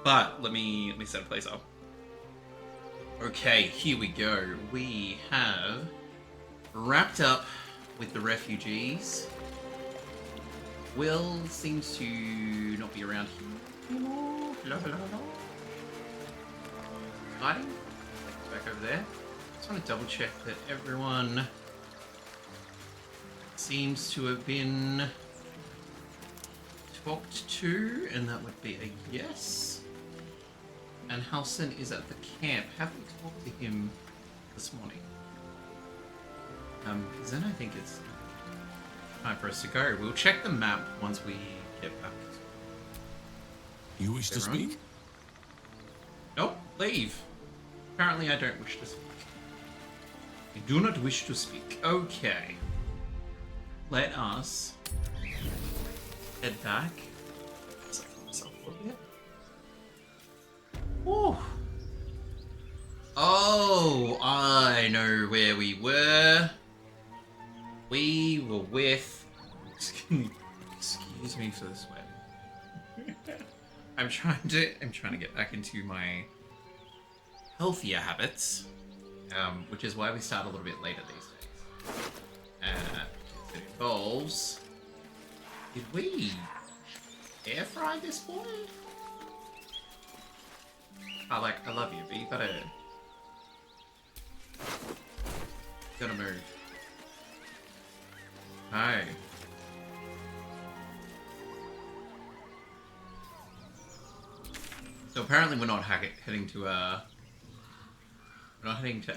But let me set a place up. Okay, here we go. We have wrapped up with the refugees. Will seems to not be around here anymore. Hello, hello, hello. Hiding? Back over there. Just want to double check that everyone seems to have been talked to, and that would be a yes. And Halson is at the camp. Have we talked to him this morning? Because then I think it's time for us to go. We'll check the map once we get back. You wish to speak? Nope, leave. Apparently I don't wish to speak. I do not wish to speak. Okay. Let us head back. Cycle myself a little bit. Whew. Oh, I know where we were. We were with... Excuse me for the sweat. I'm trying to get back into my healthier habits, which is why we start a little bit later these days. It involves... Did we air fry this boy? I love you, but you gotta move. Hi. So apparently we're not heading to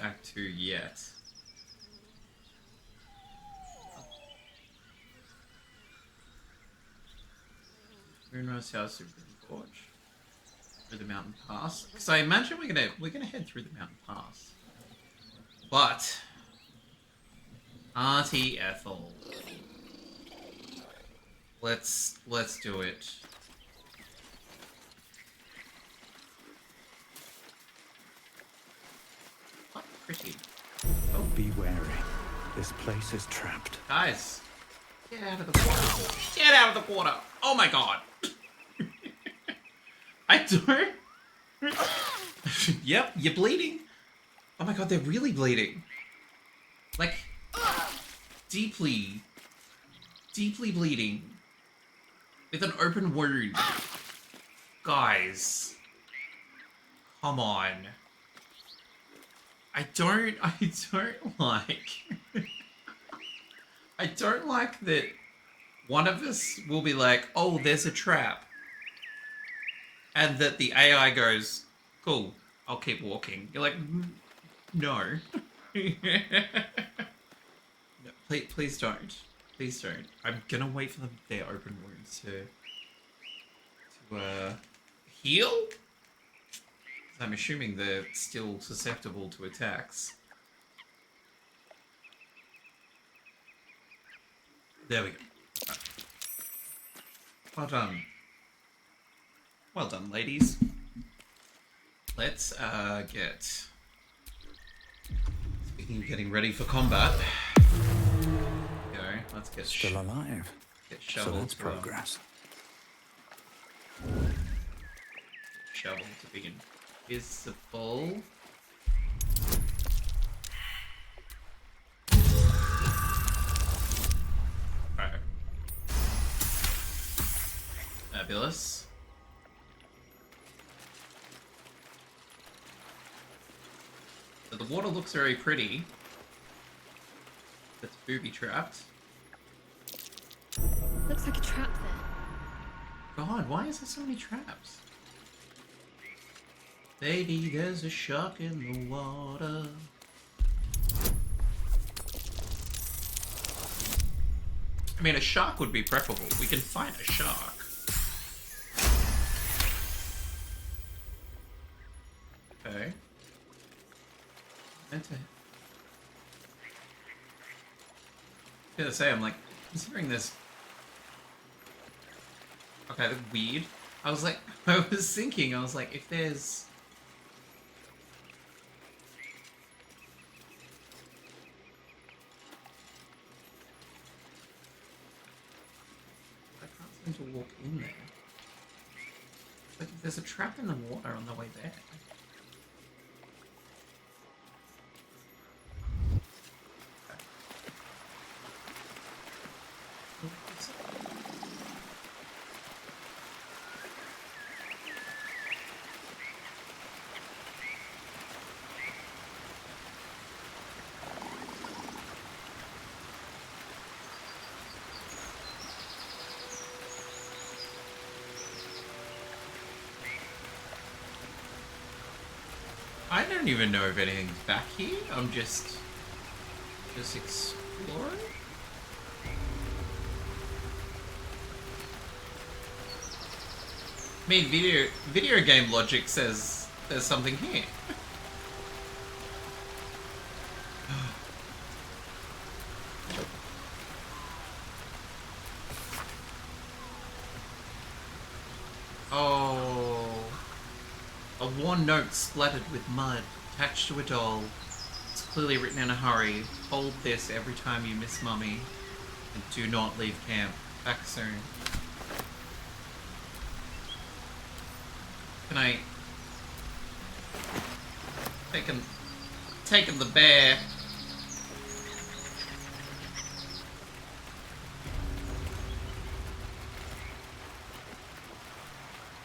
Act 2 yet. Moonrise House Supreme Porch. Through the mountain pass. Because I imagine we're gonna head through the mountain pass. But Auntie Ethel. Let's do it. What pretty. Oh, be wary. This place is trapped. Guys, get out of the water. Get out of the water. Oh my god. I don't. Yep, you're bleeding. Oh my god, they're really bleeding. Like, deeply bleeding. With an open wound. Guys. Come on. I don't like... I don't like that one of us will be like, oh, there's a trap. And that the AI goes, cool, I'll keep walking. You're like, no. No, please don't. Please don't. I'm gonna wait for their open wounds to heal? I'm assuming they're still susceptible to attacks. There we go. Right. Well done. Well done, ladies. Let's get... Speaking of getting ready for combat... Go. Let's get... Still alive. Get shovels. So that's progress. Shovel to begin. Visible. Right. Fabulous. So the water looks very pretty. It's booby trapped. Looks like a trap there. God, why is there so many traps? Baby, there's a shark in the water. I mean, a shark would be preferable. We can find a shark. Okay. I was gonna say, I'm like, considering this... Okay, that's weird. I was like, I was thinking, I was like, if there's... I can't seem to walk in there. Like, there's a trap in the water on the way there. I don't even know if anything's back here. I'm just exploring. I mean, video game logic says there's something here. Oh, a worn note splattered with mud attached to a doll. It's clearly written in a hurry. Hold this every time you miss Mummy, and do not leave camp. Back soon. Can I... Taking the bear.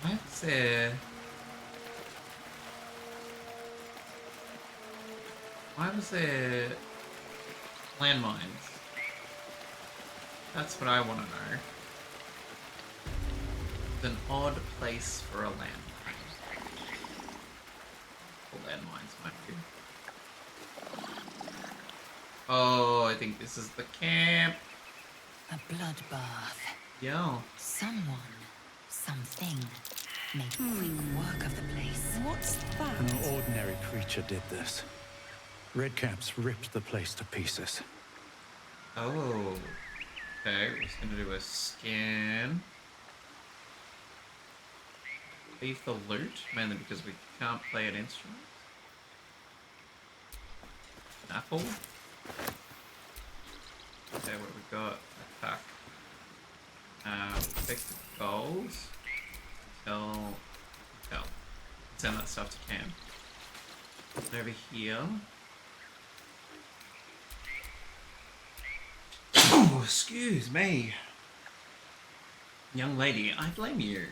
What's there? Why was there landmines? That's what I want to know. It's an odd place for a landmine. Or landmines might be. Oh, I think this is the camp. A bloodbath. Yo. Someone, something, made quick work of the place. What's that? No ordinary creature did this. Redcaps ripped the place to pieces. Oh. Okay, we're just gonna do a scan. Leave the loot, mainly because we can't play an instrument. Apple. Okay, what have we got? Attack. Take the gold. Tell. Send that stuff to Cam. And over here. Oh, excuse me. Young lady, I blame you.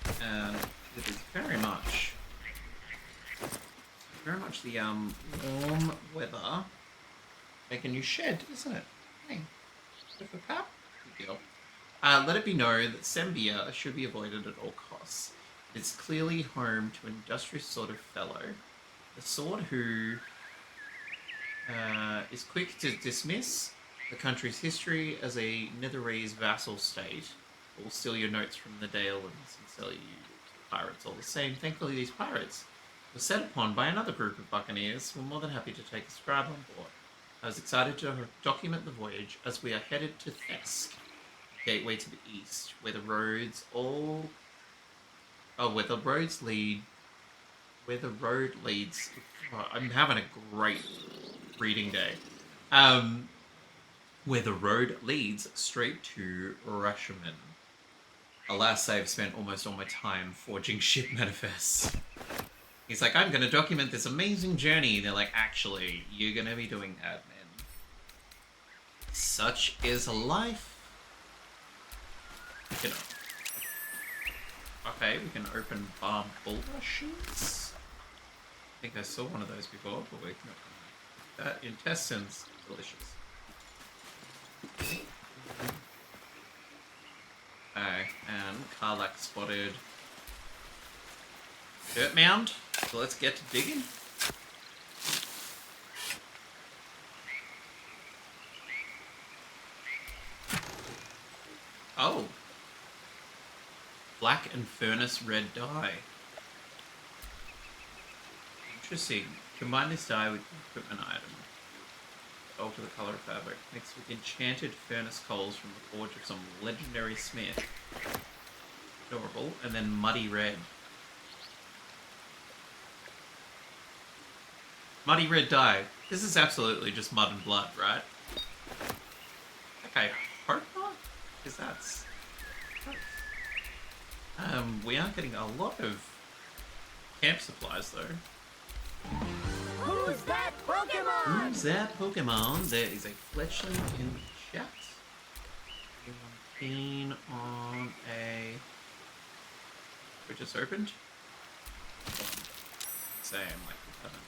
It is very much the warm weather making you shed, isn't it? Hey, bit of a pap? Good deal. Let it be known that Sembia should be avoided at all costs. It's clearly home to an industrious sort of fellow, the sort who is quick to dismiss the country's history as a Netherese vassal state, will steal your notes from the Dale and sell you to pirates all the same. Thankfully, these pirates were set upon by another group of buccaneers who were more than happy to take a scribe on board. I was excited to document the voyage as we are headed to Thesk, gateway to the east, where the roads leads. Oh, I'm having a great reading day. Where the road leads straight to Rashomon. Alas, I've spent almost all my time forging ship manifests. He's like, I'm going to document this amazing journey. And they're like, actually, you're going to be doing admin. Such is life. You know. Okay, we can open bar bulrushes. I think I saw one of those before, but we can open that. Intestines, delicious. Okay, and Karlak spotted. Dirt mound. So let's get to digging. Oh. Black and furnace red dye. Interesting. Combine this dye with the equipment item. Alter the color of fabric. Mixed with enchanted furnace coals from the forge of some legendary smith. Adorable. And then muddy red. Muddy red dye. This is absolutely just mud and blood, right? Okay, hope not? Because that's... We are getting a lot of camp supplies though. Who's that Pokemon? Who's that Pokemon? There is a fletchling in the chat. Anyone keen on a... We just opened? Same, like we haven't.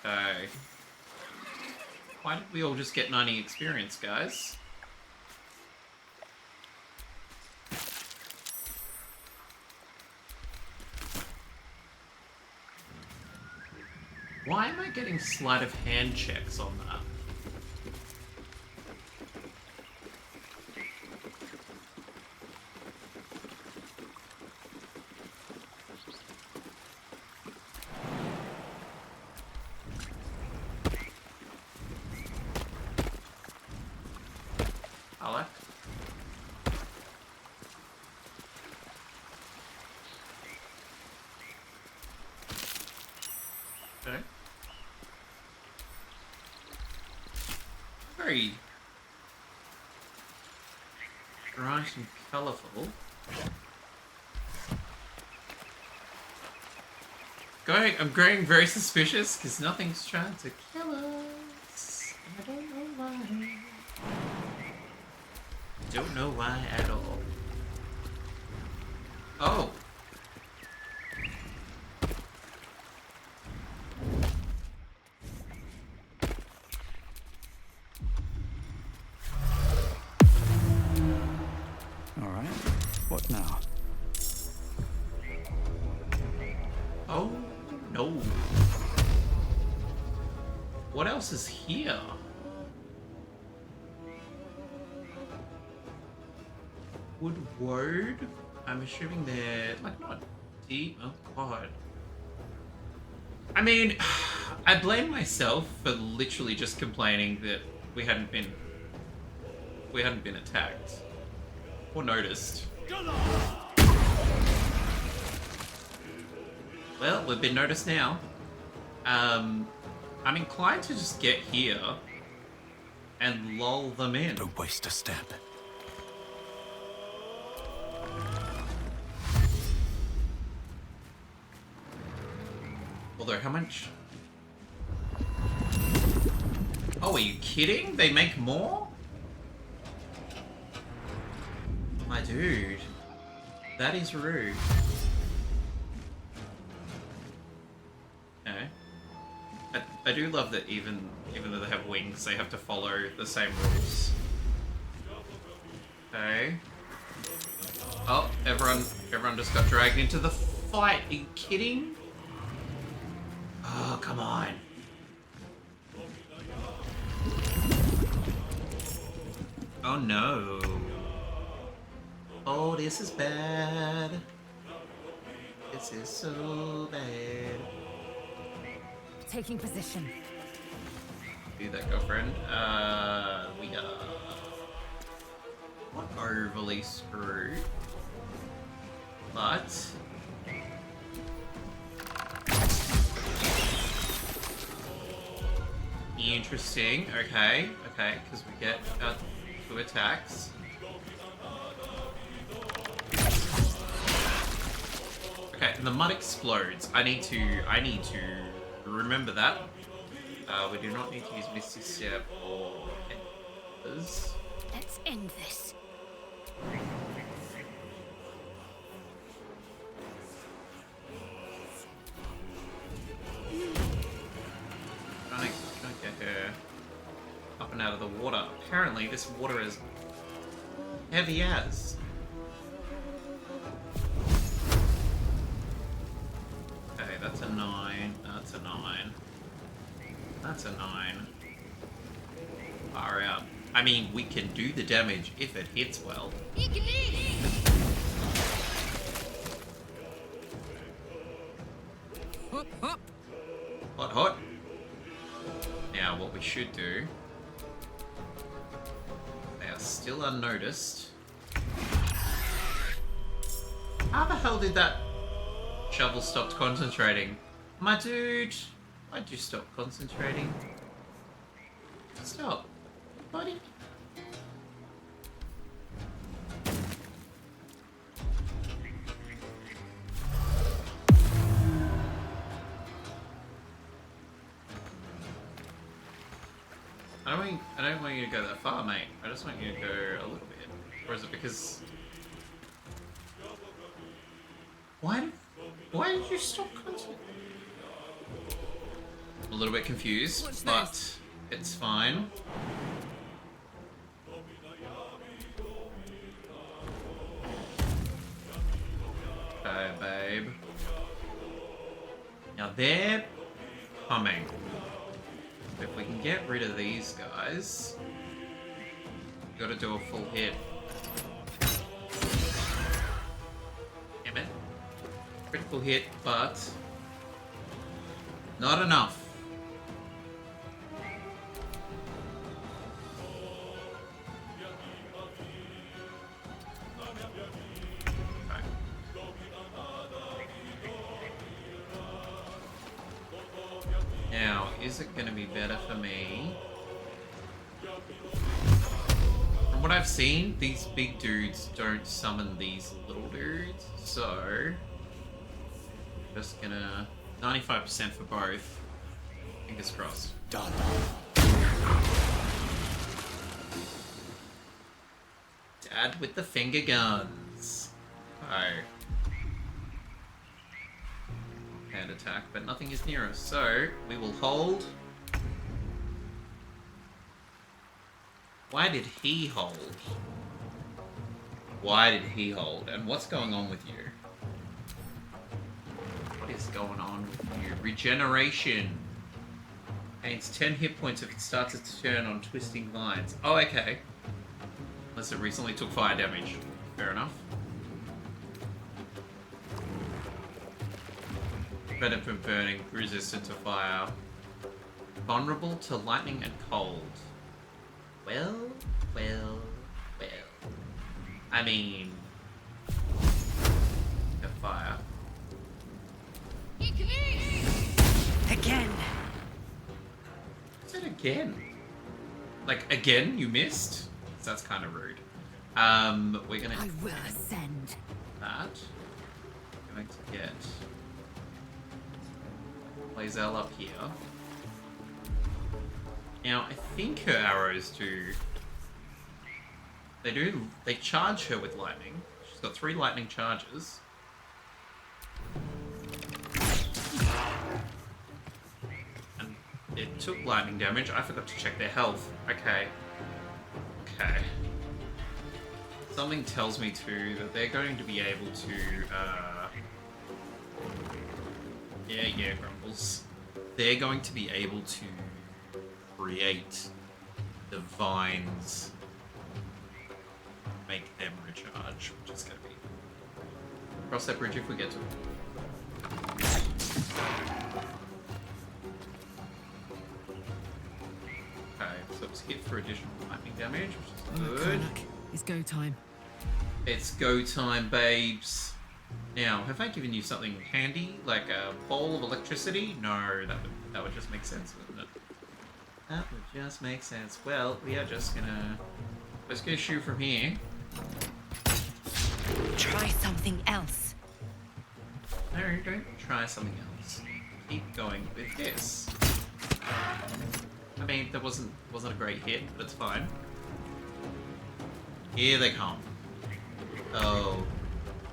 Okay. Why did we all just get 90 experience, guys? Why am I getting sleight of hand checks on that? Alec? Okay. Very bright and colourful. I'm growing very suspicious because nothing's trying to kill us. I don't know why. Don't know why at all. Oh. All right. What now? Oh, no. What else is here? Woodward? I'm assuming they're, like, not deep. Oh, God. I mean, I blame myself for literally just complaining that we hadn't been attacked. Or noticed. Well, we've been noticed now. I'm inclined to just get here and lull them in. Don't waste a step. Although, how much? Oh, are you kidding? They make more? My dude. That is rude. Okay. I do love that even though they have wings, they have to follow the same rules. Okay. Oh, everyone just got dragged into the fight. Are you kidding? Oh, come on. Oh no. Oh, this is bad. This is so bad. Taking position. Do that, girlfriend. We are not overly screwed, but interesting. Okay, because we get our 2 attacks. Okay, and the mud explodes. I need to remember that. We do not need to use Misty Step or others. Let's end this. Trying to get her up and out of the water. Apparently, this water is heavy as. Okay, that's a 9. That's a 9. That's a 9. Far out. I mean, we can do the damage if it hits well. Hot, hot. Now, what we should do... They are still unnoticed. How the hell did that shovel stop concentrating? My dude, why'd you stop concentrating? Stop, buddy. I don't want you to go that far, mate. I just want you to go a little bit. Or is it because... Why did you stop concentrating? I'm a little bit confused, but it's fine. Okay, babe. Now they're coming. If we can get rid of these guys, you gotta do a full hit. Damn it. Critical hit, but not enough. Okay. Now, is it gonna be better for me? From what I've seen, these big dudes don't summon these little dudes, so just gonna 95% for both. Fingers crossed. Done. Dad with the finger guns. Oh. Hand attack, but nothing is near us, so we will hold. Why did he hold? Why did he hold? And what's going on with you? What is going on with you? Regeneration. Gains 10 hit points if it starts its turn on twisting vines. Oh, okay. Unless it recently took fire damage. Fair enough. Prevented from burning, resistant to fire. Vulnerable to lightning and cold. Well. I mean... The fire. Again. Is it again? Like, again you missed? That's kind of rude. We're gonna... I will ascend. That. Going to get... Lae'zel up here. Now, I think her arrows do... They charge her with lightning. She's got 3 lightning charges. And it took lightning damage. I forgot to check their health. Okay. Something tells me too that they're going to be able to, yeah, Grumbles. They're going to be able to create the vines, make them recharge, which is going to be... Cross that bridge if we get to it. Okay, so it's hit for additional lightning damage, which is good. It's go time. It's go time, babes. Now, have I given you something handy, like a bowl of electricity? No, that would just make sense, wouldn't it? That would just make sense. Well, we are just gonna... Let's go shoot from here. Try something else. No, don't try something else. Keep going with this. I mean, that wasn't a great hit, but it's fine. Here they come. Oh.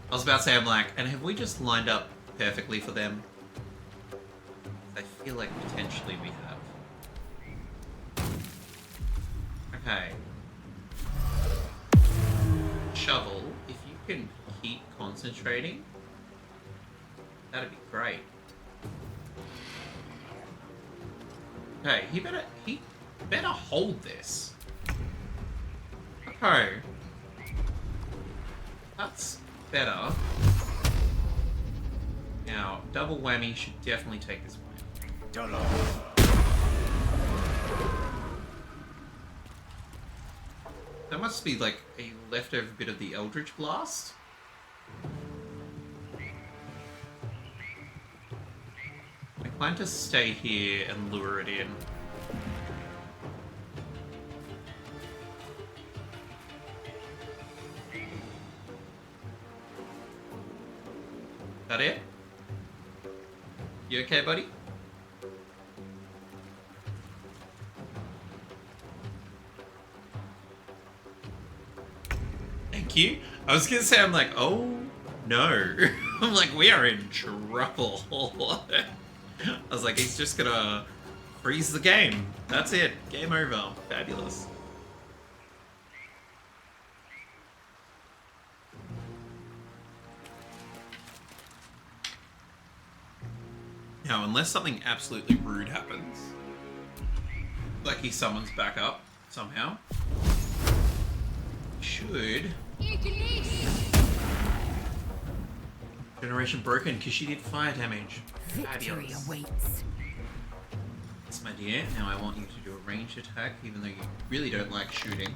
I was about to say, I'm like, and have we just lined up perfectly for them? I feel like potentially we have. Okay. Shovel, if you can keep concentrating, that'd be great. Okay, he better hold this. Okay. That's better. Now, double whammy should definitely take this one. That must be like a leftover bit of the Eldritch Blast. inclined to stay here and lure it in. That it? You okay, buddy? Thank you. I was gonna say, I'm like, oh no. I'm like, we are in trouble. I was like, he's just gonna freeze the game. That's it. Game over. Fabulous. Now, unless something absolutely rude happens, like he summons back up somehow, should... Generation broken because she did fire damage. Victory Fabulous. awaits. Yes, my dear. Now I want you to do a ranged attack, even though you really don't like shooting.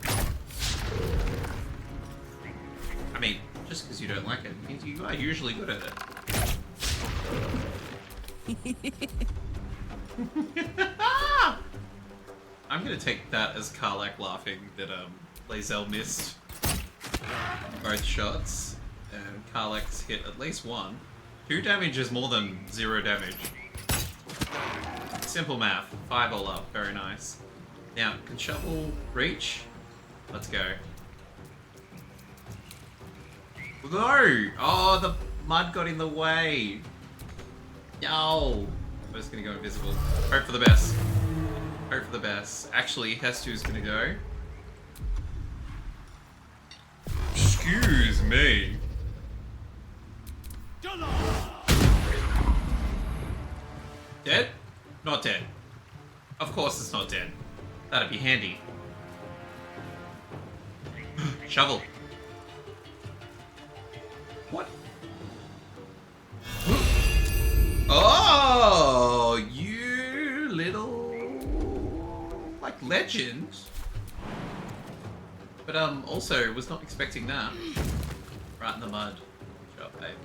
I mean, just because you don't like it means you are usually good at it. I'm gonna take that as Karlak laughing that Lae'zel missed both shots, and Karlak's hit at least one. 2 damage is more than 0 damage. Simple math. 5 all up. Very nice. Now, can Shovel reach? Let's go. No! Oh, the mud got in the way. No! I'm just gonna go invisible. Hope for the best. Hope for the best. Actually, Hestu's gonna go. Excuse me. Dead? Not dead. Of course it's not dead. That'd be handy. Shovel. What? Oh, you little like legend. But also was not expecting that. Right in the mud. Shut up, babe.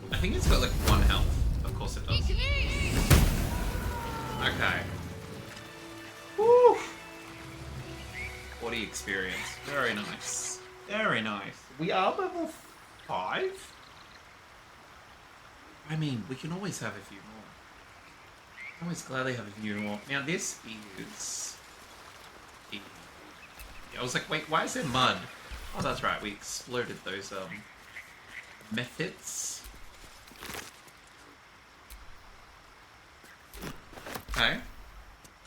I think it's got like 1 health. Of course it does. Okay. Woo! 40 experience. Very nice. Very nice. We are level 5? I mean, we can always have a few more. Always gladly have a few more. Now this is... I was like, wait, why is there mud? Oh, that's right, we exploded those methods. Okay.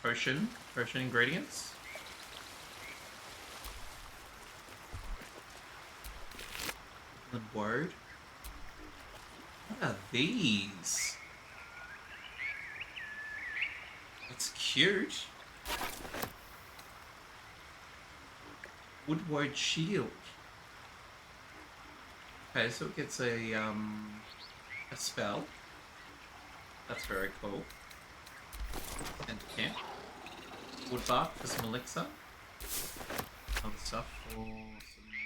Potion ingredients. The word. What are these? That's cute. Woodward shield. Okay, so it gets a spell. That's very cool. And camp. Wood bark for some elixir. Other stuff for some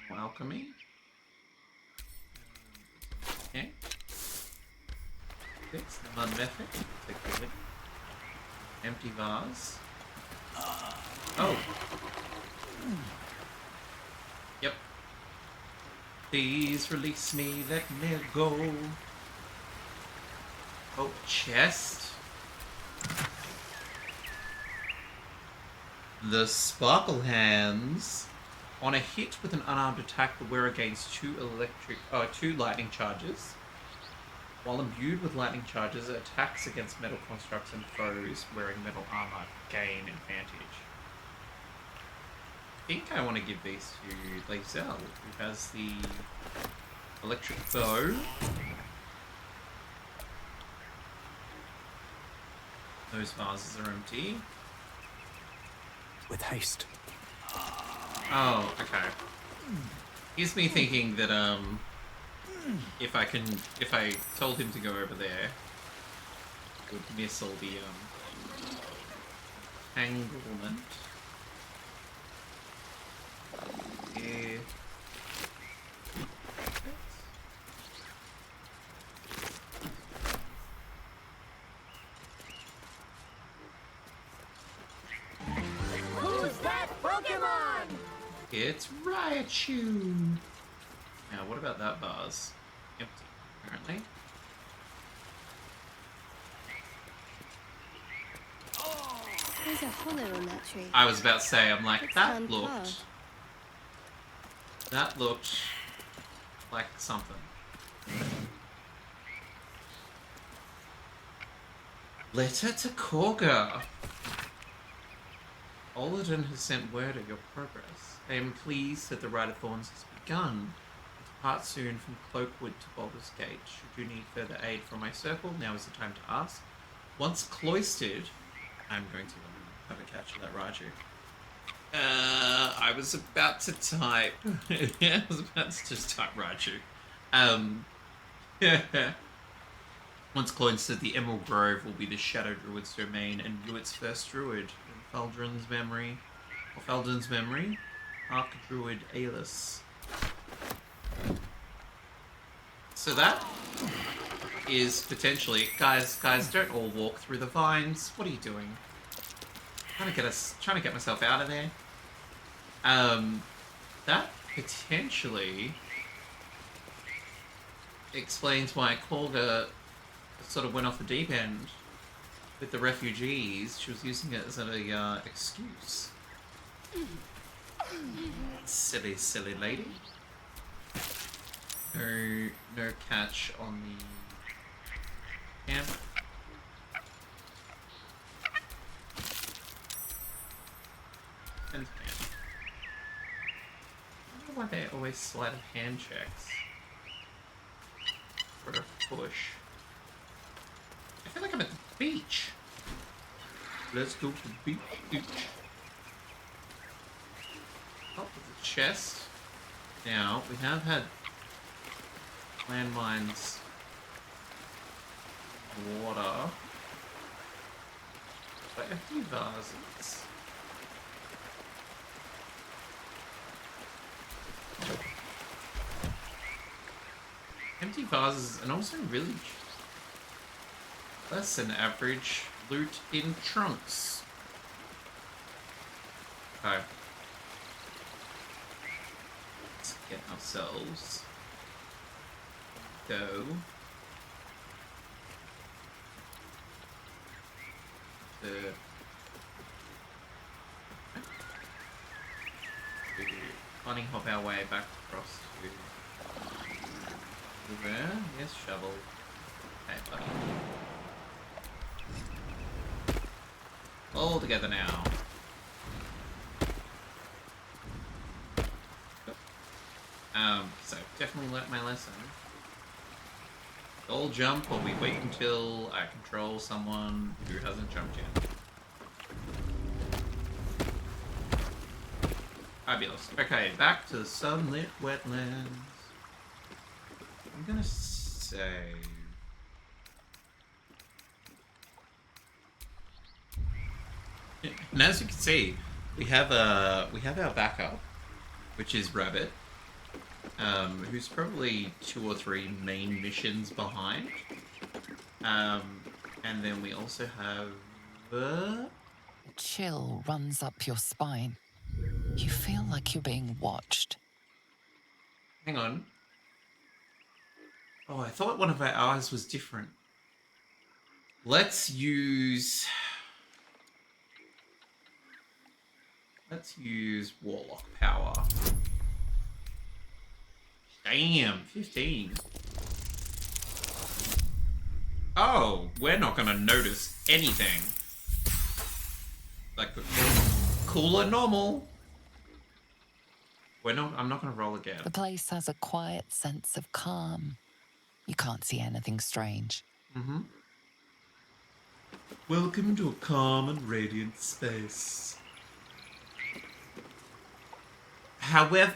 more alchemy. Okay. Fix the mud method. Take a look. Empty vase. Oh. Yep. Please release me, let me go. Oh, chest. The Sparkle Hands. On a hit with an unarmed attack, the wearer gains 2 lightning charges. While imbued with lightning charges, attacks against metal constructs and foes wearing metal armor gain advantage. I think I want to give these to Lae'zel, who has the electric bow. Those vases are empty. With haste. Oh, okay. Here's me thinking that if I told him to go over there, I would miss all the entanglement. Yeah. It's Raichu! Now, what about that vase? Empty, apparently. There's a hollow on that tree. I was about to say, I'm like, Looks that uncarved. looked like something. Letter to Korga. Oladin has sent word of your progress. I am pleased that the Rite of Thorns has begun. Depart soon from Cloakwood to Baldur's Gate. Should you need further aid from my circle, now is the time to ask. Once cloistered, I'm going to have a catch of that Raju. I was about to type. I was about to just type Raju. Once cloistered, the Emerald Grove will be the Shadow Druid's domain and Ruit's first druid. In Feldrin's memory, Archdruid Aelus. So that is potentially, guys, don't all walk through the vines. What are you doing? Trying to get myself out of there. That potentially explains why Korga sort of went off the deep end with the refugees. She was using it as an excuse. Silly, silly lady. No catch on the camp. And camp. I wonder why they always sleight of hand checks for a push. I feel like I'm at the beach. Let's go to the beach. Up with the chest. Now, we have had landmines, water, but a few vases. Empty vases, and also really less than average loot in trunks. Okay. Let's get ourselves go to bunny hop our way back across to where? Yes, shovel. Okay, buddy. All together now. So definitely learnt my lesson. All jump or we wait until I control someone who hasn't jumped yet. Fabulous. Okay, back to the sunlit wetlands. I'm gonna say... And as you can see, we have our backup, which is Rabbit, who's probably 2 or 3 main missions behind. And then we also have A chill runs up your spine. You feel like you're being watched. Hang on. Oh, I thought one of our eyes was different. Let's use Warlock power. Damn, 15. Oh, we're not gonna notice anything. Like, cool or normal. I'm not gonna roll again. The place has a quiet sense of calm. You can't see anything strange. Mm-hmm. Welcome to a calm and radiant space. However,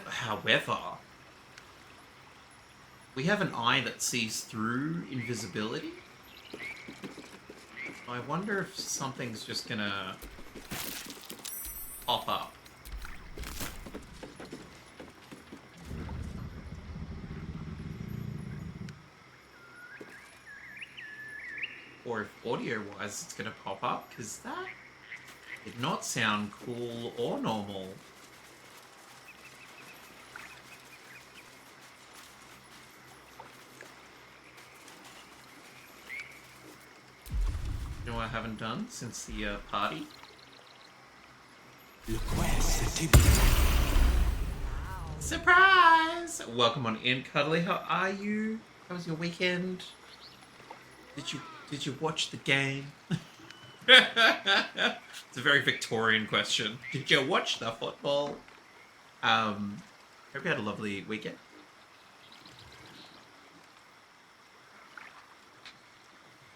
we have an eye that sees through invisibility. I wonder if something's just gonna pop up. Or if audio-wise it's gonna pop up, because that did not sound cool or normal. You know what I haven't done since the party? Surprise! Welcome on in, Cuddly. How are you? How was your weekend? Did you watch the game? It's a very Victorian question. Did you watch the football? Hope you had a lovely weekend.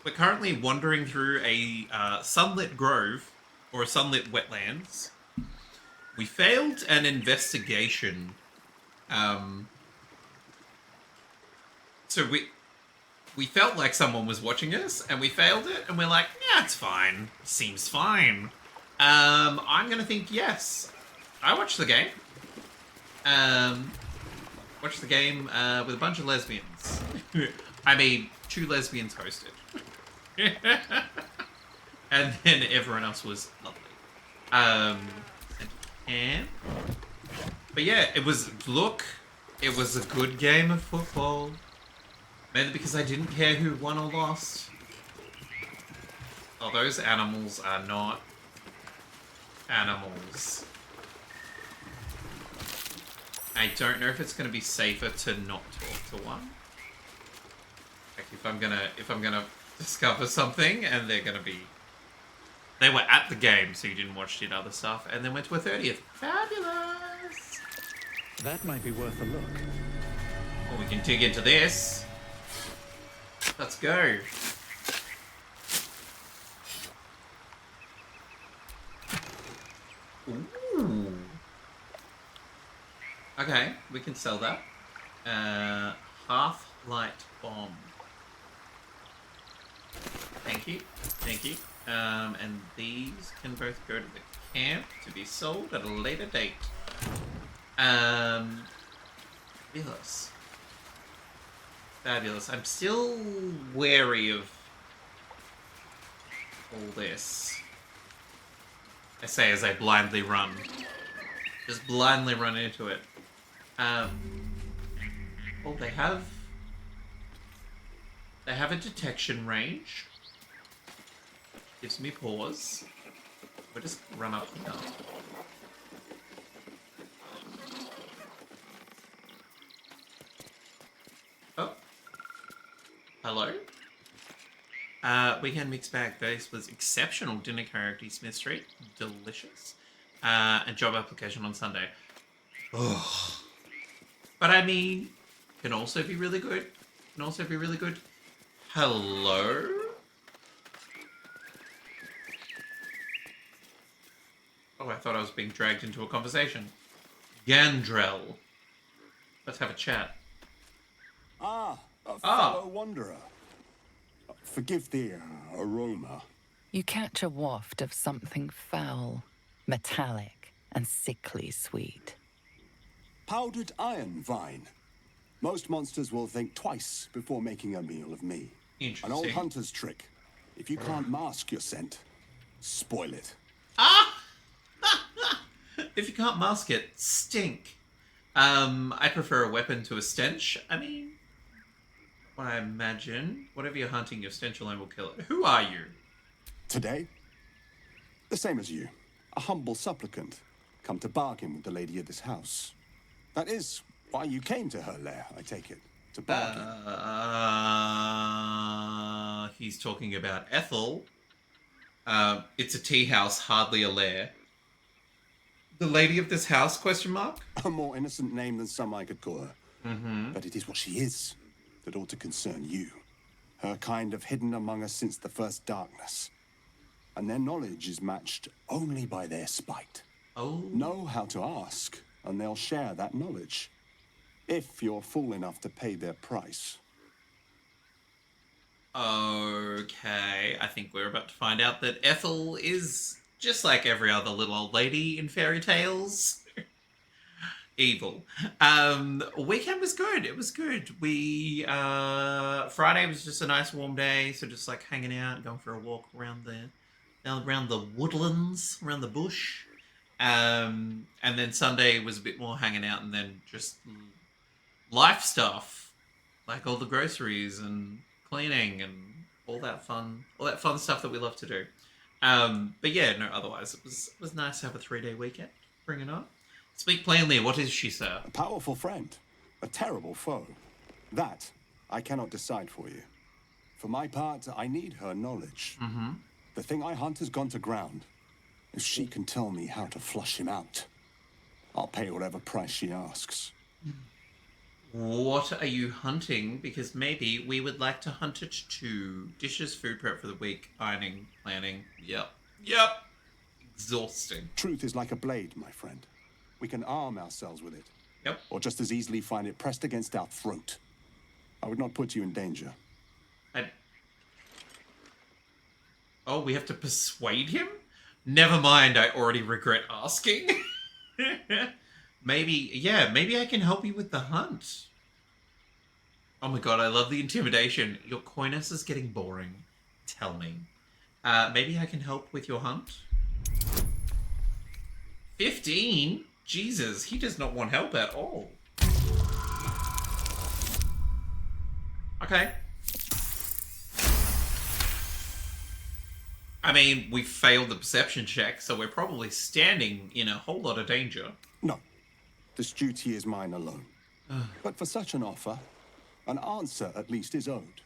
We're currently wandering through a sunlit grove, or a sunlit wetlands. We failed an investigation. So we felt like someone was watching us, and we failed it, and we're like, yeah, it's fine. Seems fine. I'm gonna think yes. I watched the game. Watched the game with a bunch of lesbians. I mean, 2 lesbians hosted. And then everyone else was lovely. And but yeah, it was a good game of football. Mainly because I didn't care who won or lost. Oh, those animals are not animals. I don't know if it's going to be safer to not talk to one. Like if I'm gonna discover something and they were at the game, so you didn't watch the other stuff, and then went to a 30th. Fabulous! That might be worth a look. Well, we can dig into this. Let's go. Ooh. Okay, we can sell that. Half-light bomb. Thank you. Thank you. And these can both go to the camp to be sold at a later date. Fabulous. Fabulous. I'm still wary of all this. I say as I blindly run. Just blindly run into it. Oh, they have a detection range. Gives me pause. We'll just run up here. Oh. Hello. Weekend mixed bag. This was exceptional dinner karaoke Smith Street. Delicious. And job application on Sunday. Ugh. But I mean, can also be really good. Can also be really good. Hello? Oh, I thought I was being dragged into a conversation. Gandrel. Let's have a chat. A fellow wanderer. Forgive the aroma. You catch a waft of something foul, metallic, and sickly sweet. Powdered iron vine. Most monsters will think twice before making a meal of me. Interesting. An old hunter's trick. If you can't mask your scent, spoil it. Ah! If you can't mask it, stink. I prefer a weapon to a stench. I mean, I imagine whatever you're hunting, your stench alone will kill it. Who are you? Today, the same as you. A humble supplicant, come to bargain with the lady of this house. That is why you came to her lair, I take it. To bargain. He's talking about Ethel. It's a tea house, hardly a lair. The lady of this house, question mark? A more innocent name than some I could call her. Mm-hmm. But it is what she is that ought to concern you. Her kind have hidden among us since the first darkness. And their knowledge is matched only by their spite. Oh. Know how to ask, and they'll share that knowledge. If you're fool enough to pay their price. Okay, I think we're about to find out that Ethel is just like every other little old lady in fairy tales. Evil. Weekend was good. It was good. We Friday was just a nice warm day, so just like hanging out, going for a walk around the woodlands, around the bush. And then Sunday was a bit more hanging out, and then just life stuff, like all the groceries and cleaning and all that fun stuff that we love to do. But yeah, no, otherwise it was nice to have a 3-day weekend. Bring it on. Speak plainly, what is she, sir? A powerful friend, a terrible foe. That I cannot decide for you. For my part, I need her knowledge. The thing I hunt has gone to ground. If she can tell me how to flush him out, I'll pay whatever price she asks. What are you hunting? Because maybe we would like to hunt it too. Dishes, food prep for the week, ironing, planning. Yep. Exhausting. Truth is like a blade, my friend. We can arm ourselves with it. Yep. Or just as easily find it pressed against our throat. I would not put you in danger. Oh, we have to persuade him? Never mind, I already regret asking. Maybe I can help you with the hunt. Oh my god, I love the intimidation. Your coyness is getting boring. Tell me. Maybe I can help with your hunt? 15? Jesus, he does not want help at all. Okay. I mean, we failed the perception check, so we're probably standing in a whole lot of danger. No. This duty is mine alone. But for such an offer, an answer at least is owed.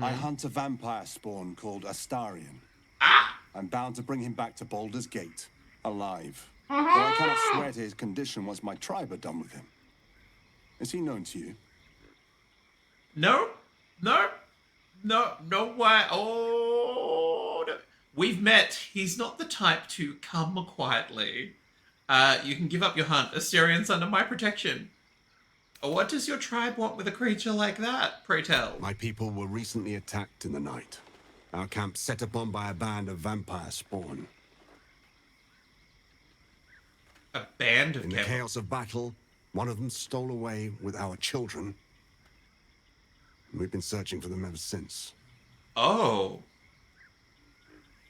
I hunt a vampire spawn called Astarion. I'm bound to bring him back to Baldur's Gate, alive. Though I cannot swear to his condition once my tribe are done with him. Is he known to you? No way. Oh, no. We've met. He's not the type to come quietly. You can give up your hunt. Astarion's under my protection. What does your tribe want with a creature like that, pray tell? My people were recently attacked in the night. Our camp set upon by a band of vampire spawn. A band of In the chaos of battle, one of them stole away with our children. We've been searching for them ever since. Oh.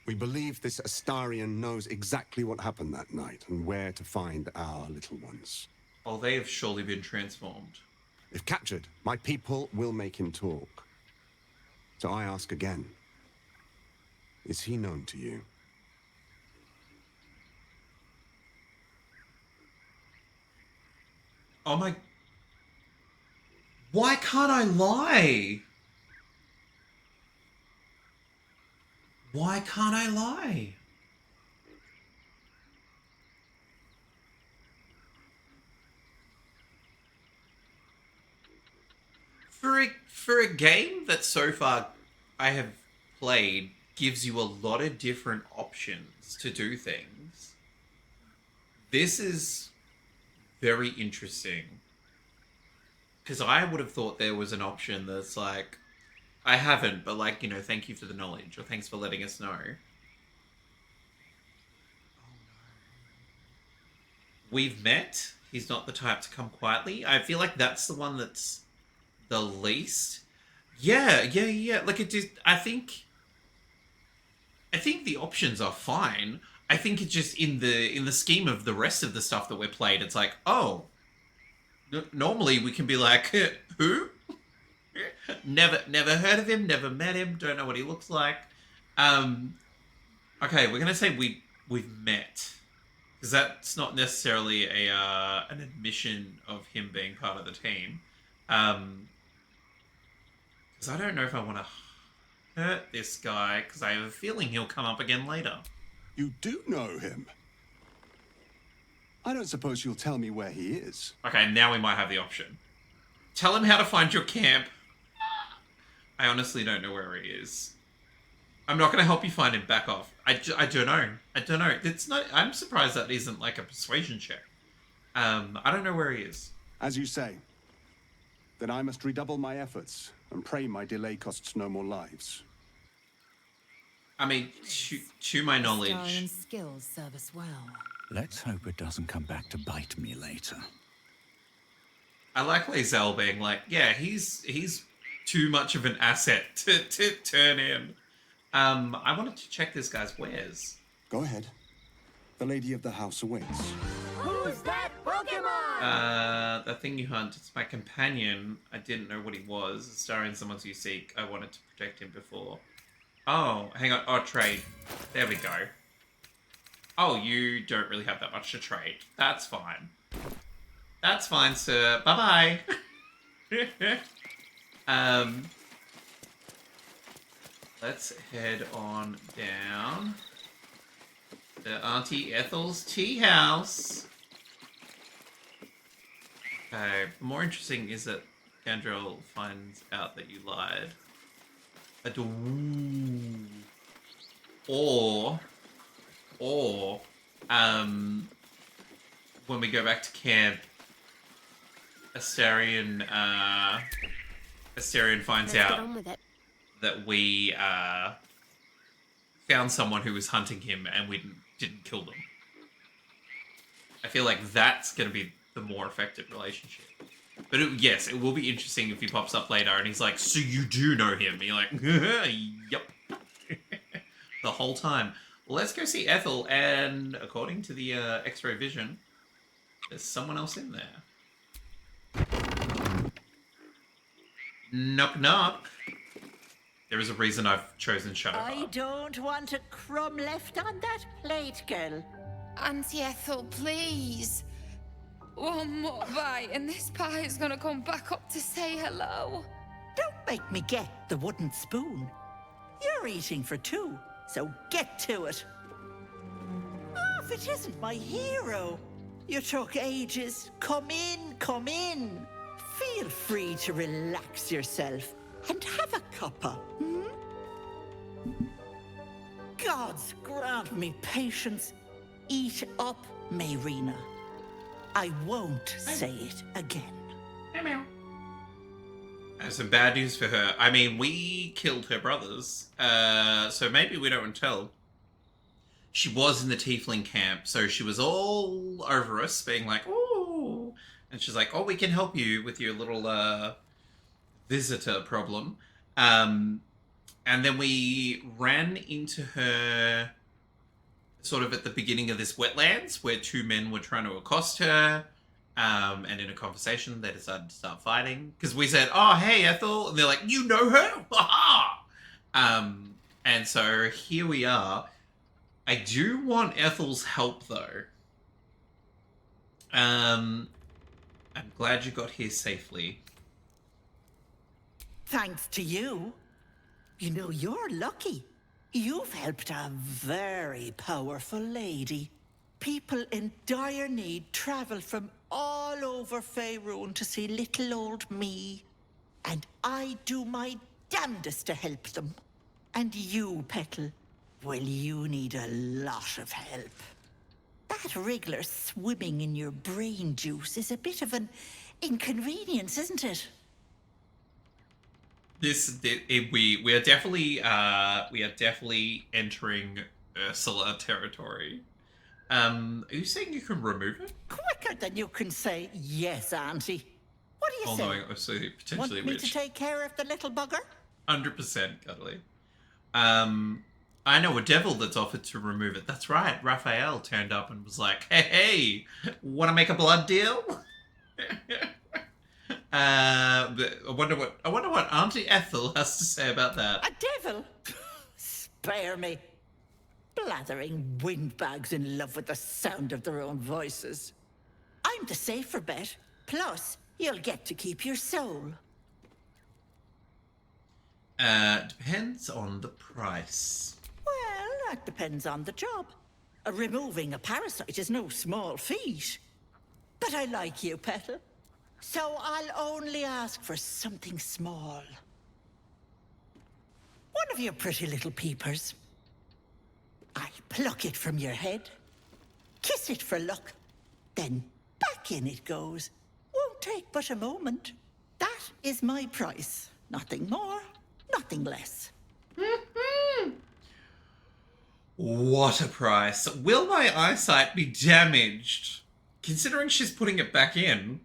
We believe this Astarion knows exactly what happened that night and where to find our little ones. Oh, they have surely been transformed. If captured, my people will make him talk. So I ask again, is he known to you? Oh my... Why can't I lie? Why can't I lie? For a game that so far I have played gives you a lot of different options to do things, this is very interesting. Because I would have thought there was an option that's like, I haven't, but like, you know, thank you for the knowledge, or thanks for letting us know. We've met. He's not the type to come quietly. I feel like that's the one that's the least. Yeah. Like it just, I think the options are fine. I think it's just in the scheme of the rest of the stuff that we're played, it's like, oh, normally we can be like, who? never heard of him, never met him, don't know what he looks like. Okay, we're gonna say we've met, because that's not necessarily an admission of him being part of the team. Because I don't know if I want to hurt this guy, because I have a feeling he'll come up again later. You do know him? I don't suppose you'll tell me where he is. Okay, now we might have the option. Tell him how to find your camp. I honestly don't know where he is. I'm not going to help you find him. Back off. I don't know. It's not. I'm surprised that isn't like a persuasion check. I don't know where he is. As you say. Then I must redouble my efforts and pray my delay costs no more lives. I mean, to my knowledge... Astarian's skills serve us well. Let's hope it doesn't come back to bite me later. I like Lae'zel being like, yeah, he's too much of an asset to turn in. I wanted to check this guy's wares. Go ahead. The lady of the house awaits. Who's that Pokemon? The thing you hunt, it's my companion. I didn't know what he was. Starring someone you seek. I wanted to protect him before. Oh, hang on. Oh, trade. There we go. Oh, you don't really have that much to trade. That's fine. That's fine, sir. Bye-bye. Let's head on down to Auntie Ethel's tea house. Okay, more interesting is that Gandrel finds out that you lied. Or, when we go back to camp, Astarion finds Let's get out on with it. that we found someone who was hunting him and we didn't kill them. I feel like that's going to be the more effective relationship. But yes, it will be interesting if he pops up later and he's like, so you do know him? And you're like, yep. The whole time. Well, let's go see Ethel, and according to the X-ray vision, there's someone else in there. Knock, knock. There is a reason I've chosen Shadow. I don't want a crumb left on that plate, girl. Auntie Ethel, please. One more bite and this pie is gonna come back up to say hello. Don't make me get the wooden spoon. You're eating for two, so get to it. Oh, if it isn't my hero. You took ages. Come in, come in. Feel free to relax yourself and have a cuppa, Gods grant me patience. Eat up, Mayrina. I won't say it again. Some bad news for her. I mean, we killed her brothers, so maybe we don't tell. She was in the tiefling camp, so she was all over us, being like, ooh. And she's like, oh, we can help you with your little visitor problem. And then we ran into her sort of at the beginning of this wetlands where two men were trying to accost her. And in a conversation, they decided to start fighting. Because we said, oh, hey, Ethel. And they're like, you know her? Ha And so here we are. I do want Ethel's help, though. I'm glad you got here safely. Thanks to you. You know, you're lucky. You've helped a very powerful lady. People in dire need travel from all over Faerun to see little old me. And I do my damnedest to help them. And you, Petal, well, you need a lot of help. That wriggler swimming in your brain juice is a bit of an inconvenience, isn't it? We are definitely entering Ursula territory. Are you saying you can remove it? Quicker than you can say yes, Auntie. What do you say? Although also potentially Want me to take care of the little bugger? 100% cuddly. I know a devil that's offered to remove it. That's right. Raphael turned up and was like, hey, want to make a blood deal? I wonder what Auntie Ethel has to say about that. A devil? Spare me. Blathering windbags in love with the sound of their own voices. I'm the safer bet. Plus, you'll get to keep your soul. Depends on the price. Well, that depends on the job. Removing a parasite is no small feat. But I like you, Petal. So I'll only ask for something small. One of your pretty little peepers. I pluck it from your head, kiss it for luck, then back in it goes. Won't take but a moment. That is my price. Nothing more, nothing less. What a price. Will my eyesight be damaged? Considering she's putting it back in.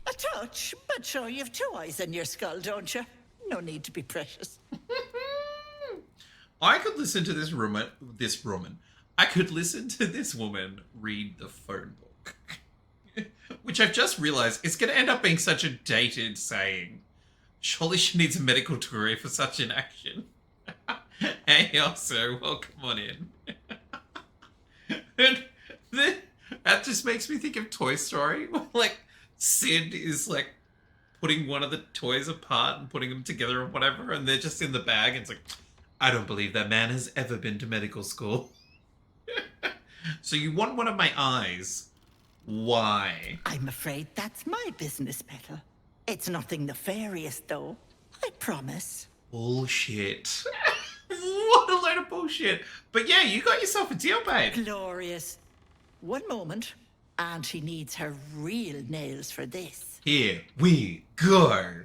A touch, but sure, you've two eyes in your skull, don't you? No need to be precious. I could listen to this woman. I could listen to this woman read the phone book. Which I've just realized is going to end up being such a dated saying. Surely she needs a medical degree for such an action. Hey, also, welcome on in. And that just makes me think of Toy Story. Like, Sid is like putting one of the toys apart and putting them together or whatever, and they're just in the bag, and it's like, I don't believe that man has ever been to medical school. So you want one of my eyes. Why? I'm afraid that's my business, Petal. It's nothing nefarious, though. I promise. Bullshit. What a load of bullshit. But yeah, you got yourself a deal, babe. Glorious. One moment. And she needs her real nails for this. Here we go.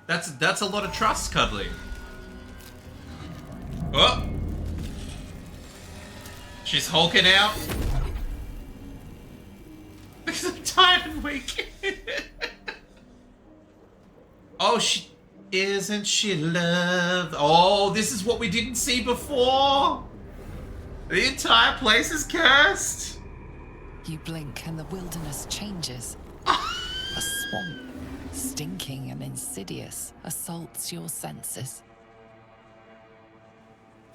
That's a lot of trust, Cuddly. Oh! She's hulking out. Because I'm tired and weak. Oh, isn't she loved? Oh, this is what we didn't see before. The entire place is cursed. You blink and the wilderness changes. A swamp, stinking and insidious, assaults your senses.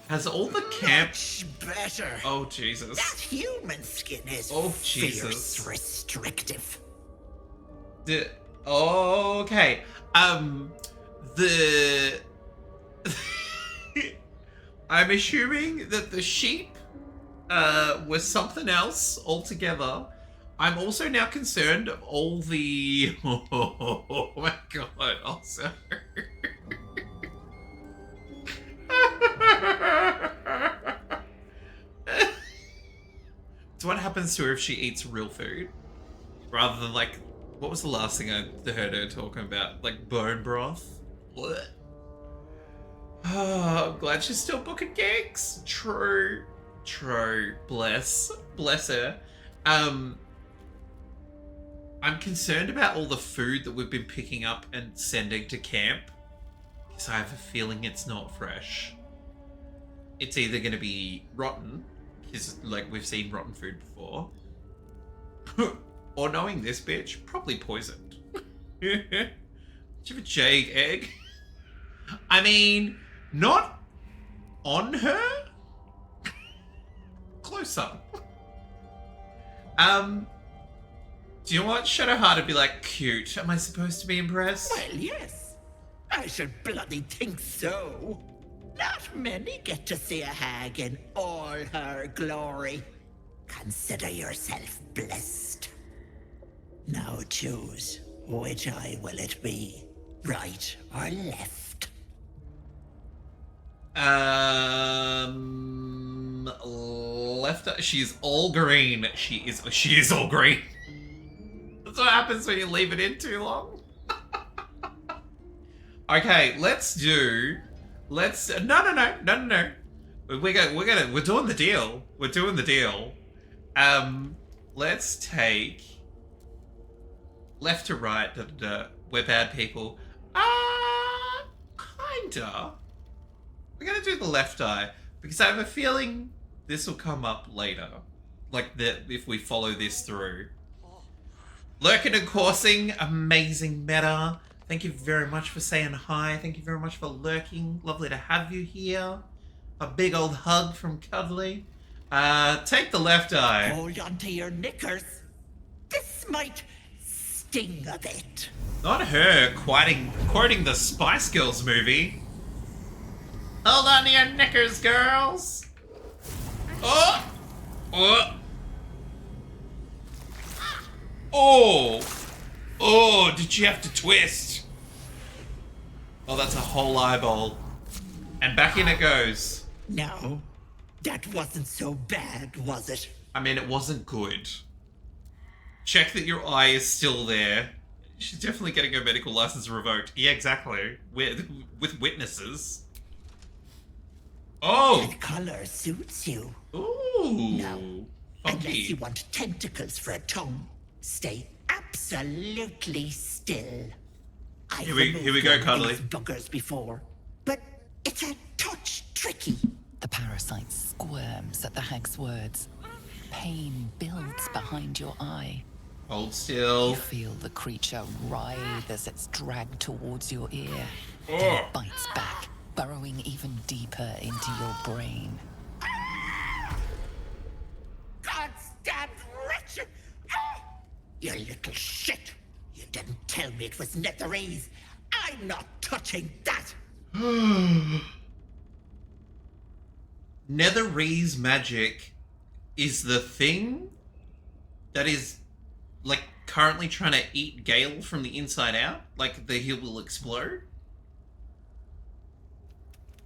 Has all the camp... Much better. Oh, Jesus. That human skin is Jesus. fierce restrictive. Okay. I'm assuming that the sheep was something else altogether. I'm also now concerned of all the... Oh my god, also. So what happens to her if she eats real food? Rather than like, what was the last thing I heard her talking about? Like bone broth? What? Oh, I'm glad she's still booking gigs. True. Bless her. I'm concerned about all the food that we've been picking up and sending to camp. Because I have a feeling it's not fresh. It's either going to be rotten, because like we've seen rotten food before, or knowing this bitch, probably poisoned. Do you have a jade egg? I mean, not on her? Close up. Do you know what? Shadowheart would be like, cute. Am I supposed to be impressed? Well, yes. I should bloody think so. Not many get to see a hag in all her glory. Consider yourself blessed. Now choose, which eye will it be? Right or left? Left. She's all green. She is all green. That's what happens when you leave it in too long. Okay, no. We're doing the deal. We're doing the deal. Let's take left to right. We're bad people. Kinda. We're gonna do the left eye because I have a feeling this will come up later. Like if we follow this through. Lurking and coursing, amazing meta. Thank you very much for saying hi. Thank you very much for lurking. Lovely to have you here. A big old hug from Cuddly. Take the left eye. Hold on to your knickers. This might sting a bit. Not her quoting the Spice Girls movie. Hold on to your knickers, girls. Oh! Oh, did she have to twist? Oh, that's a whole eyeball. And back in it goes. No, that wasn't so bad, was it? I mean, it wasn't good. Check that your eye is still there. She's definitely getting her medical license revoked. Yeah, exactly. With witnesses. Oh! That color suits you. Ooh. Now, funky. unless you want tentacles for a tongue, stay absolutely still. Here we go, Cuddly. These buggers before, but it's a touch tricky. The parasite squirms at the hag's words. Pain builds behind your eye. Hold still. You feel the creature writhe as it's dragged towards your ear. Oh. Then it bites back, burrowing even deeper into your brain. Goddamn wretched! You little shit! You didn't tell me it was Netherese. I'm not touching that! Netherese magic is the thing that is, like, currently trying to eat Gale from the inside out? Like, the heal will explode?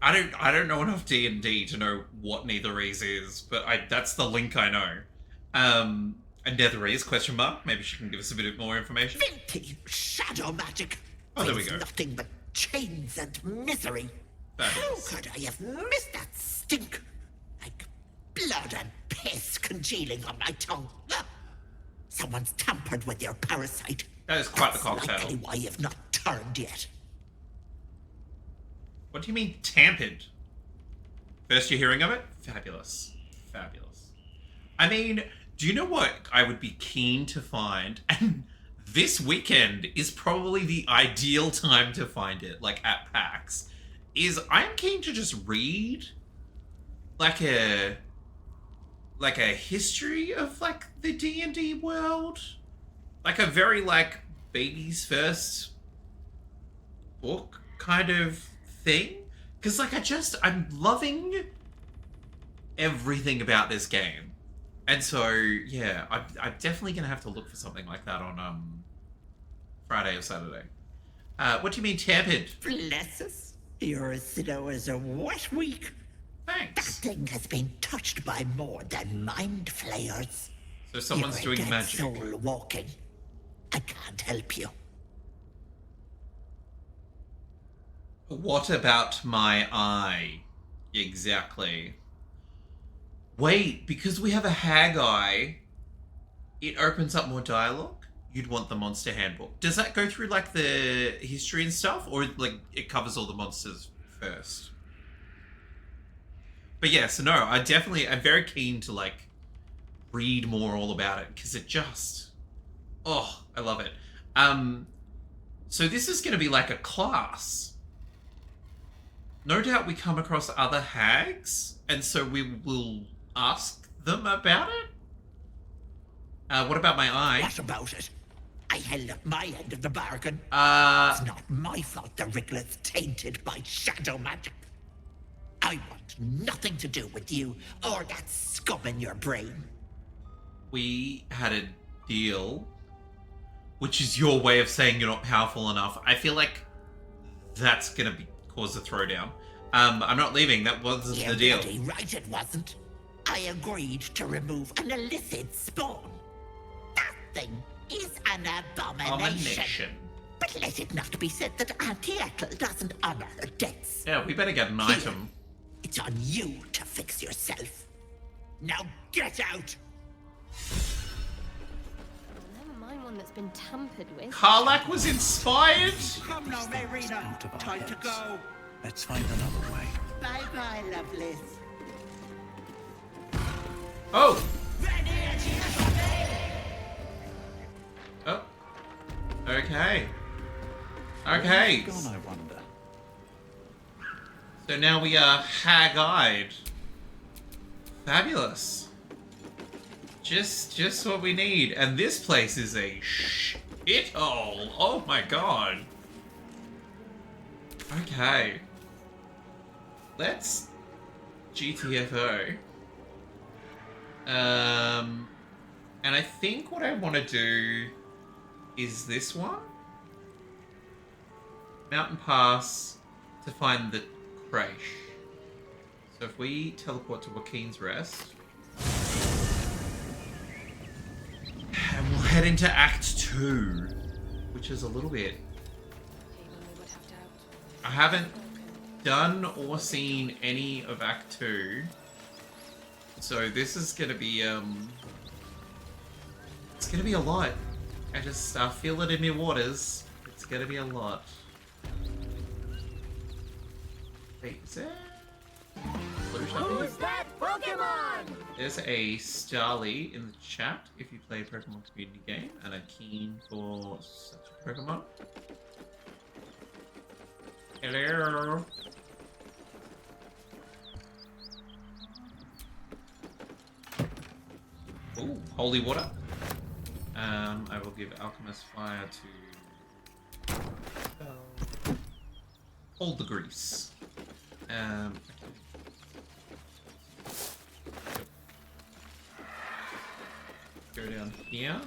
I don't know enough D&D to know what Netherese is, but that's the link I know. A Netherese, question mark? Maybe she can give us a bit more information? Filthy shadow magic! Oh, there we Brings go. Nothing but chains and misery. Fabulous. How could I have missed that stink? Like blood and piss congealing on my tongue. Someone's tampered with your parasite. That is quite the That's cocktail. likely why you've not turned yet. What do you mean, tampered? First you're hearing of it? Fabulous. Fabulous. I mean, do you know what I would be keen to find? And this weekend is probably the ideal time to find it, like at PAX. I'm keen to just read like a history of like the D&D world. Like a very like baby's first book kind of thing. Because like I'm loving everything about this game. And so, yeah, I'm definitely going to have to look for something like that on Friday or Saturday. What do you mean tampered? Bless us. You're as slow as a wet week. That Thanks. thing has been touched by more than mind flayers. So someone's You're a doing dead magic. soul walking. I can't help you. What about my eye? Exactly. Wait, because we have a hag eye, it opens up more dialogue? You'd want the monster handbook. Does that go through like the history and stuff? Or like it covers all the monsters first? But yeah, so no, I'm very keen to like read more all about it because it just, oh, I love it. So this is going to be like a class. No doubt we come across other hags, and so we will ask them about it. What about my eye? What about it? I held up my end of the bargain. It's not my fault the Ricklet's tainted by shadow magic. I want nothing to do with you or that scum in your brain. We had a deal, which is your way of saying you're not powerful enough. I feel like that's gonna cause a throwdown. I'm not leaving. That wasn't the deal. Bloody right it wasn't. I agreed to remove an illicit spawn. That thing is an abomination. But let it not be said that Auntie Ethel doesn't honor her debts. Yeah, we better get an item. It's on you to fix yourself. Now get out! Never mind one that's been tampered with. Karlak was inspired. Come now, Marina. Out of our Time to heads. go. Let's find another way. Bye-bye, Lovelace. Oh. Oh. Okay. Okay. Where's gone, I wonder. So now we are hag-eyed. Fabulous. Just what we need. And this place is a shithole. Oh my god. Okay. Let's GTFO. And I think what I want to do is this one. Mountain Pass to find the Crash. So if we teleport to Joaquin's Rest, and we'll head into Act 2, which is a little bit... I haven't done or seen any of Act 2, so this is gonna be, it's gonna be a lot. I just feel it in my waters. It's gonna be a lot. Wait, is there... Who's that Pokemon? There's a Starly in the chat if you play a Pokemon community game and are keen for such a Pokemon. Hello. Ooh, holy water. I will give Alchemist Fire to hold the grease. Okay. Go down here.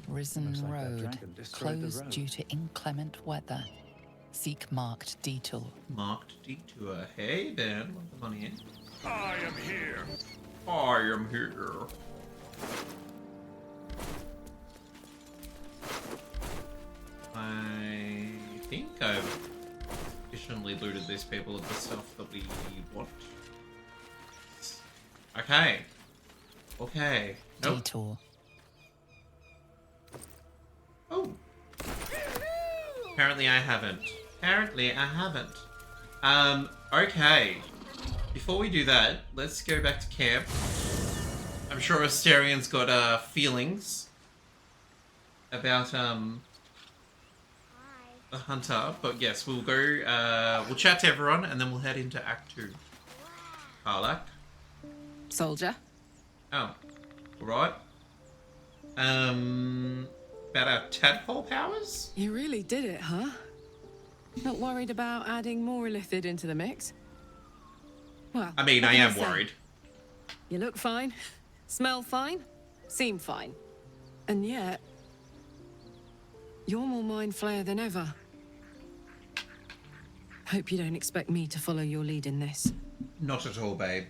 Risen Looks like that road, dragon destroyed the closed road. due to inclement weather. Seek marked detour. Marked detour. Hey, Ben. Want the money in? I am here. I am here. I think I've sufficiently looted these people of the stuff that we want. Okay. Okay. Nope. Detour. Oh. Apparently I haven't. Apparently I haven't. Okay. Before we do that, let's go back to camp. I'm sure Asterian's got feelings about the hunter, but yes, we'll go we'll chat to everyone and then we'll head into Act 2. Karlak. Soldier. Oh. Alright. About our tadpole powers? You really did it, huh? Not worried about adding more illithid into the mix? Well, I mean, what I can am say? worried. You look fine, smell fine, seem fine. And yet, you're more mind flayer than ever. Hope you don't expect me to follow your lead in this. Not at all, babe.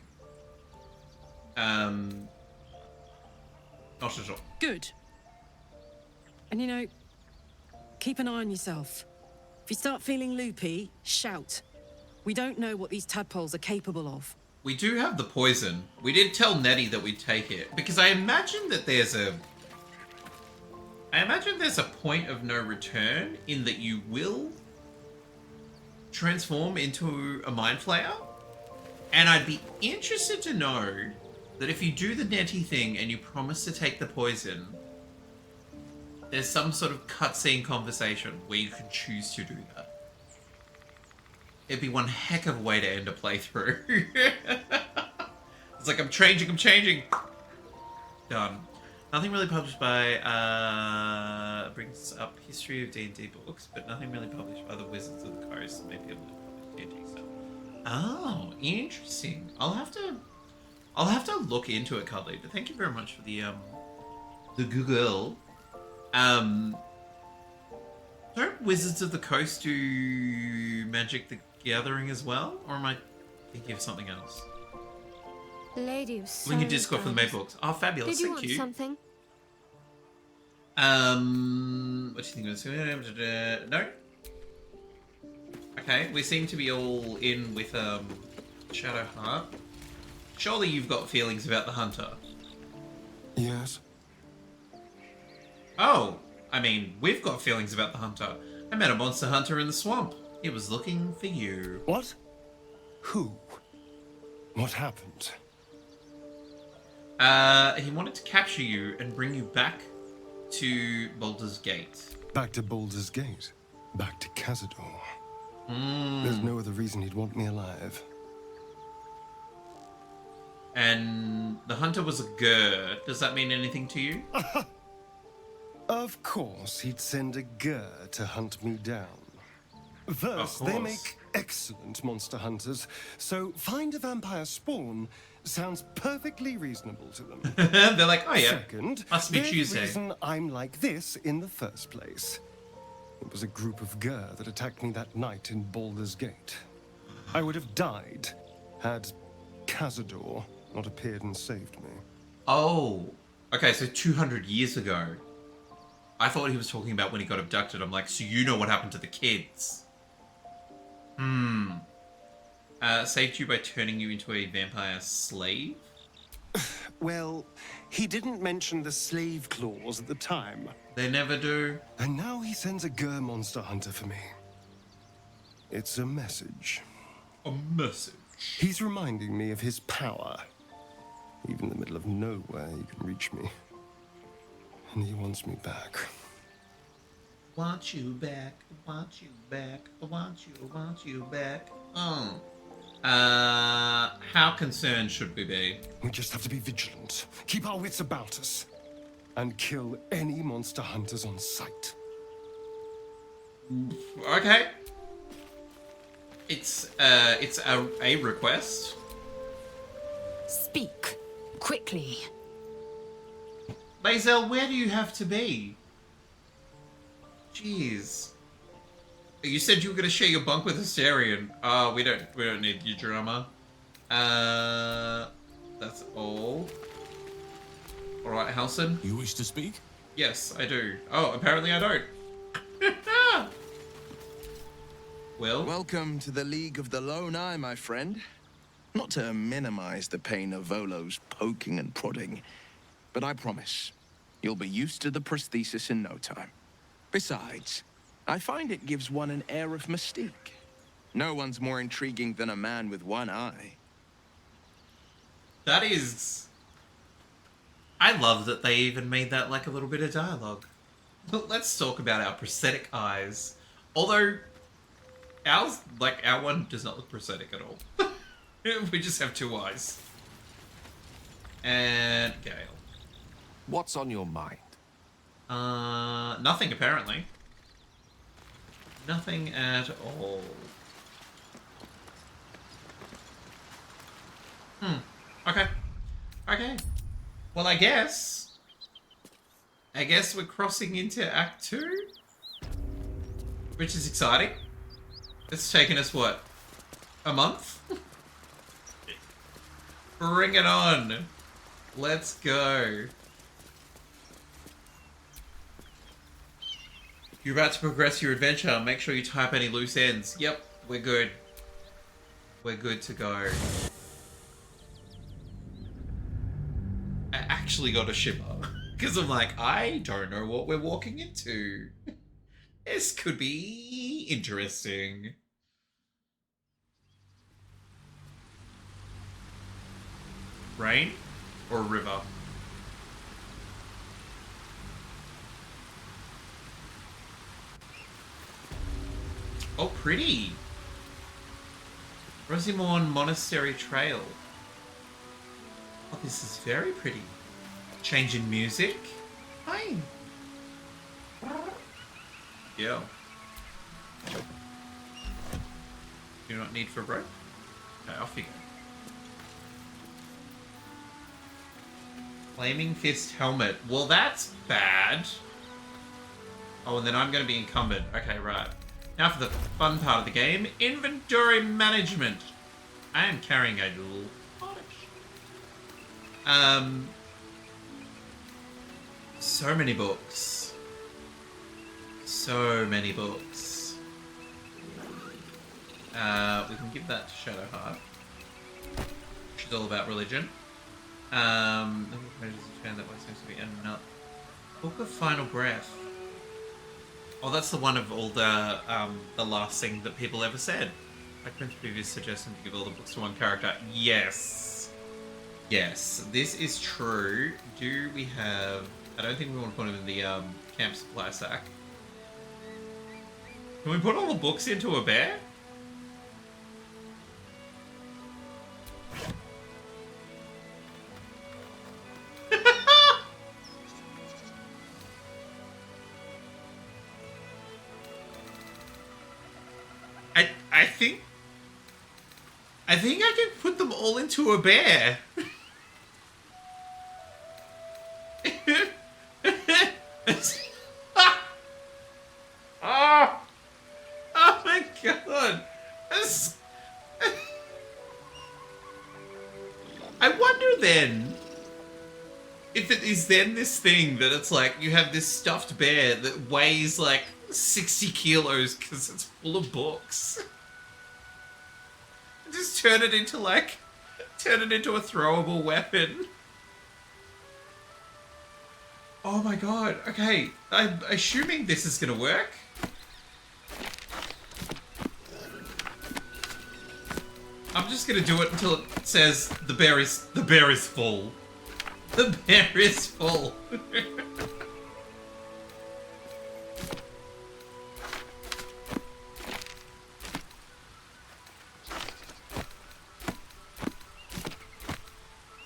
Not at all. Good. And you know, keep an eye on yourself. If you start feeling loopy, shout. We don't know what these tadpoles are capable of. We do have the poison. We did tell Nettie that we'd take it because I imagine that there's a point of no return in that you will transform into a mind flayer. And I'd be interested to know that if you do the Nettie thing and you promise to take the poison, there's some sort of cutscene conversation where you can choose to do that. It'd be one heck of a way to end a playthrough. It's like, I'm changing. Done. Nothing really published by, brings up history of D&D books, but nothing really published by the Wizards of the Coast. Maybe a little bit of D&D stuff. Oh, interesting. I'll have to look into it, Cuddly, but thank you very much for the Google. Don't Wizards of the Coast do Magic the Gathering as well? Or am I thinking of something else? Lady of Link in Sorrows, Discord for the guys. Maybooks. Oh, fabulous. Did you Thank want you. something? What do you think of this? No? Okay, we seem to be all in with, Shadowheart. Surely you've got feelings about the hunter. Yes. Oh, I mean, we've got feelings about the hunter. I met a monster hunter in the swamp. He was looking for you. What? Who? What happened? He wanted to capture you and bring you back to Baldur's Gate. Back to Baldur's Gate. Back to Cazador. There's no other reason he'd want me alive. And the hunter was a Gur. Does that mean anything to you? Of course, he'd send a Gur to hunt me down. Thus, they make excellent monster hunters, so find a vampire spawn sounds perfectly reasonable to them. They're like, oh yeah, Second, must be they're Tuesday. the reason I'm like this in the first place. It was a group of Gur that attacked me that night in Baldur's Gate. I would have died had Cazador not appeared and saved me. Oh, okay, so 200 years ago. I thought he was talking about when he got abducted. I'm like, so you know what happened to the kids? Saved you by turning you into a vampire slave? Well, he didn't mention the slave clause at the time. They never do. And now he sends a Gur monster hunter for me. It's a message. A message? He's reminding me of his power. Even in the middle of nowhere, he can reach me. And he wants me back. Want you back, want you back, want you back. Oh. How concerned should we be? We just have to be vigilant, keep our wits about us, and kill any monster hunters on sight. Okay. It's a request. Speak quickly. Lae'zel, where do you have to be? Jeez. You said you were gonna share your bunk with Astarion. We don't need your drama. That's all. Alright, Halson. You wish to speak? Yes, I do. Oh, apparently I don't. Well? Welcome to the League of the Lone Eye, my friend. Not to minimize the pain of Volo's poking and prodding, but I promise, you'll be used to the prosthesis in no time. Besides, I find it gives one an air of mystique. No one's more intriguing than a man with one eye. That is... I love that they even made that like a little bit of dialogue. But let's talk about our prosthetic eyes. Although, our one does not look prosthetic at all. We just have two eyes. And Gale. What's on your mind? Nothing apparently. Nothing at all. Okay. Okay. Well, I guess we're crossing into Act 2? Which is exciting. It's taken us, what? A month? Bring it on. Let's go. You're about to progress your adventure. Make sure you tie up any loose ends. Yep, we're good. We're good to go. I actually got a shiver. Because I'm like, I don't know what we're walking into. This could be interesting. Rain or river? Oh, pretty. Rosimorn Monastery Trail. Oh, this is very pretty. Change in music. Hi. Yeah. Do not need for a rope? Okay, off you go. Flaming Fist Helmet. Well, that's bad. Oh, and then I'm going to be encumbered. Okay, right. Now for the fun part of the game. Inventory management. I am carrying a little so many books. So many books. We can give that to Shadowheart. She's all about religion. That one seems to be another Book of Final Breath. Oh, that's the one of all the last thing that people ever said. Like Prince previous suggestion to give all the books to one character. Yes. Yes, this is true. Do we have... I don't think we want to put them in the camp supply sack. Can we put all the books into a bear? I think I can put them all into a bear. Oh my god. I wonder then if it is then this thing that it's like you have this stuffed bear that weighs like 60 kilos because it's full of books. Just turn it into a throwable weapon. Oh my god. Okay, I'm assuming this is gonna work. I'm just gonna do it until it says the bear is full. The bear is full.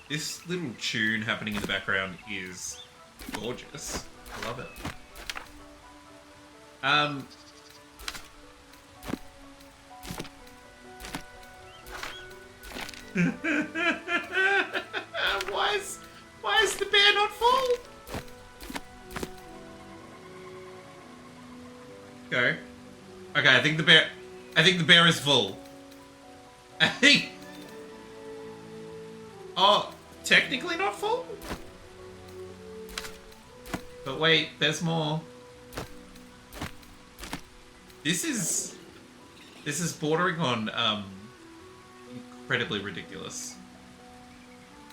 This little tune happening in the background is gorgeous. I love it. Why is the bear not full? Okay. Okay, I think the bear is full. I think. Oh, technically not full? But wait, there's more. This is bordering on incredibly ridiculous.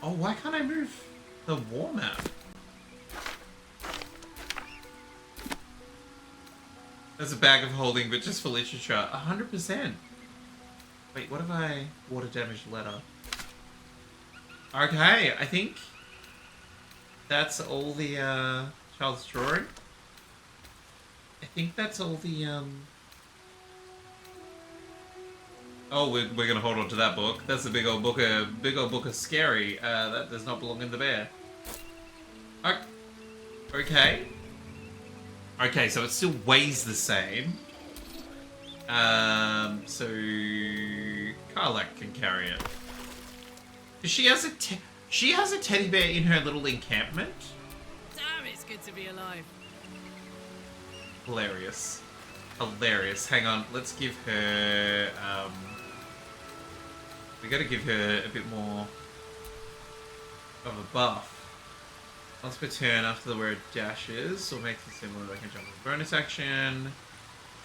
Oh, why can't I move the war map? There's a bag of holding, but just for literature. 100%. Wait, what if I water damaged letter? Okay, I think that's all the child's drawing. I think that's all the Oh, we're gonna hold on to that book. That's a big old book of scary. That does not belong in the bear. Okay. Okay, so it still weighs the same. So Karlak can carry it. She has a teddy bear in her little encampment. Damn, it's good to be alive. Hilarious. Hilarious. Hang on, let's give her we gotta give her a bit more of a buff. Once per turn after the word dashes, or makes it similar, they can jump with bonus action.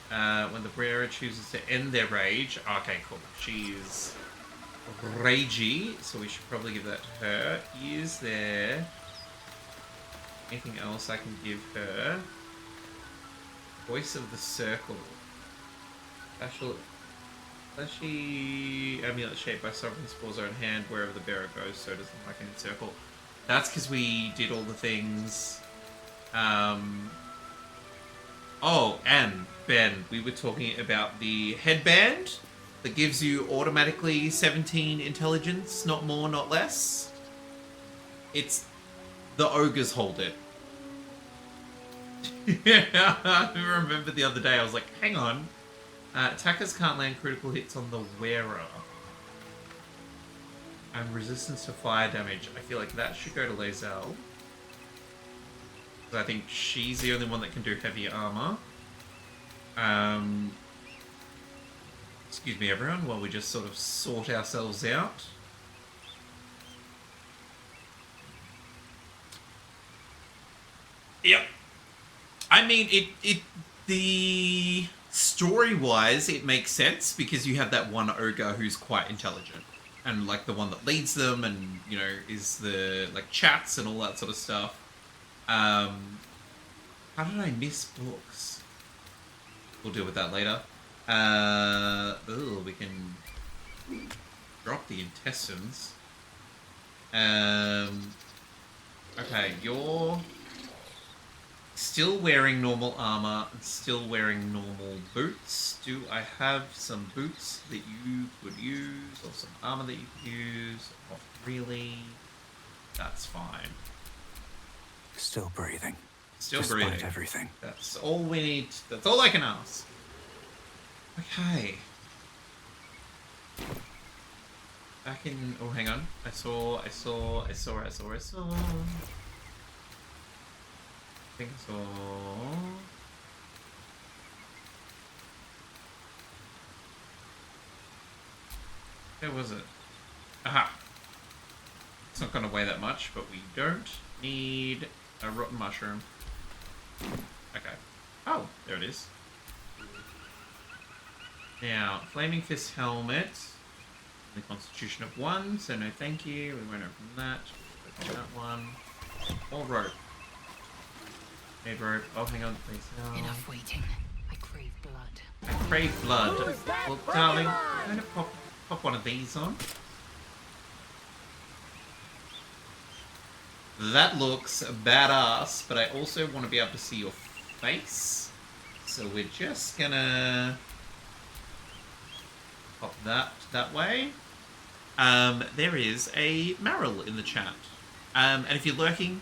When the bearer chooses to end their rage. Okay, cool. She's ragey, so we should probably give that to her. Is there anything else I can give her? Voice of the Circle. Fleshy amulet shaped by sovereign spores are in hand wherever the bearer goes, so it doesn't look like any circle. That's because we did all the things. Oh, and Ben, we were talking about the headband that gives you automatically 17 intelligence, not more, not less. It's the ogres hold it. Yeah, I remember the other day I was like, hang on. Attackers can't land critical hits on the wearer. And resistance to fire damage. I feel like that should go to Lae'zel. I think she's the only one that can do heavy armor. Excuse me, everyone, while we just sort of sort ourselves out. Yep. I mean, the story-wise, it makes sense because you have that one ogre who's quite intelligent. And, like, the one that leads them and, you know, is the, like, chats and all that sort of stuff. How did I miss books? We'll deal with that later. We can drop the intestines. Okay, you're still wearing normal armor and still wearing normal boots. Do I have some boots that you could use or some armor that you could use? Not really. That's fine. Still breathing. Still Despite breathing. everything. That's all we need. That's all I can ask. Okay. Back in. Oh, hang on. I saw. I think I saw. Where was it? Aha. It's not going to weigh that much, but we don't need a rotten mushroom. Okay. Oh, there it is. Now, Flaming Fist Helmet. The Constitution of 1, so no thank you. We won't open that. We'll open that one. More rope. Need rope. Oh, hang on, please. No. Enough waiting. I crave blood. I crave blood. Well, darling, I'm going to pop one of these on. That looks badass, but I also want to be able to see your face. So we're just gonna pop that way. There is a Marill in the chat. And if you're lurking,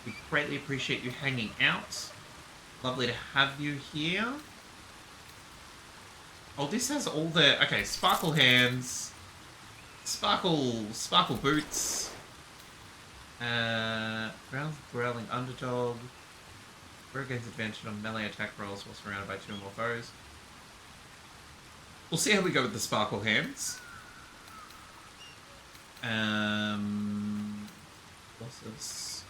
we greatly appreciate you hanging out. Lovely to have you here. Oh, this has all the... Okay, sparkle hands. Sparkle boots. Growling underdog. Rogue gains advantage on melee attack rolls while surrounded by 2 or more foes. We'll see how we go with the sparkle hands. What's this?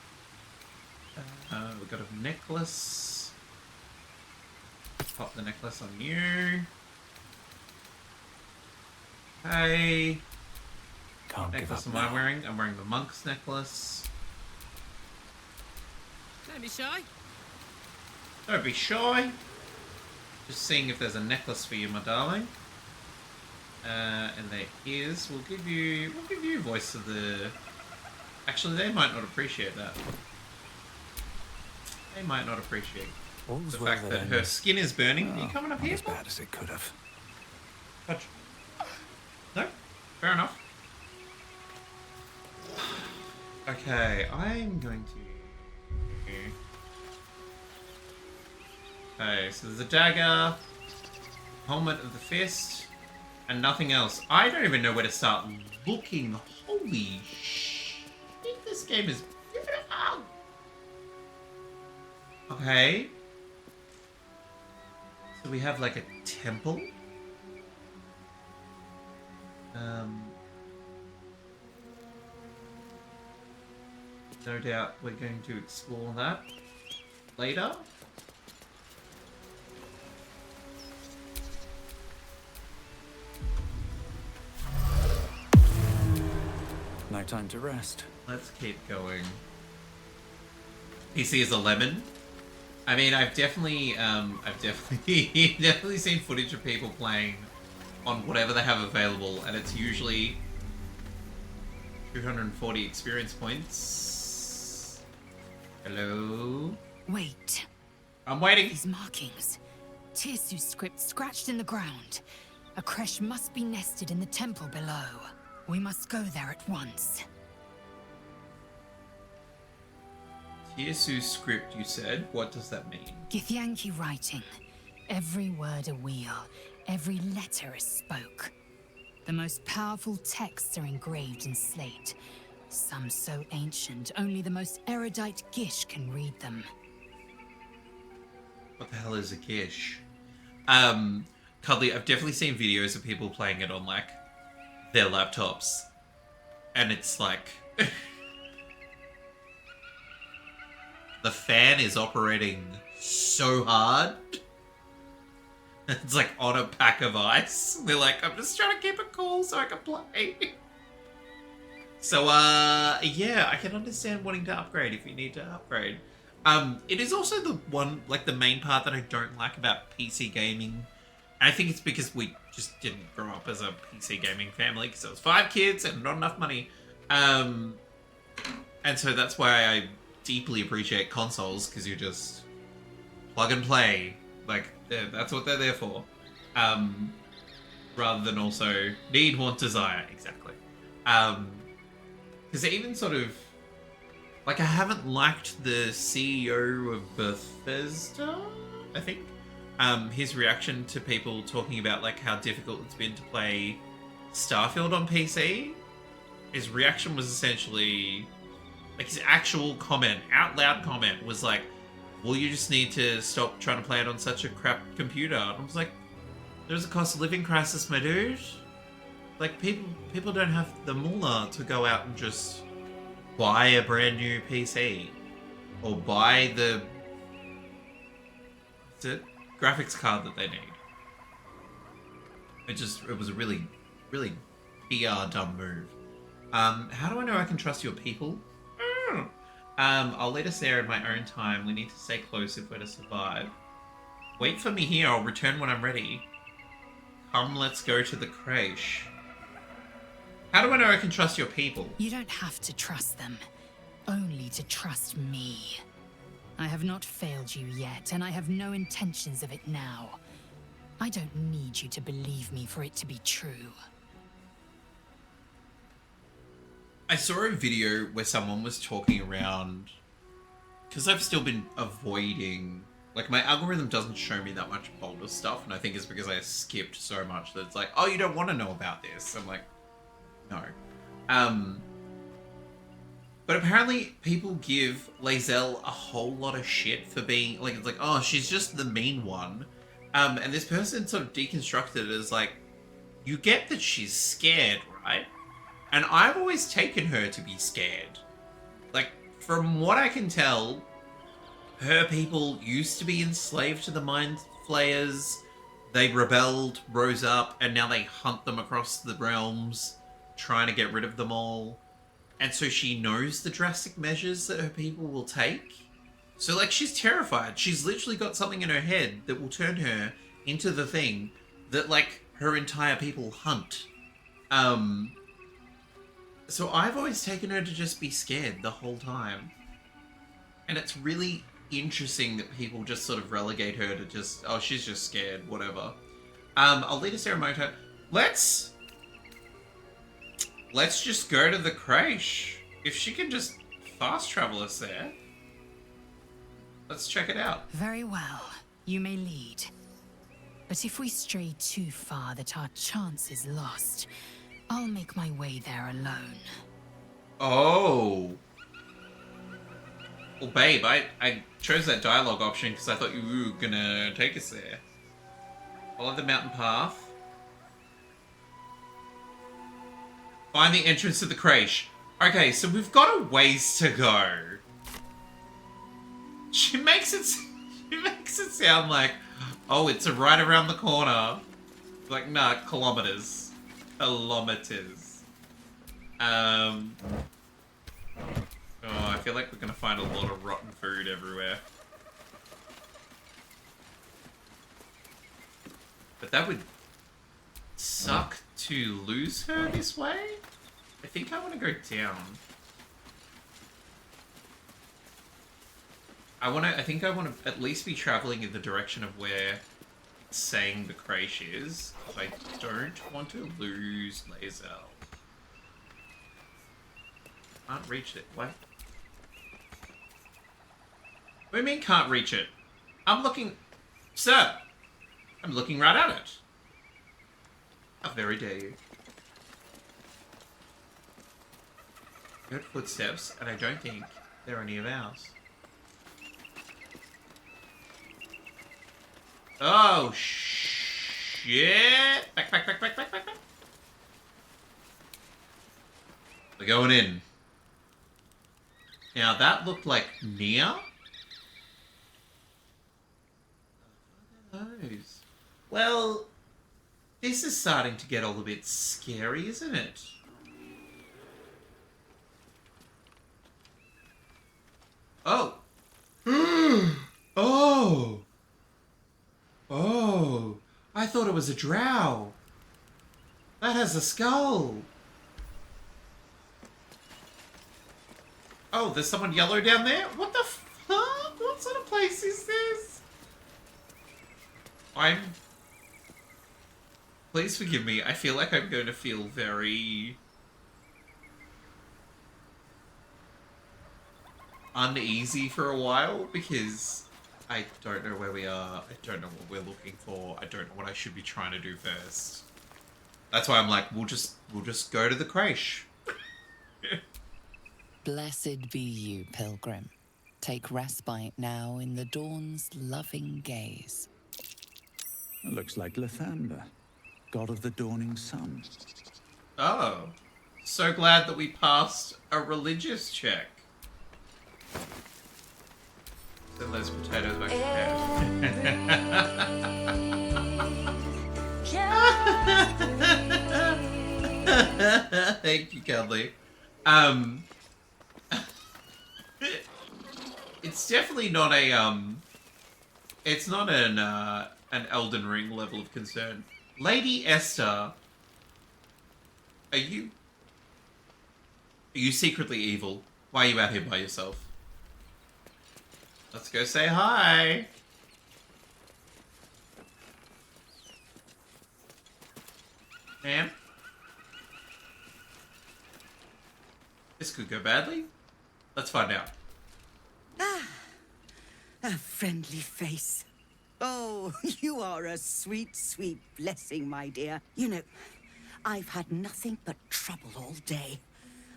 We've got a necklace. Pop the necklace on you. Hey. Can't give Necklace up am I now. wearing? I'm wearing the monk's necklace. Don't be shy. Don't be shy. Just seeing if there's a necklace for you, my darling. And there is. We'll give you voice of the... Actually, they might not appreciate that. They might not appreciate All's the well fact that her ends. skin is burning. Are you coming up Not here? as bad as it could have. Fudge. No? Fair enough. Okay, I'm going to... Okay, so there's a dagger, helmet of the fist, and nothing else. I don't even know where to start looking. Holy shit, this game is beautiful. Okay. So we have like a temple. No doubt we're going to explore that later. No time to rest. Let's keep going. PC is a lemon. I mean, I've definitely definitely seen footage of people playing on whatever they have available, and it's usually 240 experience points. Hello? Wait. I'm waiting. These markings. Tirsu's script scratched in the ground. A creche must be nested in the temple below. We must go there at once. Tirsu's script, you said? What does that mean? Githyanki writing. Every word a wheel, every letter a spoke. The most powerful texts are engraved in slate. Some so ancient, only the most erudite Gish can read them. What the hell is a Gish? Cuddly, I've definitely seen videos of people playing it on, like, their laptops. And it's like... the fan is operating so hard. It's like on a pack of ice. They're like, I'm just trying to keep it cool so I can play. So, yeah, I can understand wanting to upgrade if you need to upgrade. It is also the one, like, the main part that I don't like about PC gaming. I think it's because we just didn't grow up as a PC gaming family, because there was 5 kids and not enough money. And so that's why I deeply appreciate consoles, because you just plug and play. Like, that's what they're there for. Rather than also need, want, desire. Exactly. Because even sort of... Like, I haven't liked the CEO of Bethesda, I think. His reaction to people talking about, like, how difficult it's been to play Starfield on PC. His reaction was essentially... Like, his actual comment, out loud comment, was like, well, you just need to stop trying to play it on such a crap computer. And I was like, there's a cost of living crisis, my dude. Like, people don't have the moolah to go out and just buy a brand new PC. Or buy the graphics card that they need. It was a really, really PR dumb move. How do I know I can trust your people? I'll lead us there in my own time. We need to stay close if we're to survive. Wait for me here. I'll return when I'm ready. Come, let's go to the creche. How do I know I can trust your people? You don't have to trust them. Only to trust me. I have not failed you yet, and I have no intentions of it now. I don't need you to believe me for it to be true. I saw a video where someone was talking around, because I've still been avoiding, like my algorithm doesn't show me that much Baldur stuff, and I think it's because I skipped so much that it's like, oh, you don't want to know about this. I'm like, no. But apparently people give Lae'zel a whole lot of shit for being, like, it's like, oh, she's just the mean one. And this person sort of deconstructed it as like, you get that she's scared, right? And I've always taken her to be scared. Like, from what I can tell, her people used to be enslaved to the Mind Flayers. They rebelled, rose up, and now they hunt them across the realms, trying to get rid of them all. And so she knows the drastic measures that her people will take. So, like, she's terrified. She's literally got something in her head that will turn her into the thing that, like, her entire people hunt. So I've always taken her to just be scared the whole time. And it's really interesting that people just sort of relegate her to just, oh, she's just scared, whatever. I'll lead us there a moment. Let's just go to the creche. If she can just fast travel us there. Let's check it out. Very well. You may lead. But if we stray too far that our chance is lost, I'll make my way there alone. Oh. Well, babe, I chose that dialogue option because I thought you were gonna take us there. Follow the mountain path. Find the entrance to the creche. Okay, so we've got a ways to go. She makes it sound like, oh, it's right around the corner. Like, nah, kilometers. Kilometers. Oh, I feel like we're gonna find a lot of rotten food everywhere. But that would suck to lose her this way? I think I want to go down. I think I want to at least be traveling in the direction of where it's saying the creche is. I don't want to lose Lae'zel. Can't reach it. What? What do you mean can't reach it? I'm looking... Sir! I'm looking right at it. How very dare you. I heard footsteps, and I don't think they're any of ours. Oh, shit! Back. We're going in. Now, that looked like Nia? Those. Well, this is starting to get all a bit scary, isn't it? Oh. Oh. Oh. I thought it was a drow. That has a skull. Oh, there's someone yellow down there? What the fuck? What sort of place is this? Please forgive me. I feel like I'm going to feel very... uneasy for a while because I don't know where we are. I don't know what we're looking for. I don't know what I should be trying to do first. That's why I'm like, we'll just go to the creche. Blessed be you, pilgrim. Take respite now in the dawn's loving gaze. It looks like Lathander, god of the dawning sun. Oh. So glad that we passed a religious check. Send those potatoes back to Thank you, Cuddly. It's definitely not a it's not an Elden Ring level of concern. Lady Esther, are you secretly evil? Why are you out here by yourself? Let's go say hi. Ma'am? This could go badly. Let's find out. Ah, a friendly face. Oh, you are a sweet, sweet blessing, my dear. You know, I've had nothing but trouble all day.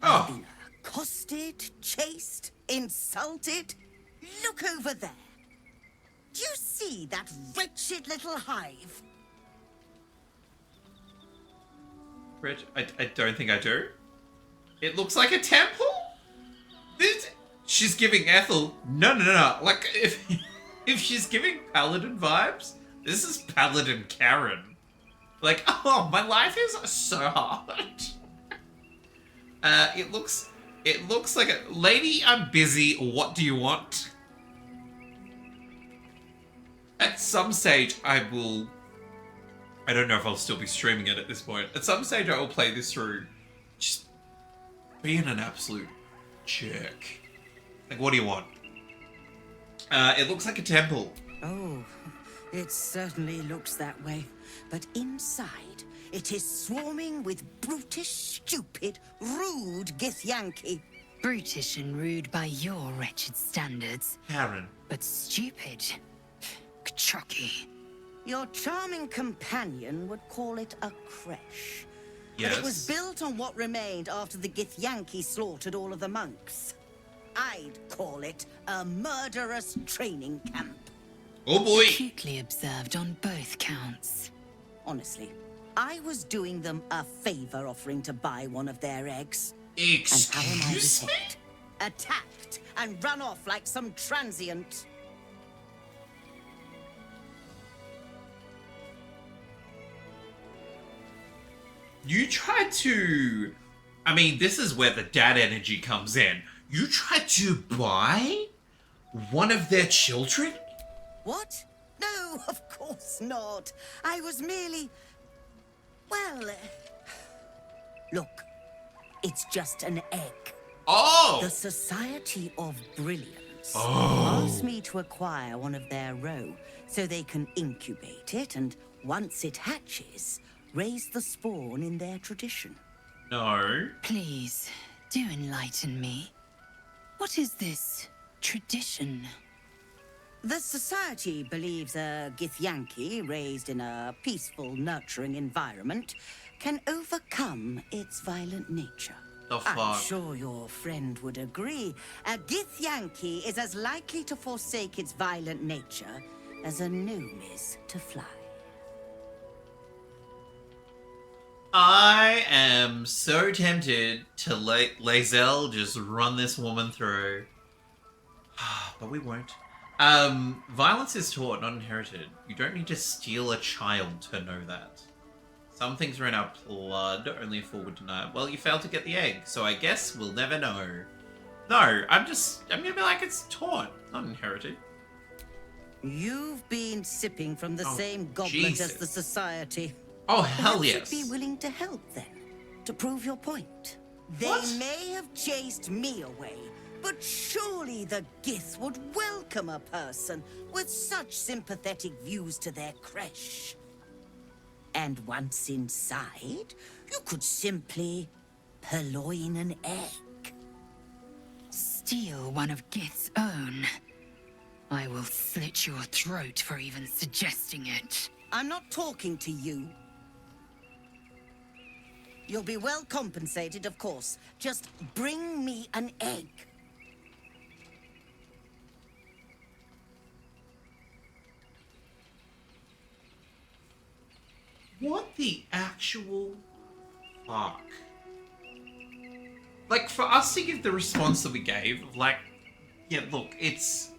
I've been accosted, chased, insulted. Look over there. Do you see that wretched little hive? Rich, I don't think I do. It looks like a temple? She's giving Ethel... No. Like, if she's giving Paladin vibes, this is Paladin Karen. Like, oh, my life is so hard. It looks like a... Lady, I'm busy. What do you want? At some stage, I will... I don't know if I'll still be streaming it at this point. At some stage, I will play this through. Just being an absolute jerk. Like, what do you want? It looks like a temple. Oh, it certainly looks that way. But inside, it is swarming with brutish, stupid, rude Githyanki. Brutish and rude by your wretched standards. Karen. But stupid. Kachaki. Your charming companion would call it a creche. Yes. But it was built on what remained after the Githyanki slaughtered all of the monks. I'd call it a murderous training camp. Oh boy! Acutely observed on both counts. Honestly, I was doing them a favor offering to buy one of their eggs. Excuse and how am I me? detected? Attacked and run off like some transient. You tried to... I mean, this is where the dad energy comes in. You tried to buy one of their children? What? No, of course not. I was merely... Well... Look, it's just an egg. Oh! The Society of Brilliance asked me to acquire one of their roe so they can incubate it and once it hatches, raise the spawn in their tradition. No. Please, do enlighten me. What is this tradition? The Society believes a Githyanki raised in a peaceful, nurturing environment can overcome its violent nature. The fuck? I'm sure your friend would agree. A Githyanki is as likely to forsake its violent nature as a gnome is to fly. I am so tempted to let Lae'zel just run this woman through. But we won't. Violence is taught, not inherited. You don't need to steal a child to know that. Some things are in our blood, only a fool would deny it. Well, you failed to get the egg, so I guess we'll never know. No, I'm gonna be like, it's taught, not inherited. You've been sipping from the same goblet as the Society. Oh, hell Perhaps yes. you'd be willing to help then, to prove your point. They may have chased me away, but surely the Gith would welcome a person with such sympathetic views to their creche. And once inside, you could simply purloin an egg. Steal one of Gith's own. I will slit your throat for even suggesting it. I'm not talking to you. You'll be well compensated, of course. Just bring me an egg. What the actual fuck? Like, for us to give the response that we gave, of like, yeah, look, it's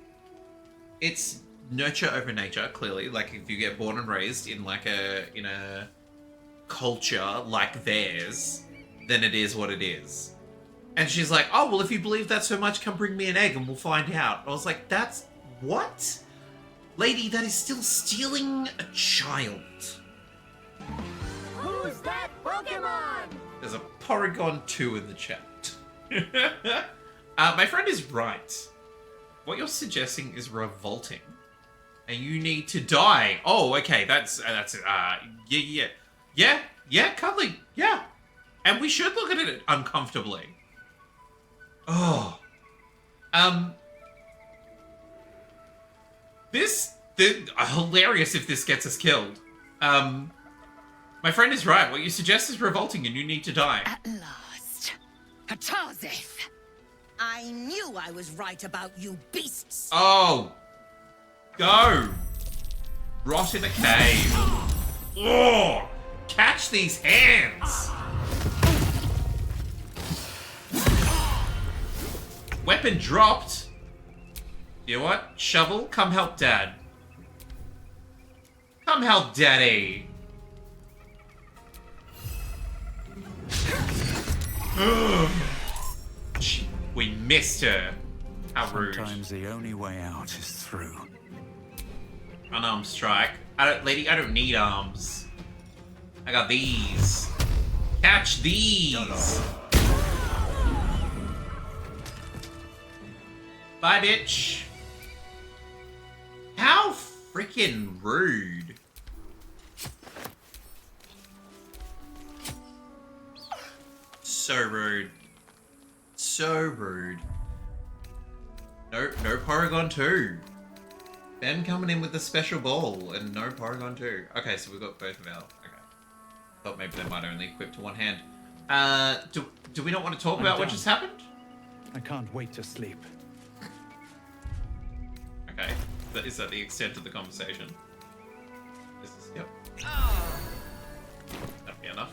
nurture over nature, clearly. Like, if you get born and raised in like in a culture like theirs, then it is what it is. And she's like, oh, well, if you believe that so much, come bring me an egg and we'll find out. I was like, that's... what? Lady, that is still stealing a child. Who's that Pokemon? There's a Porygon 2 in the chat. My friend is right. What you're suggesting is revolting. And you need to die. Oh, okay, yeah, cuddly, yeah. And we should look at it uncomfortably. Oh. Hilarious if this gets us killed. My friend is right. What you suggest is revolting and you need to die. At last. Hatazeth! I knew I was right about you beasts. Oh. Go. Rot in a cave. Oh. Catch these hands. Weapon dropped. You know what? Shovel, come help Dad. Come help Daddy. We missed her. How rude. Sometimes the only way out is through. Unarmed strike. Lady, I don't need arms. I got these. Catch these. Bye, bitch. How freaking rude. So rude. So rude. No Porygon 2. Ben coming in with a special ball and no Porygon 2. Okay, so we've got both of our... Okay. Thought maybe they might only equip to one hand. Do we not want to talk about what just happened? I can't wait to sleep. Okay. Is that the extent of the conversation? Yep. That'll be enough.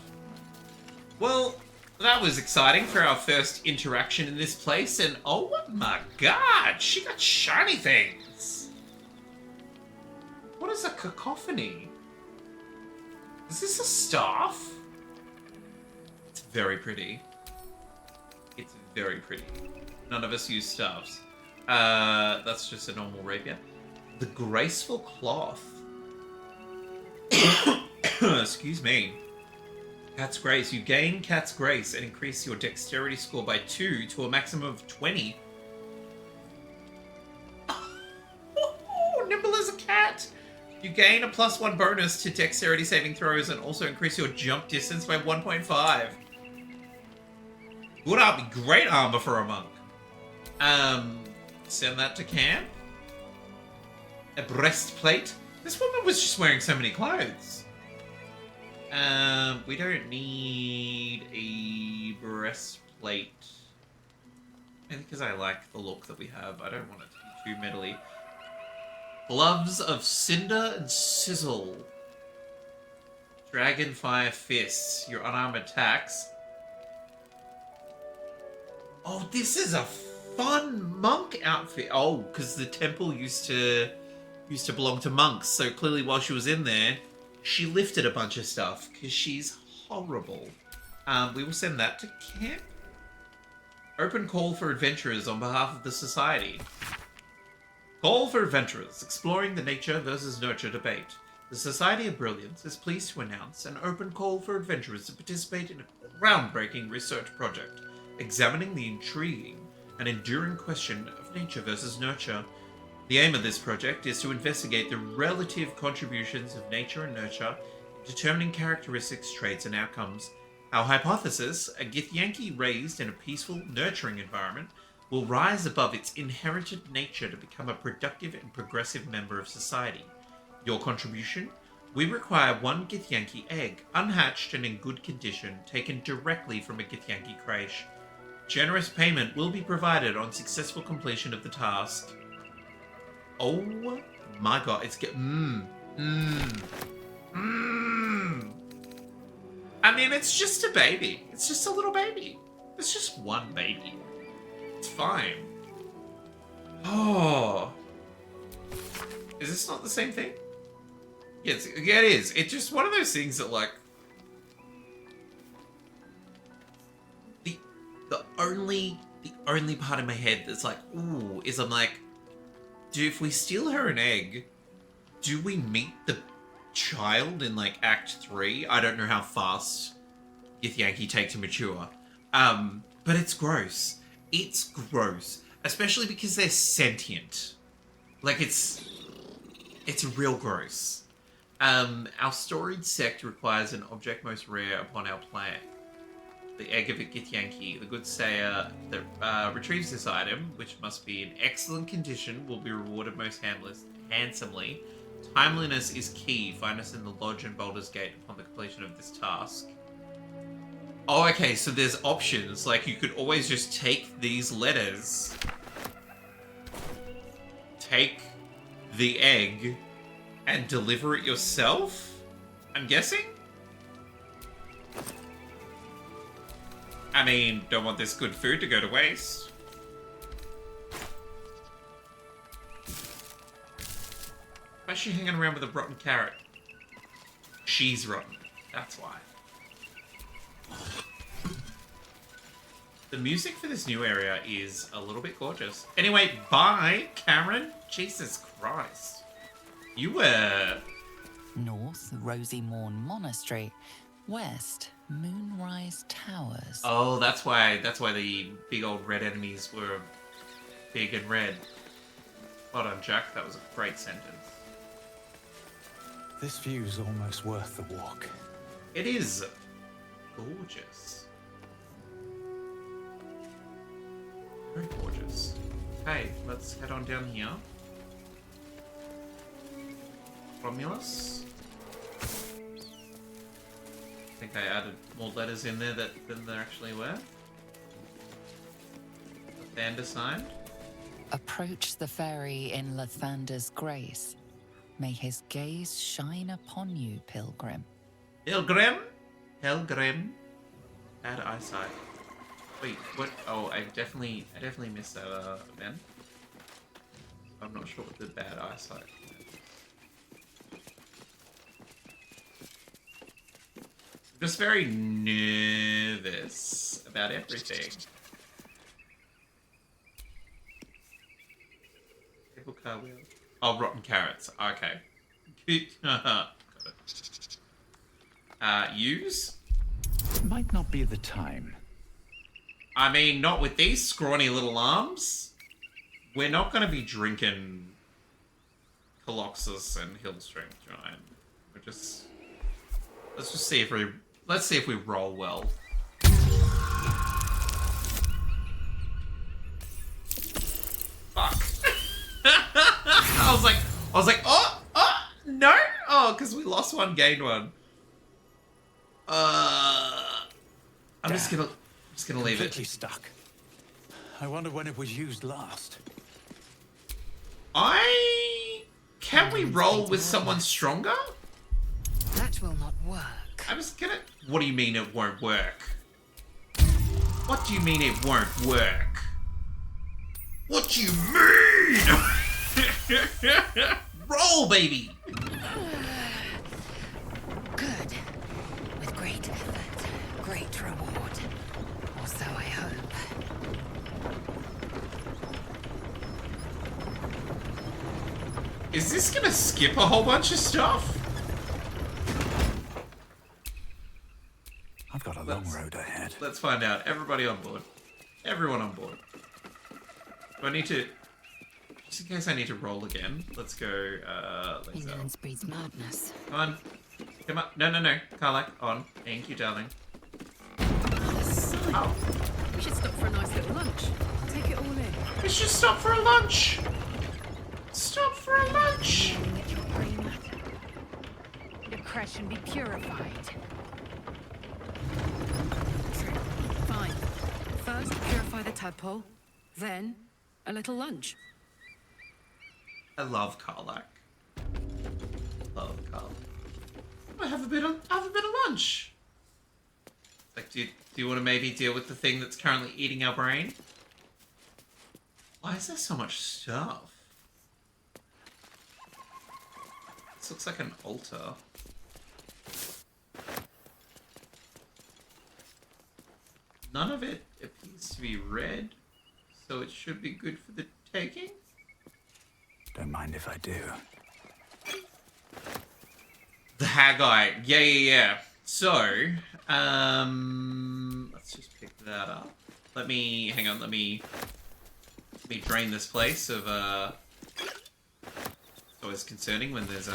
Well, that was exciting for our first interaction in this place, and oh my god, she got shiny things! What is a cacophony? Is this a staff? It's very pretty. It's very pretty. None of us use staffs. That's just a normal rapier. The graceful cloth. Excuse me. Cat's Grace. You gain Cat's Grace and increase your dexterity score by 2 to a maximum of 20. Oh, nimble as a cat. You gain a +1 bonus to dexterity saving throws and also increase your jump distance by 1.5. Good armor, great armor for a monk. Send that to camp. A breastplate. This woman was just wearing so many clothes. We don't need a breastplate. Maybe because I like the look that we have. I don't want it to be too metally. Gloves of Cinder and Sizzle. Dragonfire Fists. Your unarmed attacks. Oh, this is a fun monk outfit. Oh, because the temple used to belong to monks. So clearly while she was in there, she lifted a bunch of stuff because she's horrible. We will send that to camp. Open call for adventurers on behalf of the society. Call for adventurers, exploring the nature versus nurture debate. The Society of Brilliance is pleased to announce an open call for adventurers to participate in a groundbreaking research project, examining the intriguing and enduring question of nature versus nurture. The aim of this project is to investigate the relative contributions of nature and nurture in determining characteristics, traits, and outcomes. Our hypothesis, a Githyanki raised in a peaceful, nurturing environment, will rise above its inherited nature to become a productive and progressive member of society. Your contribution? We require 1 Githyanki egg, unhatched and in good condition, taken directly from a Githyanki creche. Generous payment will be provided on successful completion of the task. Oh my god, it's I mean, it's just a baby. It's just a little baby. It's just one baby. It's fine. Oh. Is this not the same thing? Yeah, it is. It's just one of those things that, like... The only only part in my head that's like, ooh, is I'm like, if we steal her an egg, do we meet the child in like Act 3? I don't know how fast Githyanki take to mature. But it's gross. It's gross. Especially because they're sentient. Like, it's real gross. Our storied sect requires an object most rare upon our planet. The egg of a Githyanki. The good sayer that retrieves this item, which must be in excellent condition, will be rewarded most handsomely. Timeliness is key. Find us in the lodge in Baldur's Gate upon the completion of this task. Oh, okay, so there's options. Like, you could always just take these letters, take the egg, and deliver it yourself? I'm guessing? I mean, don't want this good food to go to waste. Why is she hanging around with a rotten carrot? She's rotten. That's why. The music for this new area is a little bit gorgeous. Anyway, bye, Cameron. Jesus Christ. You were... North, Rosy Morn Monastery. West, Moonrise Towers. Oh, that's why the big old red enemies were big and red. Well done, Jack. That was a great sentence. This view's almost worth the walk. It is gorgeous. Very gorgeous. Okay, let's head on down here. Romulus. I think I added more letters in there than there actually were. Lathander signed. Approach the fairy in Lathander's grace. May his gaze shine upon you, pilgrim. Pilgrim? Pilgrim? Bad eyesight. Wait, what? Oh, I definitely missed that, Ben. I'm not sure what the bad eyesight meant. I'm just very nervous about everything. Table car wheel. Oh, rotten carrots. Okay. Got it. Use? Might not be the time. I mean, not with these scrawny little arms. We're not going to be drinking Colossus and Hill Strength Giant. We're just... Let's see if we roll well. Fuck. I was like, oh, no, because we lost one, gained one. I'm just gonna leave it. Completely stuck. I wonder when it was used last. Can we roll with someone stronger? That will not work. What do you mean it won't work? What do you mean it won't work? What do you mean? Roll, baby! Good. With great effort, great reward. Or so I hope. Is this gonna skip a whole bunch of stuff? I've got a long road ahead. Let's find out. Everybody on board. Everyone on board. Do I need to... Just in case I need to roll again, let's go, Ignorance breeds madness. Come on. Come on. No. Karlak, on. Thank you, darling. Oh. We should stop for a nice little lunch. Take it all in. We should stop for a lunch! Stop for a lunch! Your brain matter. Your crash and be purified. Fine. First, purify the tadpole. Then, a little lunch. I love Karlak. Love Karlak. I have a bit of lunch. Like, do you want to maybe deal with the thing that's currently eating our brain? Why is there so much stuff? This looks like an altar. None of it appears to be red. so it should be good for the taking. Don't mind if I do. The Haggai. Yeah. So, let's just pick that up. Hang on, let me drain this place of, it's always concerning when there's,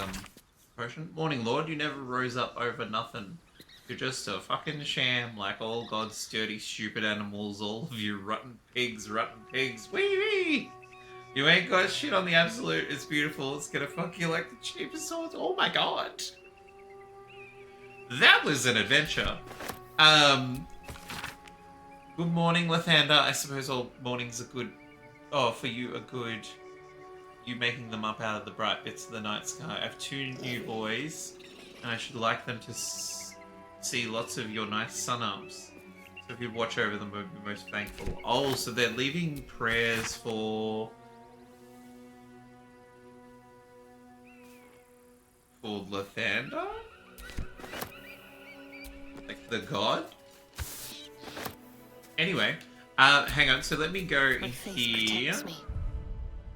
potion. Morning, Lord, you never rose up over nothing. You're just a fucking sham, like all God's dirty, stupid animals, all of you rotten pigs. Wee! You ain't got shit on the absolute, it's beautiful, it's gonna fuck you like the cheapest swords. Oh my god. That was an adventure. Good morning, Lathander. I suppose all mornings are good. Oh, for you are good. You making them up out of the bright bits of the night sky. I have 2 new boys, and I should like them to see lots of your nice sun-ups. So if you'd watch over them, I'd be most thankful. Oh, so they're leaving prayers for Lathander? Like the god? Anyway, hang on, so let me go here.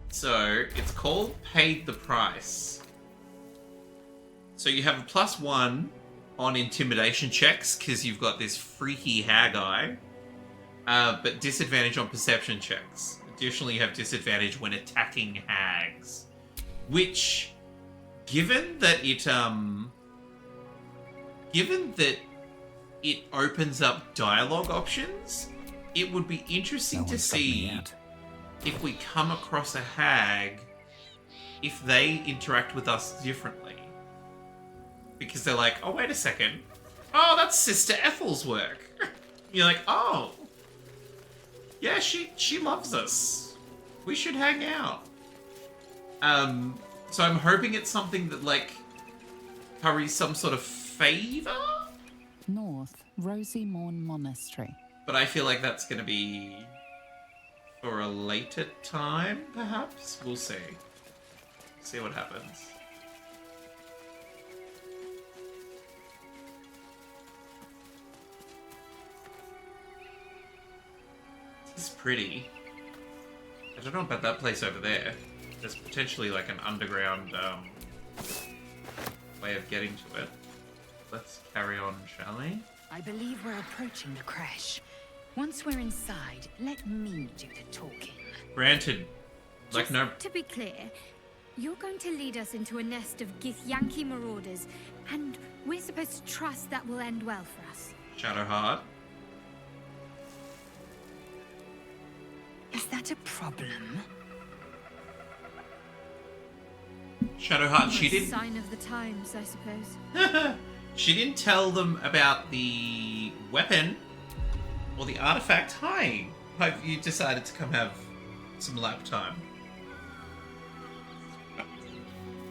So, it's called Paid the Price. So you have a +1 on intimidation checks, because you've got this freaky Haggai, but disadvantage on perception checks. Additionally, you have disadvantage when attacking hags. Which, given that it opens up dialogue options, it would be interesting to see if we come across a hag, if they interact with us differently. Because they're like, oh, wait a second. Oh, that's Sister Ethel's work. You're like, oh. Yeah, she loves us. We should hang out. So I'm hoping it's something that, like, curries some sort of favor? North, Rosy Morn Monastery. But I feel like that's going to be for a later time, perhaps? We'll see. See what happens. This is pretty. I don't know about that place over there. There's potentially like an underground way of getting to it. Let's carry on, shall we? I believe we're approaching the crash. Once we're inside, let me do the talking. Granted. Like, Just no... to be clear, you're going to lead us into a nest of Githyanki marauders, and we're supposed to trust that will end well for us. Shadowheart. Is that a problem? Shadowheart, she didn't... Sign of the times, I suppose. She didn't tell them about the weapon or the artifact. Hi. Hope you decided to come have some lap time.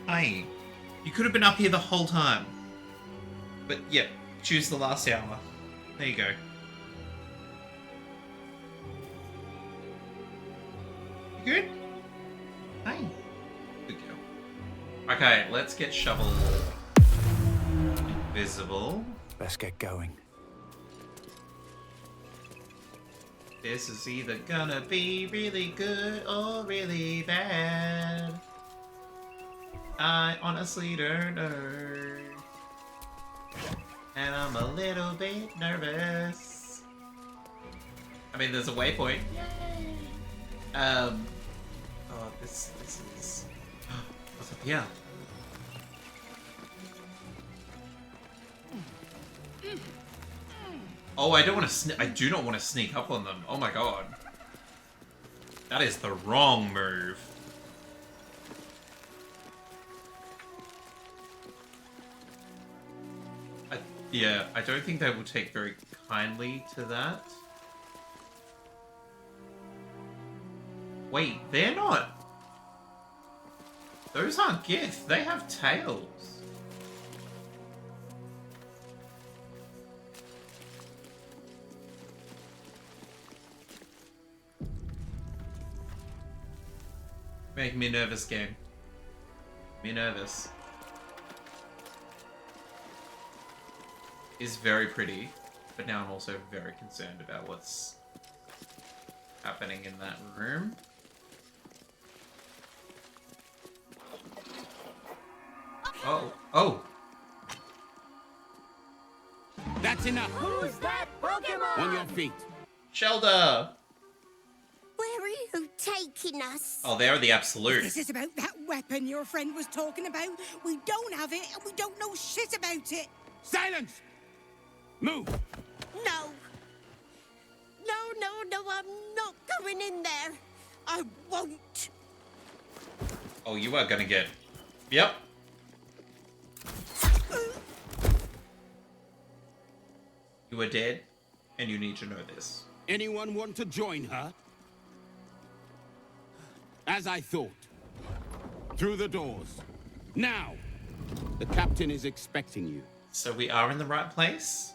Hi. You could have been up here the whole time. But, yeah, choose the last hour. There you go. You good? Hi. Good girl. Okay, let's get Shovel invisible. Let's get going. This is either gonna be really good or really bad. I honestly don't know. And I'm a little bit nervous. I mean, there's a waypoint. Yay! Oh, this is... What's up here? Oh, I don't want to. I do not want to sneak up on them. Oh my god, that is the wrong move. Yeah, I don't think they will take very kindly to that. Wait, they're not. Those aren't Gith. They have tails. Make me nervous, game. Me nervous. Is very pretty, but now I'm also very concerned about what's happening in that room. Oh, oh. That's enough. Who's that Pokemon? On your feet. Shelda. Where are you taking us? Oh, they're the absolute. This is about that weapon your friend was talking about. We don't have it, and we don't know shit about it. Silence! Move! No. No, I'm not going in there. I won't. Oh, you are gonna get... Yep. You are dead, and you need to know this. Anyone want to join her? As I thought. Through the doors. Now! The captain is expecting you. So we are in the right place?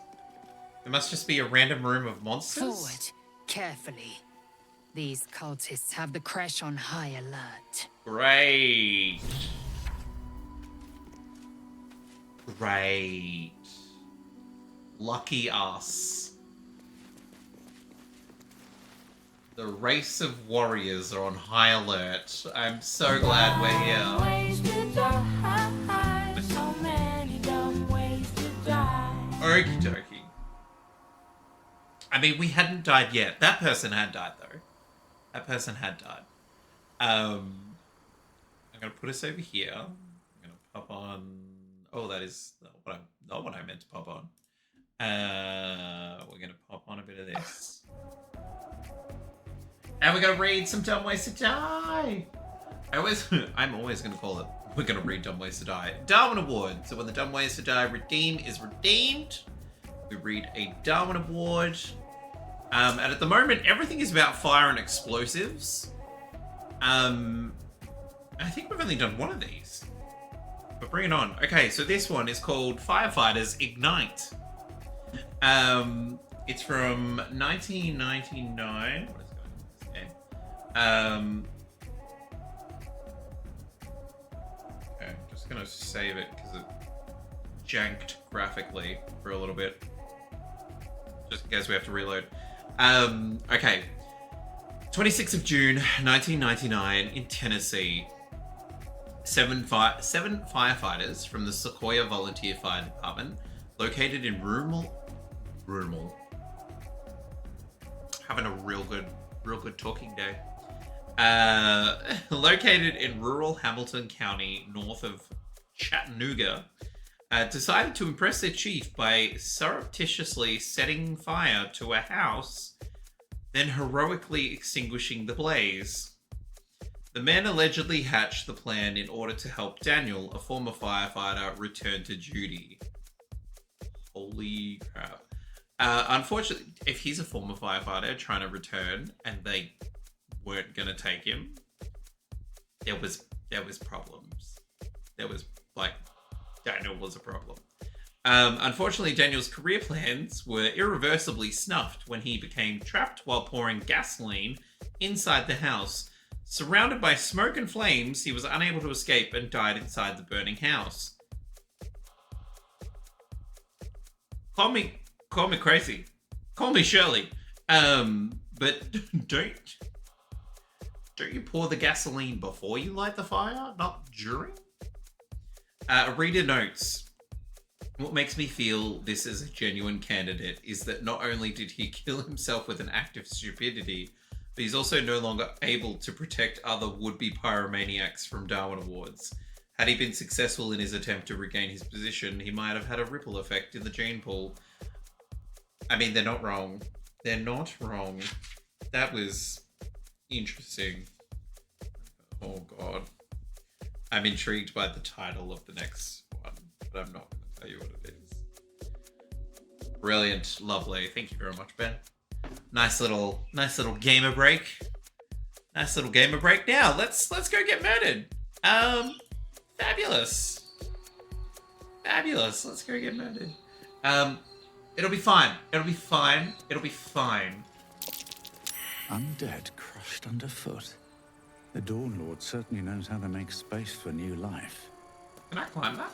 It must just be a random room of monsters? Forward, carefully. These cultists have the crash on high alert. Great. Great. Lucky us. The race of warriors are on high alert. I'm so glad we're here. Okie dokie. I mean, we hadn't died yet. That person had died, though. That person had died. I'm going to put us over here. I'm going to pop on... Oh, that is not what I meant to pop on. We're going to pop on a bit of this. And we're going to read some Dumb Ways to Die. I'm always going to call it, we're going to read Dumb Ways to Die. Darwin Award. So when the Dumb Ways to Die redeem is redeemed, we read a Darwin Award. And at the moment, everything is about fire and explosives. I think we've only done one of these. But bring it on. Okay, so this one is called Firefighters Ignite. It's from 1999. What is going on with this game? Okay, I'm just gonna save it because it janked graphically for a little bit. Just in case we have to reload. Okay. 26th of June, 1999, in Tennessee. Seven firefighters from the Sequoia Volunteer Fire Department, located in rural. Having a real good talking day. Located in rural Hamilton County, north of Chattanooga, decided to impress their chief by surreptitiously setting fire to a house, then heroically extinguishing the blaze. The men allegedly hatched the plan in order to help Daniel, a former firefighter, return to duty. Holy crap. Unfortunately, if he's a former firefighter trying to return and they weren't going to take him, there was problems. There was, like, Daniel was a problem. Unfortunately, Daniel's career plans were irreversibly snuffed when he became trapped while pouring gasoline inside the house. Surrounded by smoke and flames, he was unable to escape and died inside the burning house. Call me crazy. Call me Shirley. But don't you pour the gasoline before you light the fire? Not during? Reader notes. What makes me feel this is a genuine candidate is that not only did he kill himself with an act of stupidity, but he's also no longer able to protect other would-be pyromaniacs from Darwin Awards. Had he been successful in his attempt to regain his position, he might have had a ripple effect in the gene pool. I mean, they're not wrong. They're not wrong. That was interesting. Oh, God. I'm intrigued by the title of the next one, but I'm not going to tell you what it is. Brilliant. Lovely. Thank you very much, Ben. Nice little gamer break. Nice little gamer break. Now, let's go get murdered. Fabulous. Fabulous. Let's go get murdered. It'll be fine. It'll be fine. It'll be fine. Undead crushed underfoot. The Dawn Lord certainly knows how to make space for new life. Can I climb that?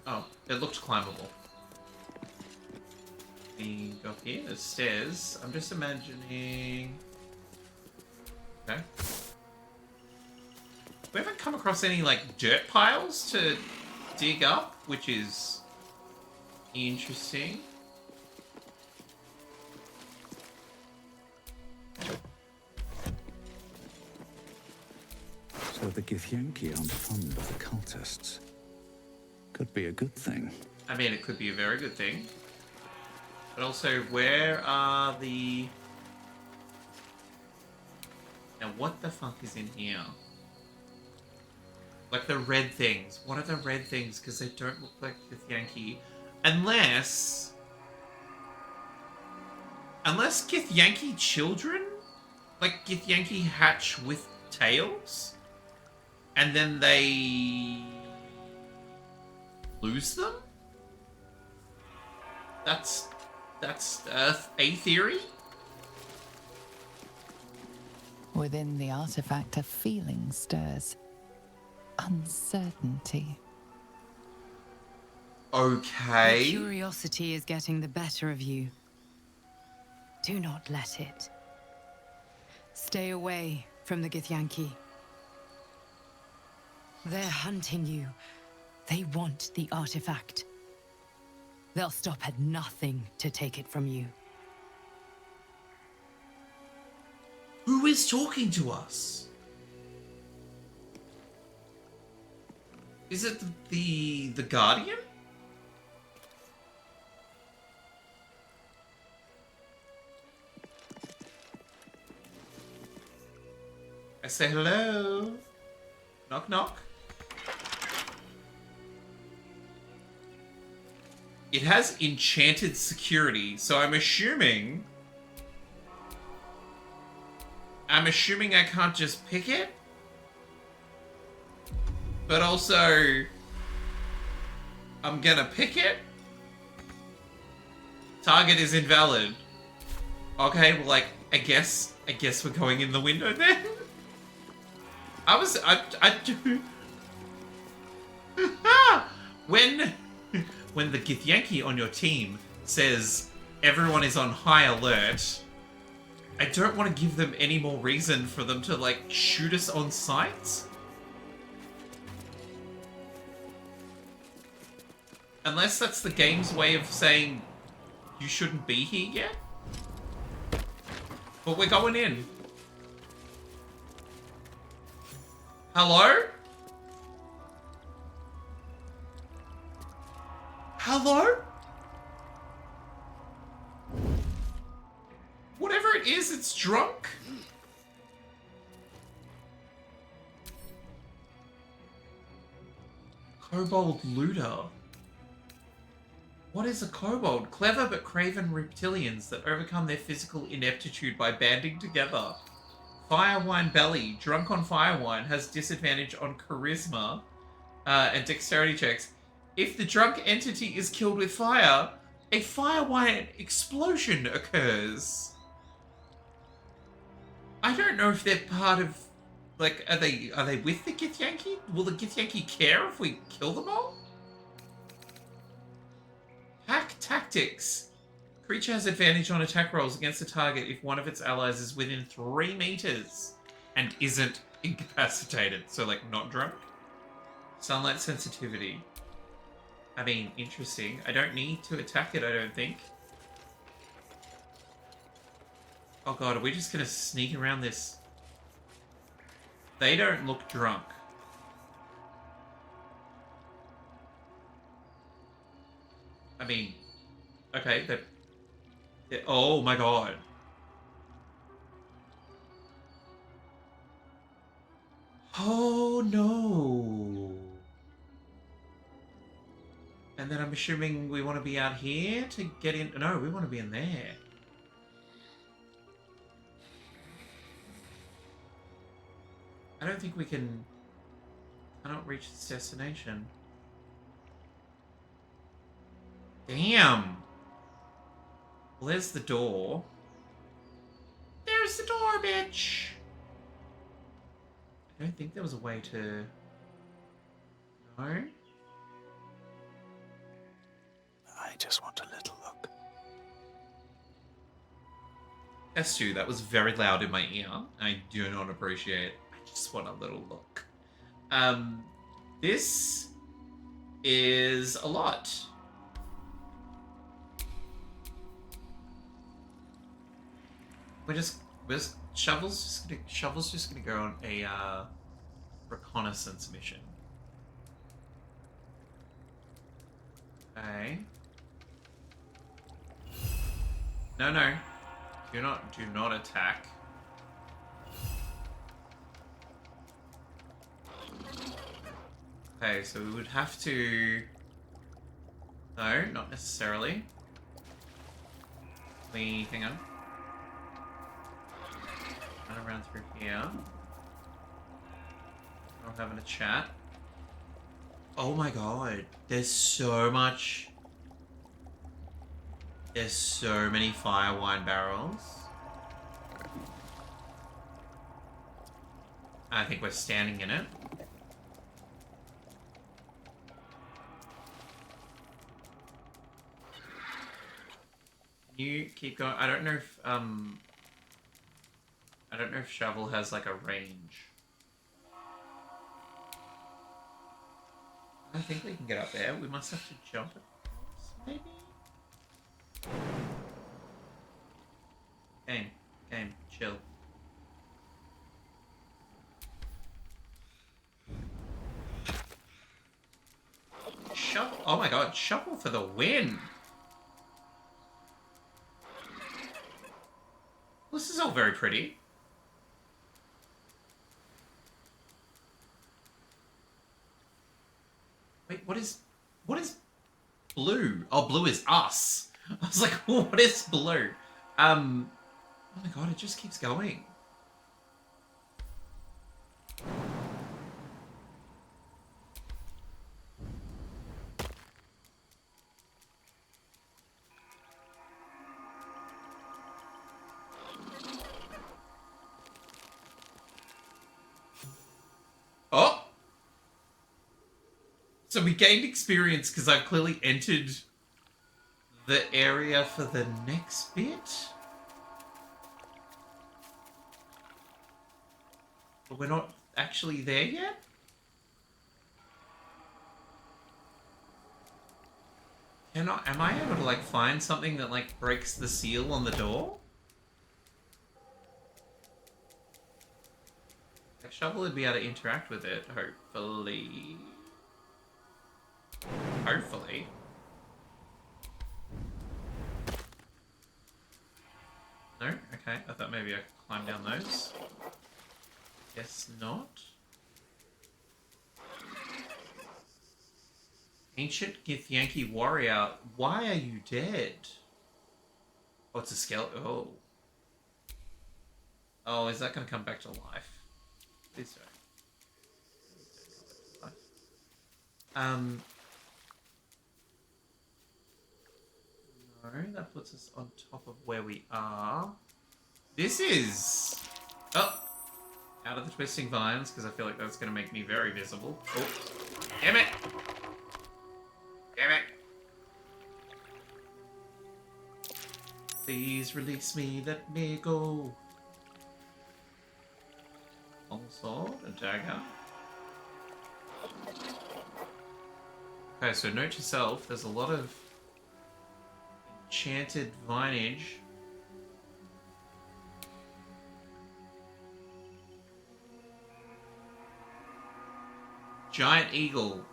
Oh, it looked climbable. we go up here? There's stairs. I'm just imagining... Okay. We haven't come across any, like, dirt piles to dig up, which is interesting. So the Githyanki aren't fond of the cultists. Could be a good thing. I mean, it could be a very good thing. But also, where are the... Now, what the fuck is in here? Like the red things. What are the red things? Because they don't look like Githyanki. Unless Githyanki children? Like Githyanki hatch with tails? And then they... lose them? That's a theory? Within the artifact, a feeling stirs. Uncertainty. Okay. Your curiosity is getting the better of you. Do not let it. Stay away from the Githyanki. They're hunting you. They want the artifact. They'll stop at nothing to take it from you. Who is talking to us? Is it the Guardian? I say hello. Knock knock. It has enchanted security, so I'm assuming I can't just pick it. But also, I'm gonna pick it. Target is invalid. Okay, well, like, I guess we're going in the window then. I do. When the Githyanki on your team says everyone is on high alert, I don't want to give them any more reason for them to, like, shoot us on sight. Unless that's the game's way of saying you shouldn't be here yet. But we're going in. Hello? Hello? Whatever it is, it's drunk. Kobold looter. What is a kobold? Clever but craven reptilians that overcome their physical ineptitude by banding together. Firewine belly. Drunk on firewine has disadvantage on charisma and dexterity checks. If the drunk entity is killed with fire, a firewine explosion occurs. I don't know if they're part of... Like, are they with the Githyanki? Will the Githyanki care if we kill them all? Hack tactics. Creature has advantage on attack rolls against the target if one of its allies is within 3 meters and isn't incapacitated. So, like, not drunk. Sunlight sensitivity. I mean, interesting. I don't need to attack it, I don't think. Oh god, are we just gonna sneak around this? They don't look drunk. I mean, okay, they're... Oh my god. Oh no. And then I'm assuming we want to be out here to get in... No, we want to be in there. I don't think we can... cannot reach this destination. Damn! Well, there's the door. There's the door, bitch! I don't think there was a way to... No? I just want a little look. Hestu, that was very loud in my ear. I do not appreciate it. I just want a little look. This is a lot. Shovel's just gonna go on a reconnaissance mission. Okay. No. Do not attack. Okay, so we would have to... No, not necessarily. Hang on. Run around through here. I'm having a chat. Oh my god, there's so much... There's so many fire wine barrels. I think we're standing in it. Can you keep going? I don't know if shovel has like a range. I don't think we can get up there. We must have to jump it, maybe? Game, chill. Shovel, oh my god, shovel for the win! This is all very pretty. Wait, what is blue? Oh, blue is us. I was like, what is blue? Oh my god, it just keeps going. Oh! So we gained experience because I've clearly entered the area for the next bit? But we're not actually there yet? Am I able to like find something that like breaks the seal on the door? A shovel would be able to interact with it, hopefully. Hopefully. No? Okay, I thought maybe I could climb down those. Guess not. Ancient Githyanki warrior, why are you dead? Oh, it's a skeleton. Oh. Oh, is that going to come back to life? Please don't. Please don't come back to life. No, that puts us on top of where we are. This is... Oh! Out of the twisting vines, because I feel like that's going to make me very visible. Oh, damn it! Damn it! Please release me, let me go. Long sword, a dagger. Okay, so note to self, there's a lot of enchanted vinage. Giant eagle.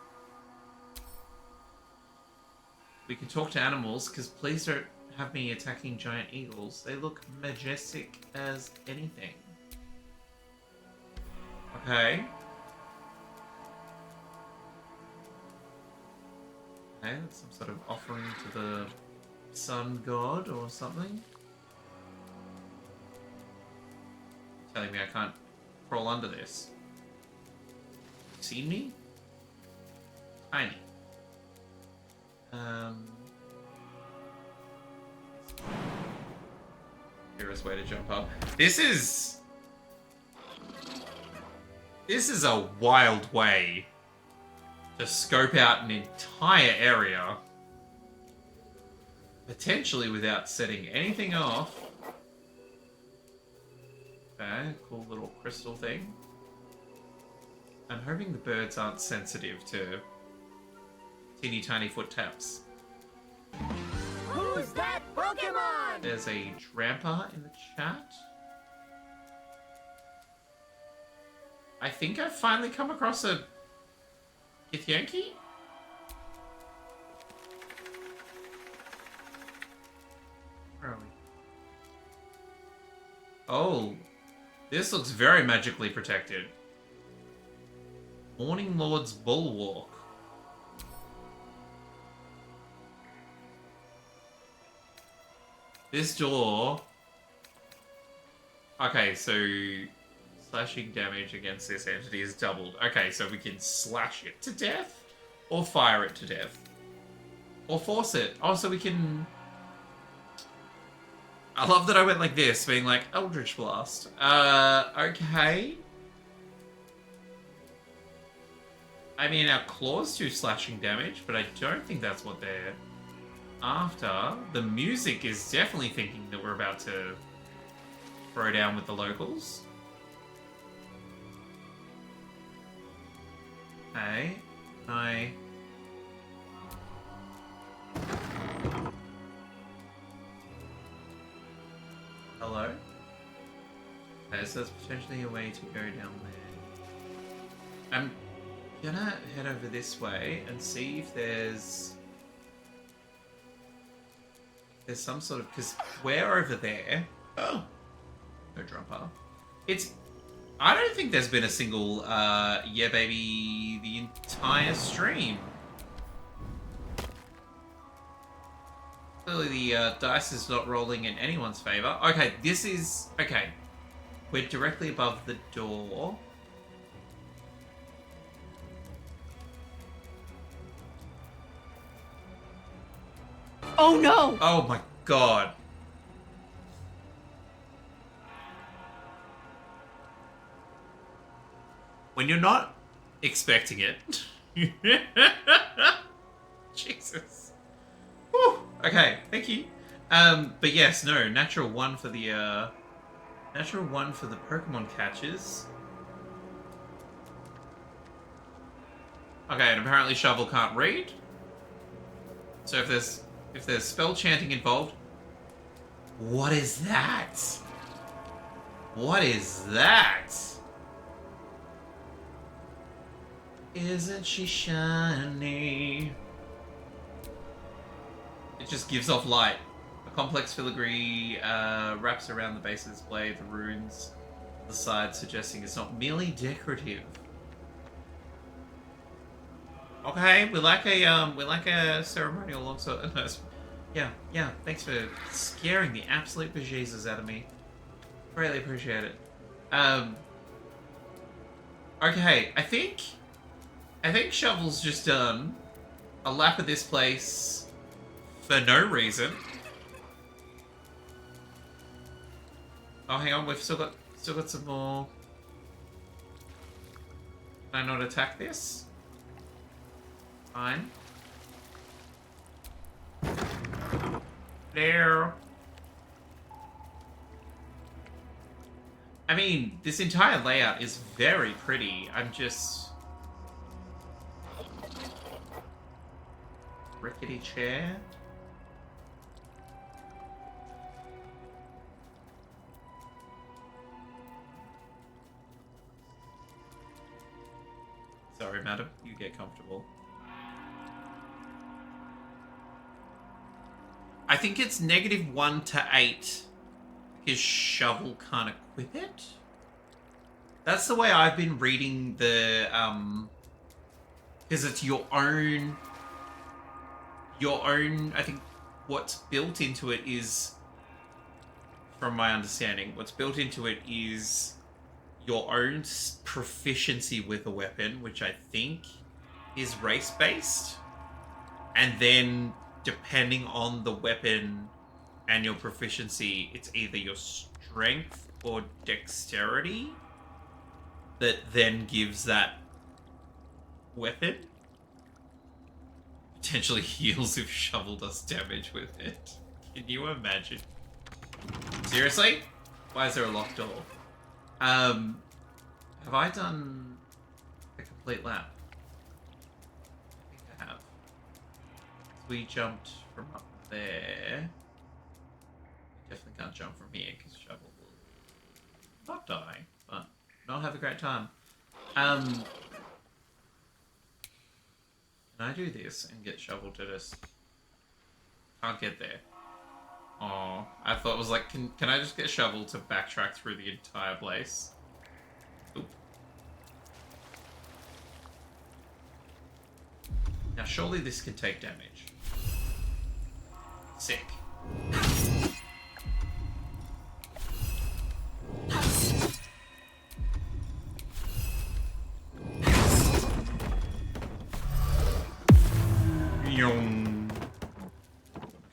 We can talk to animals, because please don't have me attacking giant eagles. They look majestic as anything. Okay. Okay, that's some sort of offering to the sun god or something. Telling me I can't crawl under this. Seen me? Tiny. Purest way to jump up. This is a wild way to scope out an entire area, potentially without setting anything off. Okay, cool little crystal thing. I'm hoping the birds aren't sensitive to teeny tiny foot taps. Who's that Pokemon? There's a Drampa in the chat. I think I've finally come across a Githyanki? Where are we? Oh, this looks very magically protected. Morning Lord's Bulwark. This door... Okay, so... slashing damage against this entity is doubled. Okay, so we can slash it to death? Or fire it to death? Or force it? Oh, so we can... I love that I went like this, being like, Eldritch Blast. Okay. I mean, our claws do slashing damage, but I don't think that's what they're after. The music is definitely thinking that we're about to throw down with the locals. Okay. Hello? Okay, so there's potentially a way to go down there. I'm gonna head over this way and see if there's some sort of... Because we're over there. Oh! No Drumper. I don't think there's been a single, yeah baby, the entire stream. Clearly the dice is not rolling in anyone's favor. Okay, this is... Okay. We're directly above the door. Oh no! Oh my god. When you're not expecting it. Jesus. Whew. Okay, thank you. But yes, no, natural one for the Pokemon catchers. Okay, and apparently Shovel can't read. So if there's spell chanting involved, what is that? What is that? Isn't she shiny? It just gives off light. A complex filigree wraps around the base of this blade, the runes on the side suggesting it's not merely decorative. Okay, we like a ceremonial longsword. Yeah, thanks for scaring the absolute bejesus out of me. Greatly appreciate it. Okay, I think Shovel's just done a lap of this place for no reason. Oh, hang on, we've still got some more. Can I not attack this? Fine. There. I mean, this entire layout is very pretty. I'm just... Rickety chair. Sorry, madam. You get comfortable. I think it's -1 to 8 because Shovel can't equip it. That's the way I've been reading the, because it's your own, I think what's built into it is, from my understanding, what's built into it is your own proficiency with a weapon, which I think is race-based, and then depending on the weapon and your proficiency, it's either your strength or dexterity that then gives that weapon. Potentially heals if Shovel does damage with it. Can you imagine? Seriously? Why is there a locked door? Have I done a complete lap? I think I have. We jumped from up there. Definitely can't jump from here because Shovel will not die, but not have a great time. Can I do this and get Shovel to just... Can't get there. Oh, I thought it was like, can I just get Shovel to backtrack through the entire place? Oop. Now surely this can take damage. Sick.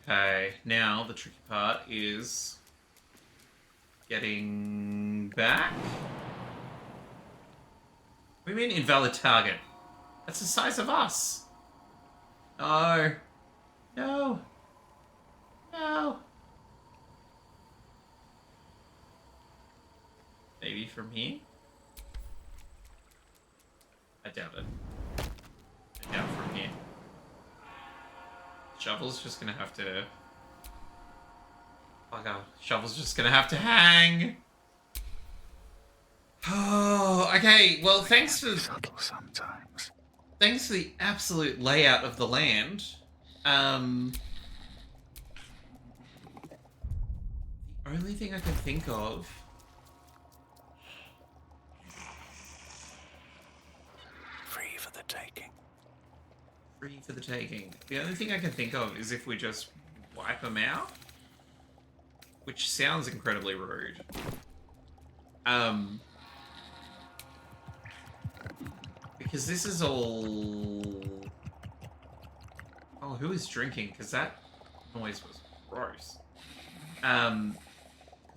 Okay, now the tricky part is getting back. What do you mean invalid target? That's the size of us. No. No. No. Maybe from here? I doubt it. I doubt from here. Shovel's just gonna have to... Oh god, Shovel's just gonna have to hang! Oh, okay, well thanks for... Subtle sometimes. Thanks for the absolute layout of the land. The only thing I can think of... Free for the taking. Free for the taking. The only thing I can think of is if we just wipe them out. Which sounds incredibly rude. Because this is all... Oh, who is drinking? Because that noise was gross.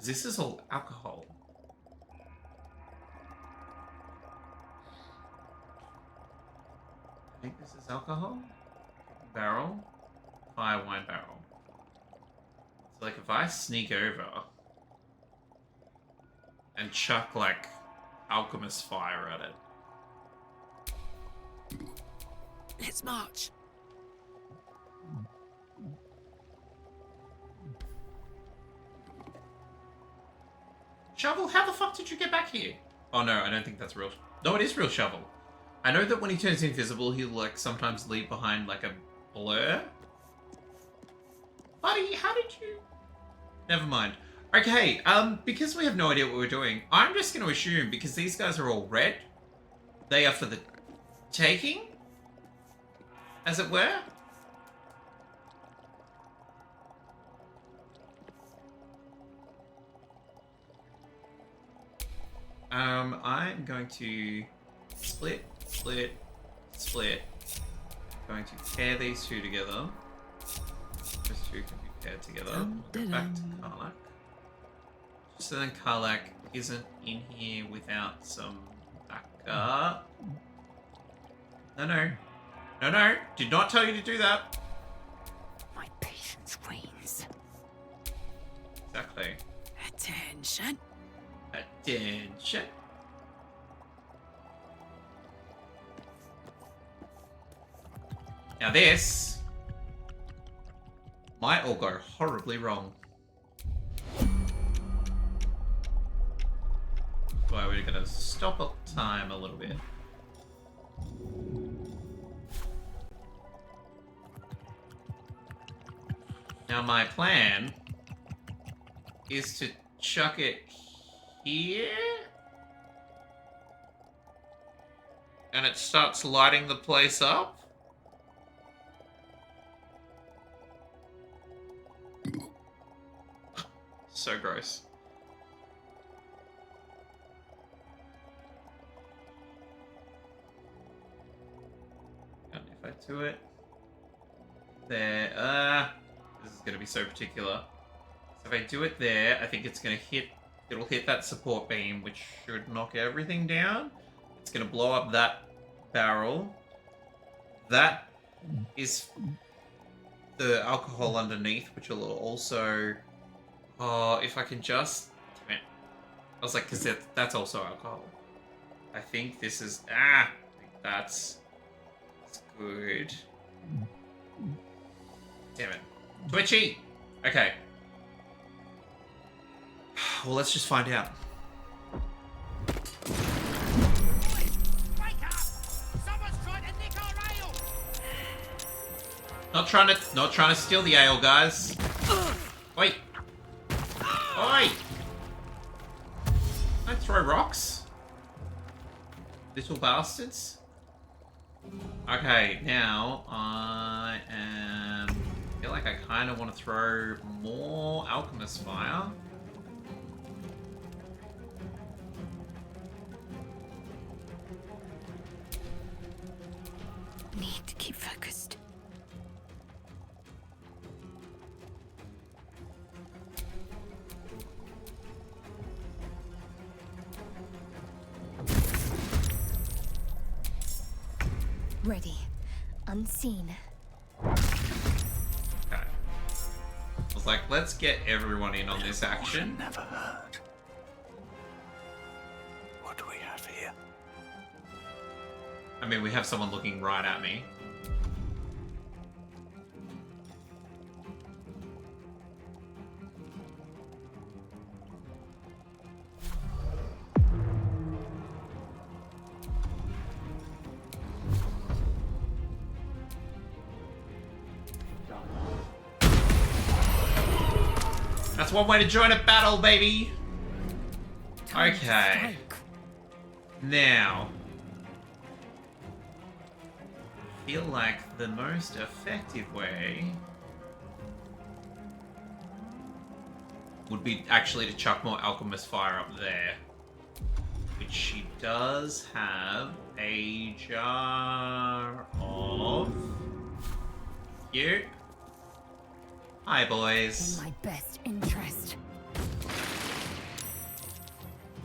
This is all alcohol. I think this is alcohol. Barrel. Fire wine barrel. So like if I sneak over and chuck like alchemist fire at it. Let's march. Shovel, how the fuck did you get back here? Oh no, I don't think that's real. No, it is real Shovel. I know that when he turns invisible, he'll like sometimes leave behind like a blur. Buddy, how did you... Never mind. Okay, because we have no idea what we're doing, I'm just going to assume, because these guys are all red, they are for the taking, as it were. I'm going to split. Going to pair these two together. Those two can be paired together. Go back to Karlak. So then Karlak isn't in here without some backup. No. Did not tell you to do that. My patience wanes. Exactly. Attention. Now this might all go horribly wrong. Why we're gonna stop up time a little bit. Now my plan is to chuck it here, and it starts lighting the place up. So gross. And if I do it there, this is gonna be so particular. So if I do it there, I think it's gonna hit. It'll hit that support beam, which should knock everything down. It's gonna blow up that barrel. That is the alcohol underneath, which will also... Oh, if I can just... Damn it. I was like, because that's also alcohol. I think this is... that's good. Damn it. Twitchy! Okay. Well, let's just find out. Not trying to steal the ale, guys. Wait. Oi! Don't throw rocks. Little bastards. Okay, now I feel like I kind of want to throw more alchemist fire. Need to keep focused. Ready. Unseen. Okay. I was like, let's get everyone in on this action. Never heard. What do we have here? I mean, we have someone looking right at me. That's one way to join a battle, baby! Okay. Now. I feel like the most effective way would be actually to chuck more alchemist fire up there. Which she does have a jar of... Here. Hi, boys. In my best interest.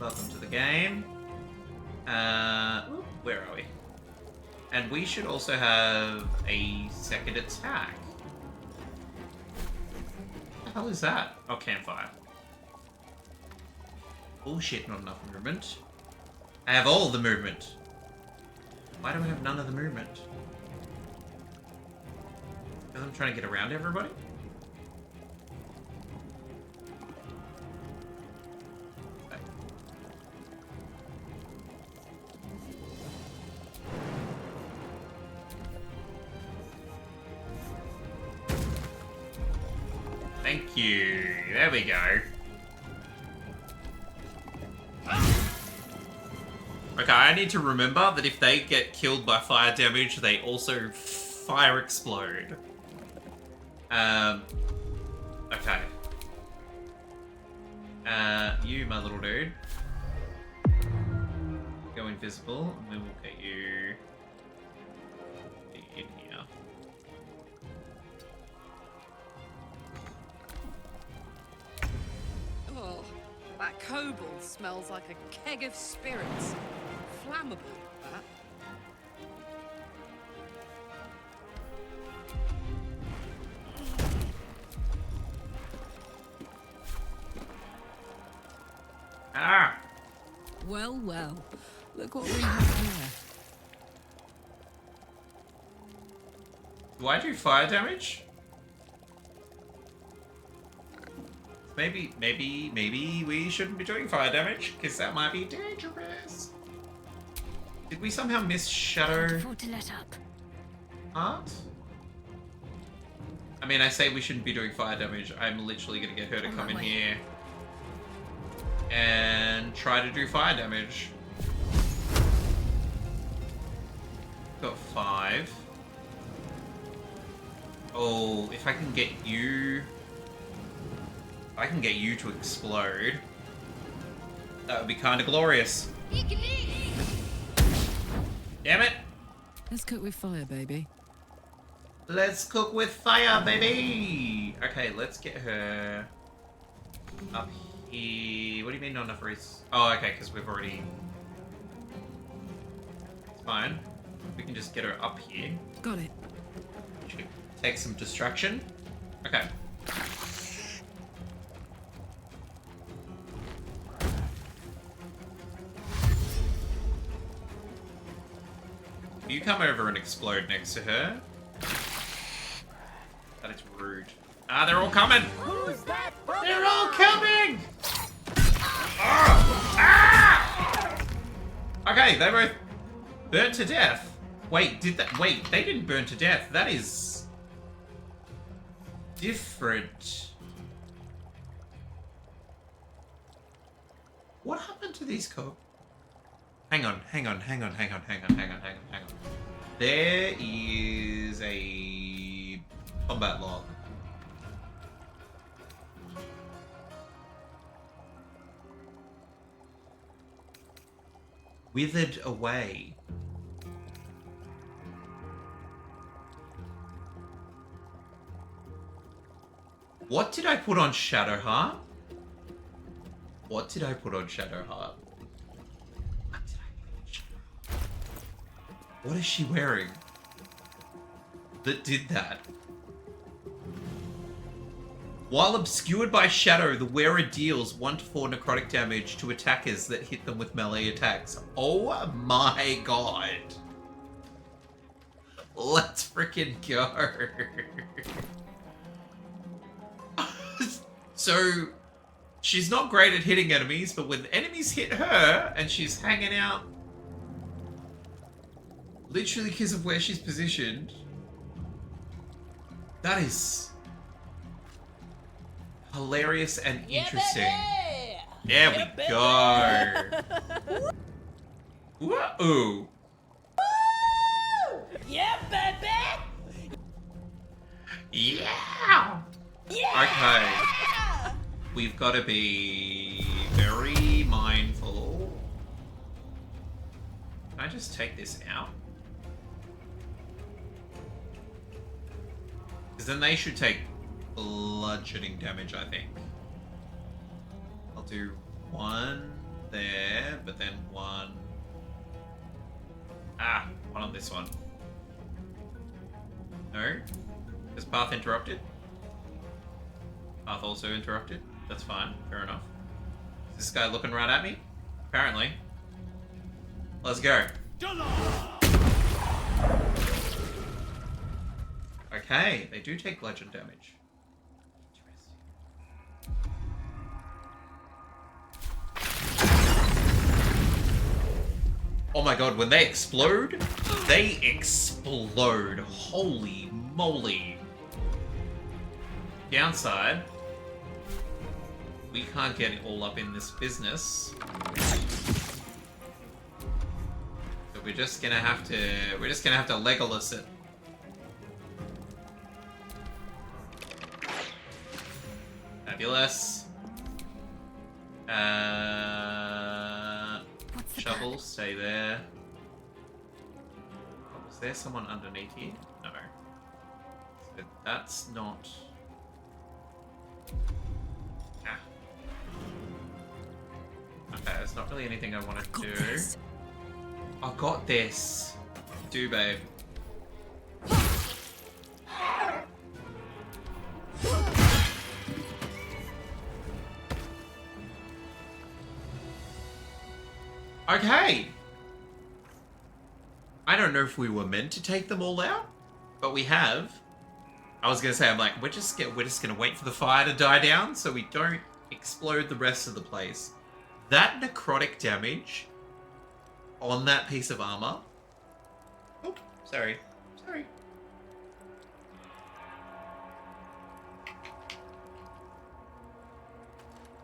Welcome to the game. Where are we? And we should also have a second attack. What the hell is that? Oh, campfire. Bullshit, not enough movement. I have all the movement. Why do I have none of the movement? Because I'm trying to get around everybody? Thank you. There we go. Okay, I need to remember that if they get killed by fire damage, they also fire explode. Okay. You, my little dude. Go invisible, and then we'll get you in here. Oh, that kobold smells like a keg of spirits. Flammable, that. Ah! Well, well. Look what we have here. Do I do fire damage? Maybe we shouldn't be doing fire damage, because that might be dangerous. Did we somehow miss Shadow To let up. Heart? I mean, I say we shouldn't be doing fire damage. I'm literally going to get her to come in here and try to do fire damage. Got 5. Oh, if I can get you... If I can get you to explode, that would be kind of glorious. Damn it! Let's cook with fire, baby. Let's cook with fire, baby! Okay, let's get her up here. What do you mean not enough res? Oh, okay, because we've already... It's fine. We can just get her up here. Got it. She can take some distraction. Okay. you come over and explode next to her, that is rude. Ah, they're all coming! Who's that? They're all coming! Ah! Okay, they both burnt to death. Wait, wait, they didn't burn to death. That is different. What happened to these Hang on. There is a combat log. Withered away. What did I put on Shadowheart? What did I put on Shadowheart? What is she wearing that did that? While obscured by shadow, the wearer deals 1 to 4 necrotic damage to attackers that hit them with melee attacks. Oh my god. Let's freaking go. So, she's not great at hitting enemies, but when enemies hit her and she's hanging out literally because of where she's positioned, that is hilarious and interesting. There we go. Whoa. Yeah, baby. Yeah. Okay. We've got to be very mindful. Can I just take this out? Because then they should take bludgeoning damage, I think. I'll do 1 there, but then 1... Ah, 1 on this one. No? Is path interrupted? Path also interrupted? That's fine, fair enough. Is this guy looking right at me? Apparently. Let's go. Okay, they do take bludgeon damage. Oh my god, when they explode, they explode. Holy moly. Downside, we can't get it all up in this business. So we're just gonna have to Legolas it. Fabulous. Shovel, stay there. Was there someone underneath here? No. So that's not... Ah. Okay, there's not really anything I want to do. I got this. Do, babe. Okay. I don't know if we were meant to take them all out, but we have. I was gonna say, I'm like, we're just gonna wait for the fire to die down so we don't explode the rest of the place. That necrotic damage on that piece of armor. Oh, sorry.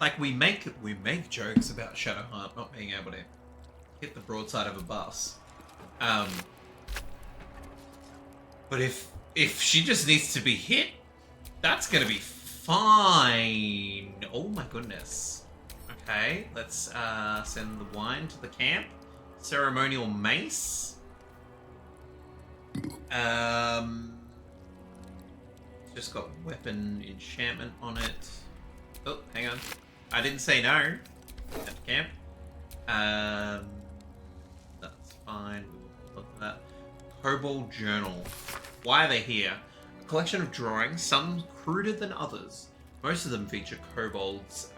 Like we make jokes about Shadowheart not being able to hit the broadside of a bus. But if she just needs to be hit, that's gonna be fine. Oh my goodness. Okay, let's send the wine to the camp. Ceremonial mace. Just got weapon enchantment on it. Oh, hang on. I didn't say no at the camp. That's fine. Look at that. Kobold Journal. Why are they here? A collection of drawings, some cruder than others. Most of them feature kobolds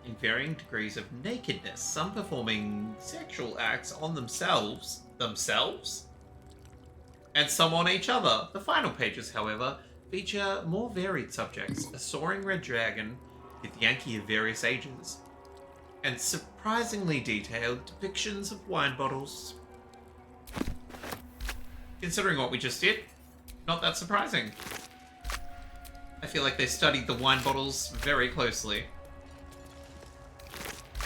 in varying degrees of nakedness, some performing sexual acts on themselves. and some on each other. The final pages, however, feature more varied subjects, a soaring red dragon with Yankee of various ages, and surprisingly detailed depictions of wine bottles. Considering what we just did, not that surprising. I feel like they studied the wine bottles very closely.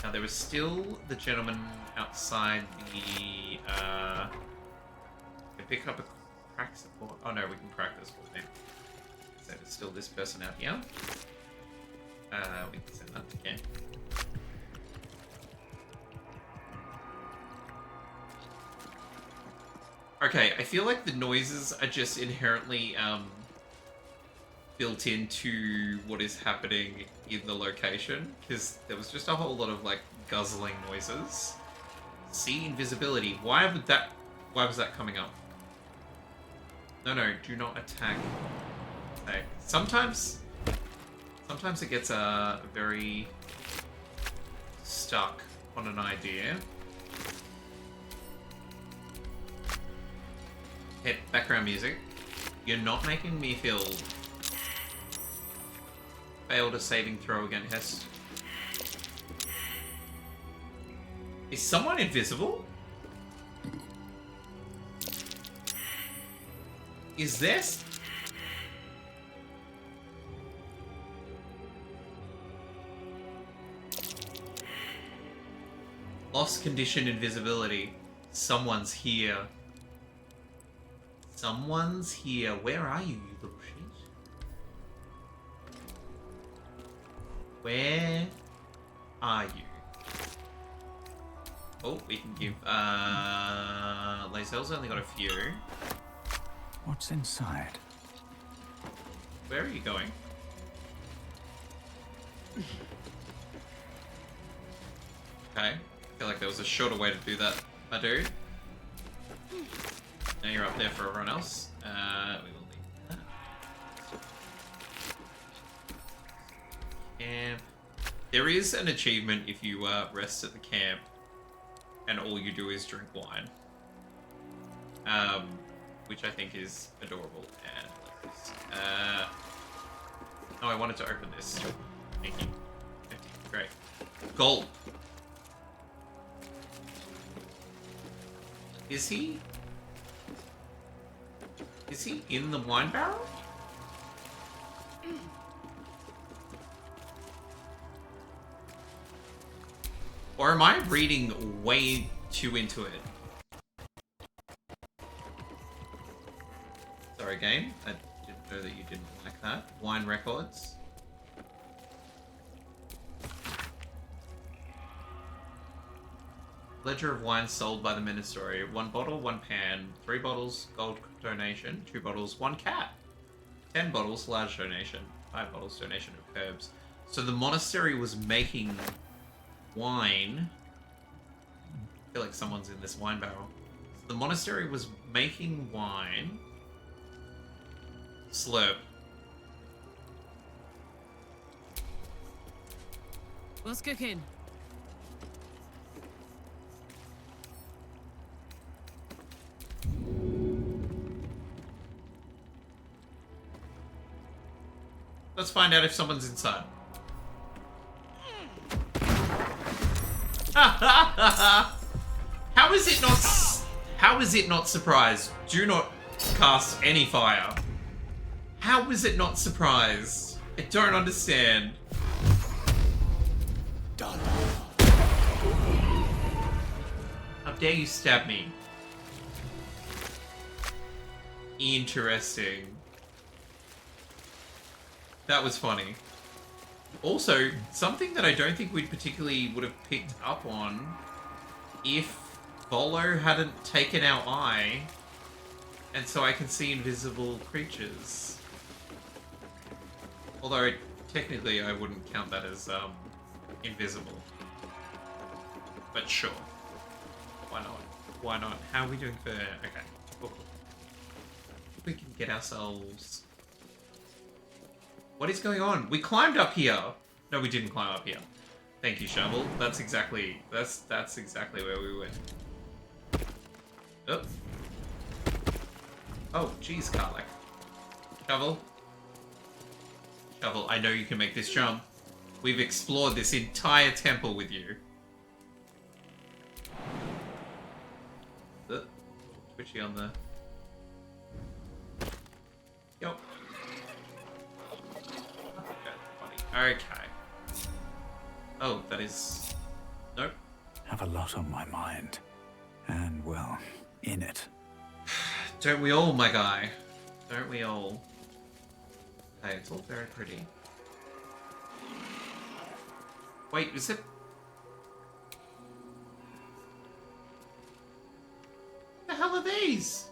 Now there is still the gentleman outside the, can pick up a crack support. Oh no, we can crack this for him. So there's still this person out here. We can send that to Ken. Okay, I feel like the noises are just inherently, built into what is happening in the location, because there was just a whole lot of like guzzling noises. See invisibility. Why was that coming up? No, do not attack. Okay. Sometimes it gets very stuck on an idea. Hit background music. You're not making me feel. Failed a saving throw again, Hestu. Is someone invisible? Is this? Lost condition invisibility. Someone's here. Someone's here. Where are you, you little shit? Where are you? Oh, we can give, Lae'zel's only got a few. What's inside? Where are you going? Okay. I feel like there was a shorter way to do that, my dude. Now you're up there for everyone else. We will leave that. Camp. There is an achievement if you rest at the camp and all you do is drink wine. Which I think is adorable and hilarious. Oh, I wanted to open this. Thank you. Great. Gold. Is he in the wine barrel? Or am I reading way too into it? Sorry, game. I didn't know that you didn't like that. Wine records. Ledger of wine sold by the Ministry. 1 bottle, 1 pan. 3 bottles, gold donation. 2 bottles, 1 cat. 10 bottles, large donation. 5 bottles, donation of herbs. So the monastery was making wine. I feel like someone's in this wine barrel. The monastery was making wine. Slurp. What's cooking? Let's find out if someone's inside. How is it not surprised? Do not cast any fire. How is it not surprised? I don't understand. How dare you stab me? Interesting. That was funny. Also, something that I don't think we'd particularly would have picked up on if Volo hadn't taken our eye, and so I can see invisible creatures. Although, technically, I wouldn't count that as, invisible. But sure. Why not? Why not? How are we doing for... Okay. Cool. We can get ourselves... What is going on? We climbed up here. No, we didn't climb up here. Thank you, Shovel. That's exactly where we went. Oh. Oh, geez, Karlak. Shovel. Shovel, I know you can make this jump. We've explored this entire temple with you. Twitchy on the... Yup. Okay. Oh, that is... Nope. Have a lot on my mind. And, well, in it. Don't we all, my guy? Don't we all? Hey, it's all very pretty. Wait, is it... What the hell are these?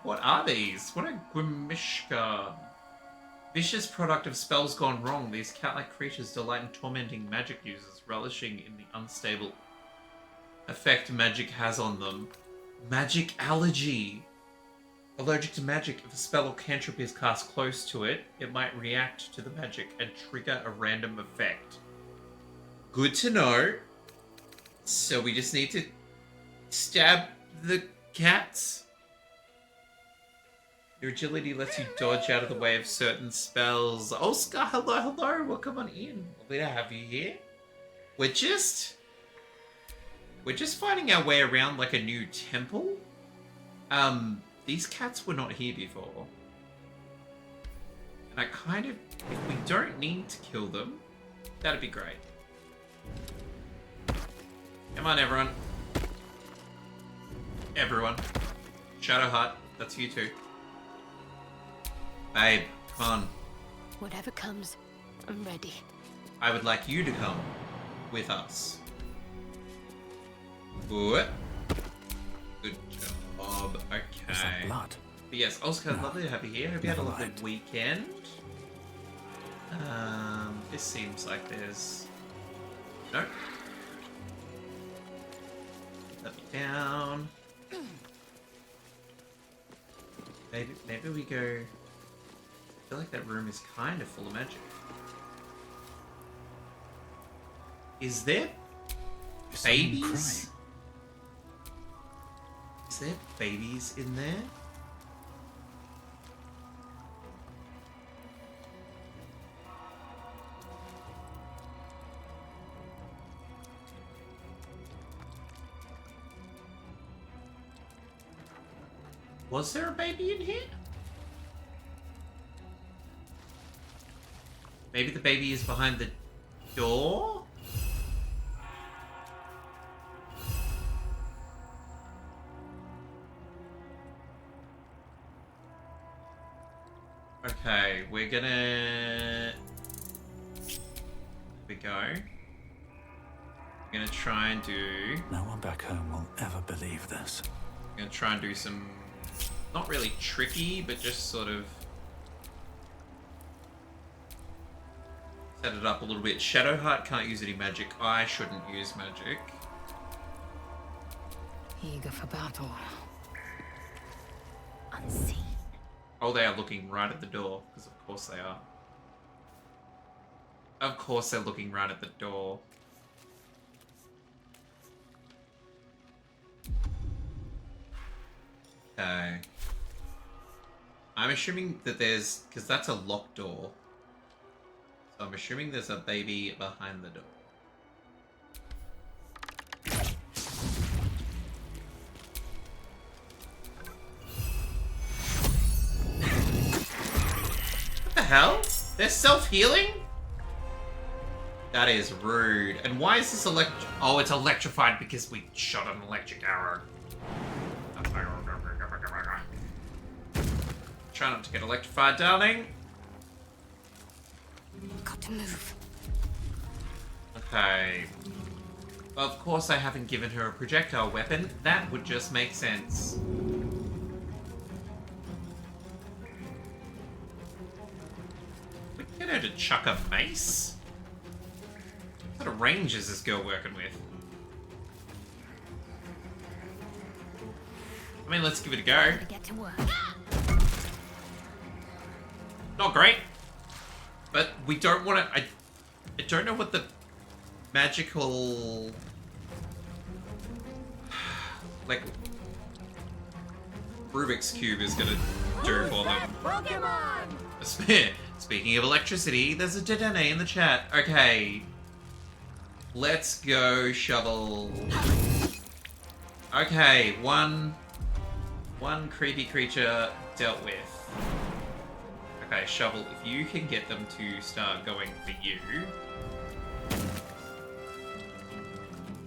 What are these? What a Grimishka. Vicious product of spells gone wrong. These cat-like creatures delight in tormenting magic users, relishing in the unstable effect magic has on them. Magic allergy. Allergic to magic. If a spell or cantrip is cast close to it, it might react to the magic and trigger a random effect. Good to know. So we just need to stab the cats. Your agility lets you dodge out of the way of certain spells. Oscar, hello, hello. Welcome on in. Lovely to have you here. We're just finding our way around like a new temple. These cats were not here before. And I kind of, if we don't need to kill them, that'd be great. Come on, everyone. Everyone. Shadowheart, that's you too. Babe, come on. Whatever comes, I'm ready. I would like you to come with us. Good. Good job. Okay. Blood? But yes, Oscar, lovely to have you here. Hope you had a lovely weekend. This seems like there's... Nope. Let me down. Maybe we go... I feel like that room is kind of full of magic. Is there babies? Is there babies in there? Was there a baby in here? Maybe the baby is behind the door? Okay, we're gonna... There we go. We're gonna try and do... No one back home will ever believe this. I'm gonna try and do some... Not really tricky, but just sort of... Set it up a little bit. Shadowheart can't use any magic. I shouldn't use magic. Eager for battle. Unseen. Oh, they are looking right at the door, because of course they are. Of course they're looking right at the door. Okay. I'm assuming that there's... Because that's a locked door. So I'm assuming there's a baby behind the door. What the hell? They're self-healing? That is rude. And why is this Oh, it's electrified because we shot an electric arrow. Try not to get electrified, darling. Got to move. Okay. Well, of course I haven't given her a projectile weapon. That would just make sense. We can get her to chuck a mace? What sort of range is this girl working with? I mean, let's give it a go. Get to work. Not great. But we don't want to... I don't know what the magical like Rubik's Cube is gonna do for them. Speaking of electricity, there's a Dedenne in the chat. Okay. Let's go, Shovel. Okay, one creepy creature dealt with. Okay, Shovel, if you can get them to start going for you.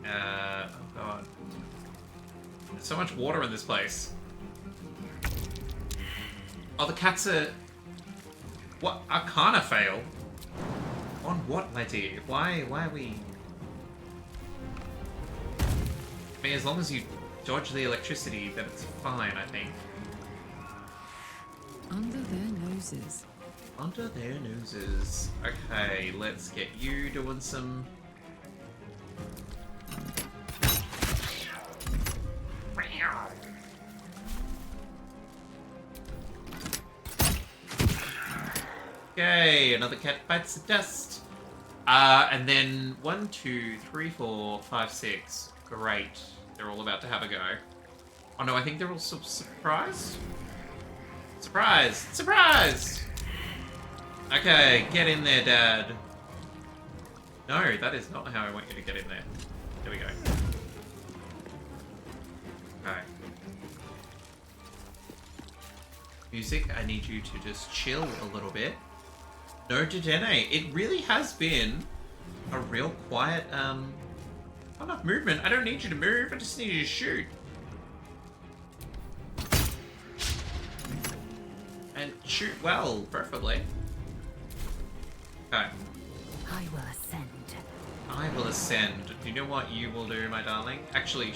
Oh god. There's so much water in this place. Oh, the cats are... What? Arcana fail? On what, my dear? Why are we... I mean, as long as you dodge the electricity, then it's fine, I think. Under their noses. Under their noses. Okay, let's get you doing some... Okay, another cat bites the dust. And then 1, 2, 3, 4, 5, 6. Great. They're all about to have a go. Oh no, I think they're all surprised. Surprise! Surprise! Okay, get in there, Dad. No, that is not how I want you to get in there. There we go. Okay. Music, I need you to just chill a little bit. No Dedenne. It really has been a real quiet, not enough movement. I don't need you to move, I just need you to shoot. And shoot well, preferably. Okay. I will ascend. I will ascend. Do you know what you will do, my darling? Actually,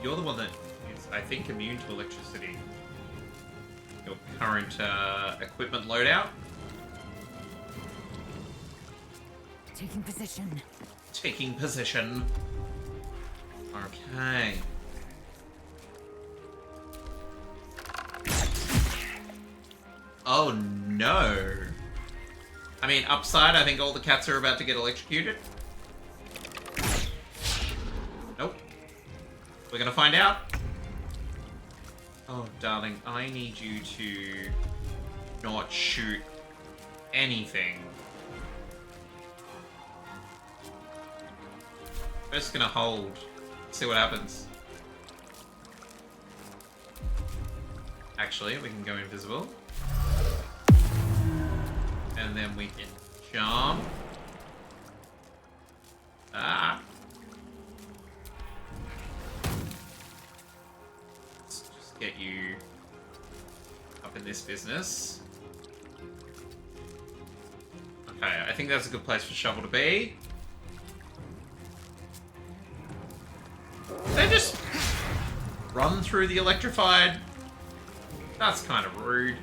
you're the one that is, I think, immune to electricity. Your current equipment loadout. Taking position. Taking position. Okay. Oh no. I mean, upside, I think all the cats are about to get electrocuted. Nope. We're gonna find out. Oh, darling, I need you to not shoot anything. I'm just gonna hold. See what happens. Actually, we can go invisible. And then we can jump. Ah! Let's just get you up in this business. Okay, I think that's a good place for Shovel to be. They just run through the electrified. That's kind of rude.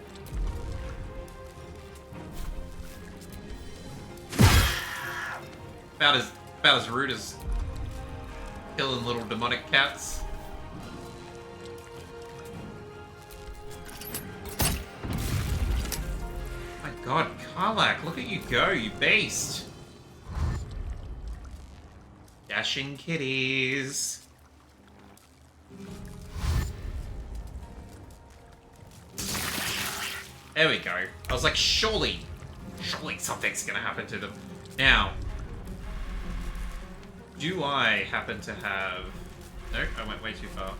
About as rude as killing little demonic cats. My god, Karlak, look at you go, you beast. Dashing kitties. There we go. I was like, surely something's gonna happen to them. Now, do I happen to have... No, I went way too far.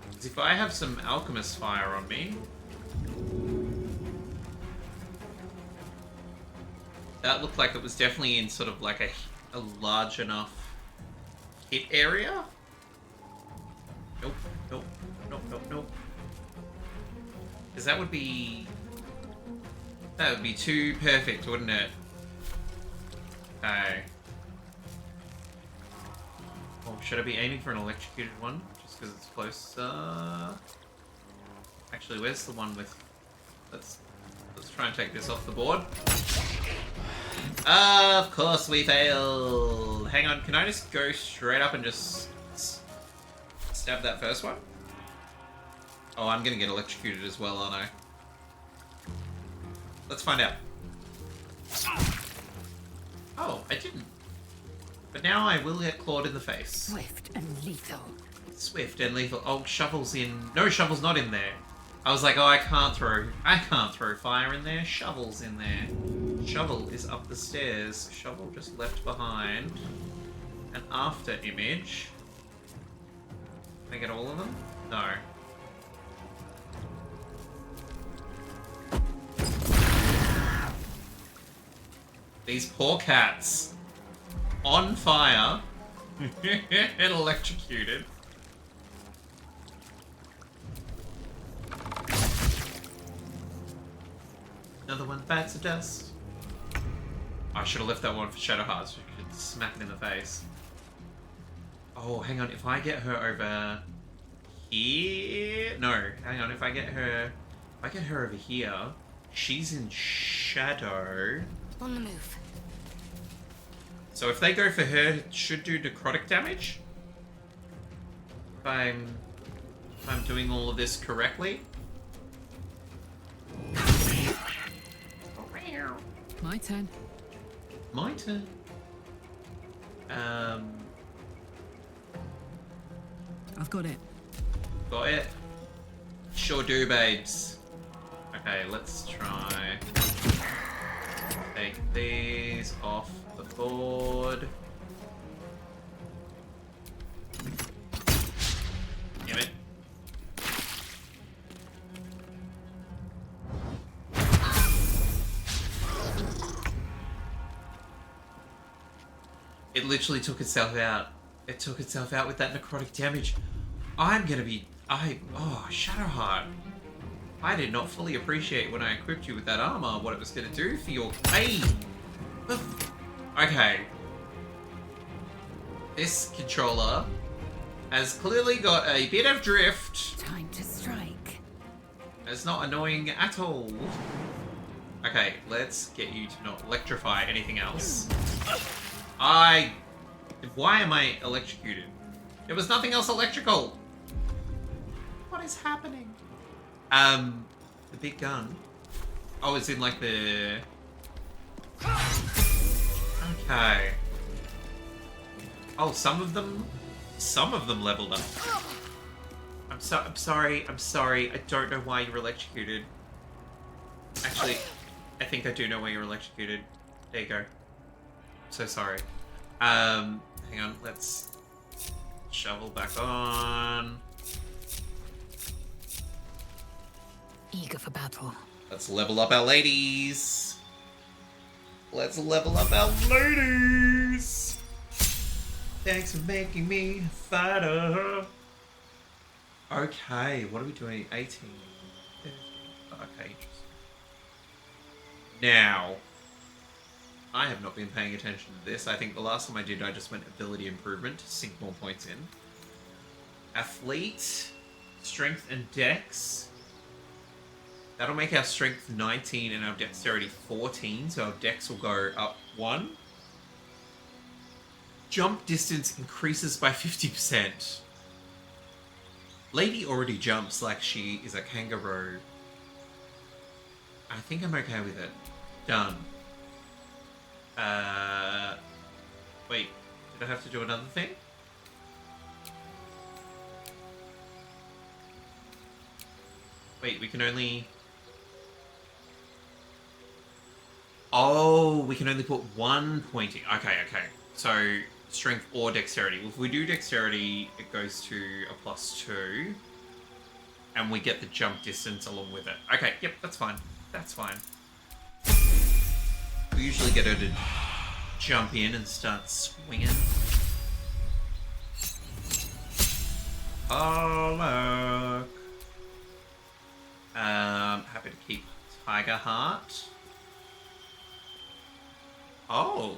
Because if I have some alchemist fire on me... That looked like it was definitely in sort of like a large enough hit area. Nope, nope, nope, nope, nope. Because that would be too perfect, wouldn't it? Okay. Oh, should I be aiming for an electrocuted one? Just because it's closer? Actually, where's the one with... Let's try and take this off the board. Of course we failed! Hang on, can I just go straight up and just stab that first one? Oh, I'm gonna get electrocuted as well, aren't I? Let's find out. Oh, I didn't. But now I will get clawed in the face. Swift and lethal. Swift and lethal. Oh, Shovel's in. No, Shovel's not in there. I was like, oh, I can't throw fire in there. Shovel's in there. Shovel is up the stairs. Shovel just left behind an after image. Can I get all of them? No. These poor cats. On fire. And electrocuted. Another one bites the dust. I should have left that one for Shadowheart so we could smack it in the face. Oh, hang on. If I get her over here... No, hang on. If I get her over here, she's in shadow. On the move. So if they go for her, it should do necrotic damage. If I'm doing all of this correctly. My turn. My turn. I've got it. Got it? Sure do, babes. Okay, let's try. Take these off the board. Damn it. It literally took itself out. It took itself out with that necrotic damage. I'm gonna be... Oh, Shadowheart. I did not fully appreciate when I equipped you with that armor what it was gonna do for your pain. Okay. This controller has clearly got a bit of drift. Time to strike. It's not annoying at all. Okay, let's get you to not electrify anything else. Why am I electrocuted? There was nothing else electrical. What is happening? The big gun. Oh, it's in like the... Okay. Oh, some of them leveled up. I'm sorry. I don't know why you're electrocuted. Actually, I think I do know why you're electrocuted. There you go. So sorry. Hang on, let's shovel back on. Eager for battle. Let's level up our ladies. Let's level up our ladies. Thanks for making me a fighter. Okay, what are we doing? 18. Okay. Now, I have not been paying attention to this. I think the last time I did, I just went ability improvement to sink more points in. Athlete, strength and dex. That'll make our strength 19 and our dexterity 14, so our dex will go up 1. Jump distance increases by 50%. Lady already jumps like she is a kangaroo. I think I'm okay with it. Done. Wait, did I have to do another thing? Wait, we can only... Oh, we can only put 1 point in. Okay. So, strength or dexterity. Well, if we do dexterity, it goes to a +2. And we get the jump distance along with it. Okay, yep, that's fine. That's fine. We usually get her to jump in and start swinging. Oh, look. Happy to keep Tiger Heart. Oh.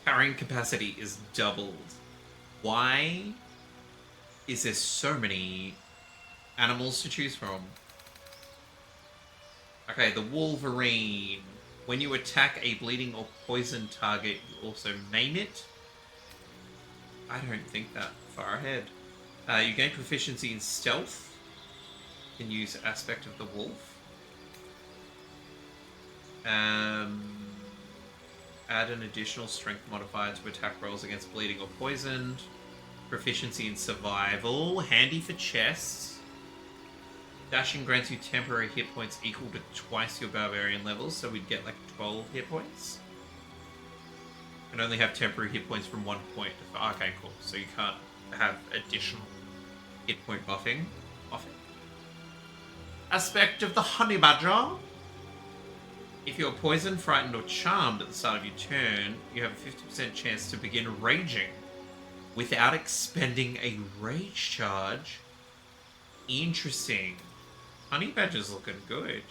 Carrying capacity is doubled. Why is there so many animals to choose from? Okay, the Wolverine. When you attack a bleeding or poisoned target, you also maim it. I don't think that far ahead. You gain proficiency in stealth. You can use aspect of the wolf. Add an additional strength modifier to attack rolls against bleeding or poisoned. Proficiency in survival. Handy for chests. Dashing grants you temporary hit points equal to twice your barbarian levels, so we'd get like 12 hit points. And only have temporary hit points from 1 point. Okay, cool. So you can't have additional hit point buffing. Aspect of the honey badger. If you're poisoned, frightened, or charmed at the start of your turn, you have a 50% chance to begin raging without expending a rage charge. Interesting. Honey badger's looking good.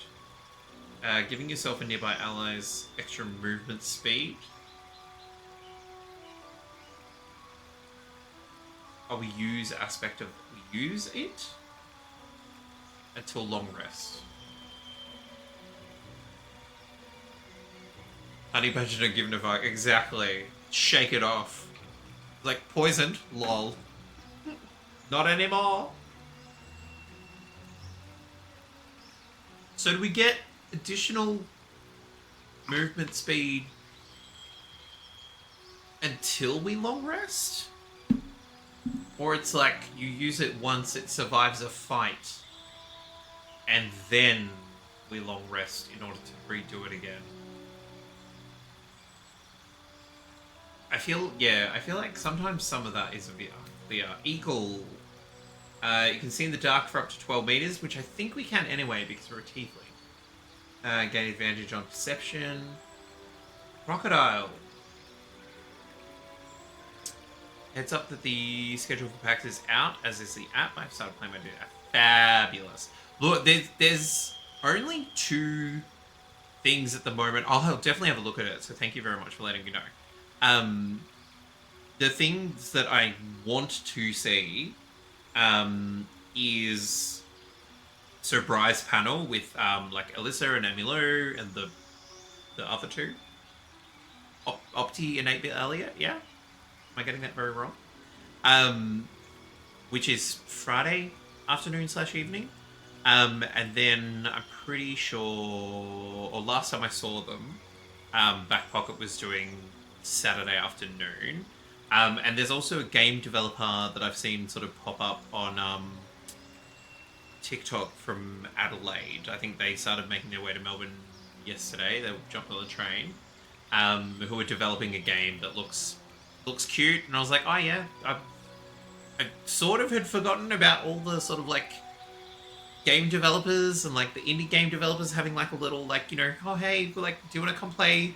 Giving yourself and nearby allies extra movement speed. Oh, we use aspect of... We use it? Until long rest. Honey badger don't give a fuck. Exactly. Shake it off. Like, poisoned. Lol. Not anymore. So do we get additional movement speed until we long rest? Or it's like you use it once it survives a fight and then we long rest in order to redo it again. I feel like sometimes some of that is a bit unclear. Eagle. You can see in the dark for up to 12 meters, which I think we can anyway because we're a tiefling. Gain advantage on perception. Crocodile. Heads up that the schedule for PAX is out, as is the app. I've started playing my dude. Fabulous. Look, there's only 2 things at the moment. I'll definitely have a look at it, so thank you very much for letting me know. The things that I want to see is Sir Bry's panel with like Alyssa and Emilu and the other 2. Opti and 8-bit Elliot, yeah? Am I getting that very wrong? Which is Friday afternoon / evening. And then I'm pretty sure, or last time I saw them, Back Pocket was doing Saturday afternoon. And there's also a game developer that I've seen sort of pop up on TikTok from Adelaide. I think they started making their way to Melbourne yesterday. They jumped on the train. Who are developing a game that looks cute. And I was like, oh yeah, I sort of had forgotten about all the sort of like game developers and like the indie game developers having like a little like, you know, oh hey, like, do you want to come play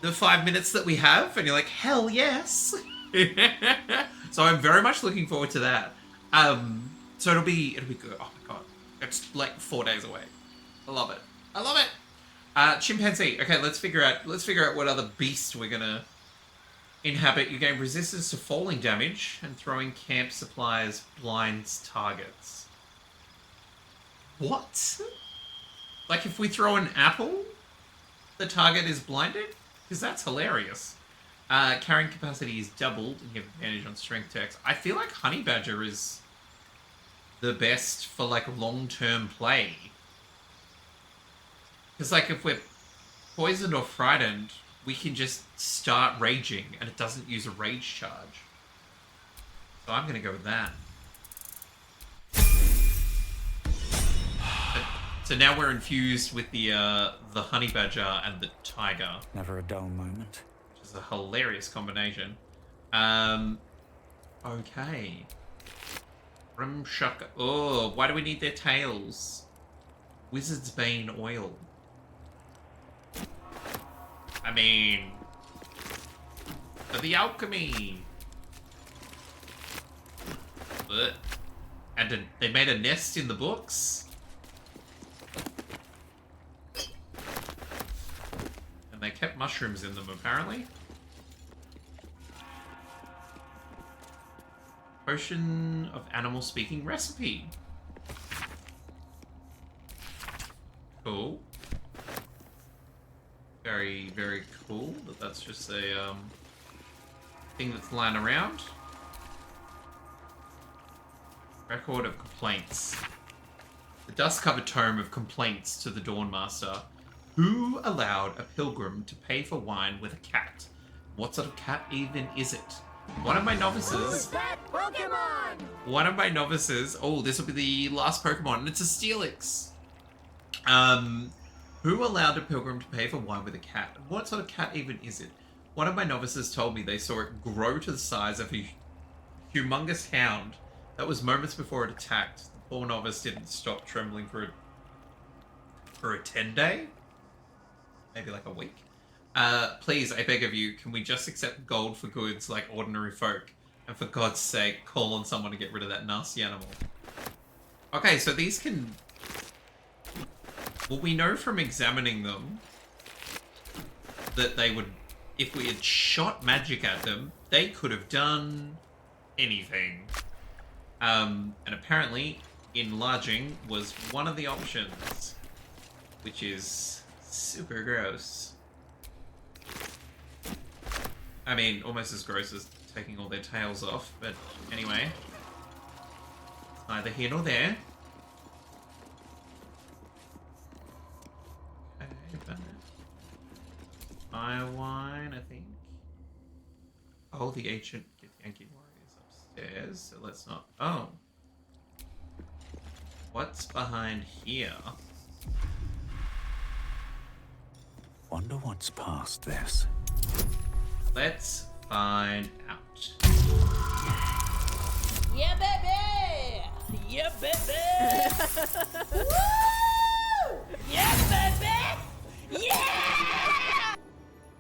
the 5 minutes that we have? And you're like, hell yes. So I'm very much looking forward to that. So it'll be good. Oh my god, it's like 4 days away. I love it. Chimpanzee. Okay, let's figure out what other beast we're gonna inhabit. You gain resistance to falling damage, and throwing camp supplies blinds targets. What? Like if we throw an apple, the target is blinded? Because that's hilarious. Carrying capacity is doubled, and you have advantage on strength checks. I feel like Honey Badger is the best for like long-term play. Because like if we're poisoned or frightened, we can just start raging, and it doesn't use a rage charge. So I'm gonna go with that. So now we're infused with the honey badger and the tiger. Never a dull moment. Which is a hilarious combination. Okay. Rimshuck. Oh, why do we need their tails? Wizard's Bane oil. I mean, for the alchemy. But, and they made a nest in the books. And they kept mushrooms in them, apparently. Potion of animal speaking recipe. Cool. Very, very cool, but that's just a thing that's lying around. Record of complaints. The dust-covered tome of complaints to the Dawnmaster. Who allowed a pilgrim to pay for wine with a cat? What sort of cat even is it? One of my novices... that Pokemon? One of my novices... Oh, this will be the last Pokemon, and it's a Steelix. Who allowed a pilgrim to pay for wine with a cat? What sort of cat even is it? One of my novices told me they saw it grow to the size of a humongous hound. That was moments before it attacked. The poor novice didn't stop trembling for a 10-day? Maybe like a week. Please, I beg of you, can we just accept gold for goods like ordinary folk? And for God's sake, call on someone to get rid of that nasty animal. Okay, so these can... Well, we know from examining them that they would... If we had shot magic at them, they could have done anything. And apparently, enlarging was one of the options. Which is super gross. I mean, almost as gross as taking all their tails off, but anyway. It's neither here nor there. Okay, fire wine, I think. Oh, the ancient Yankee warriors upstairs, so let's not... Oh. What's behind here? Wonder what's past this. Let's find out. Yeah, baby! Yeah, baby! Woo! Yeah, baby! Yeah!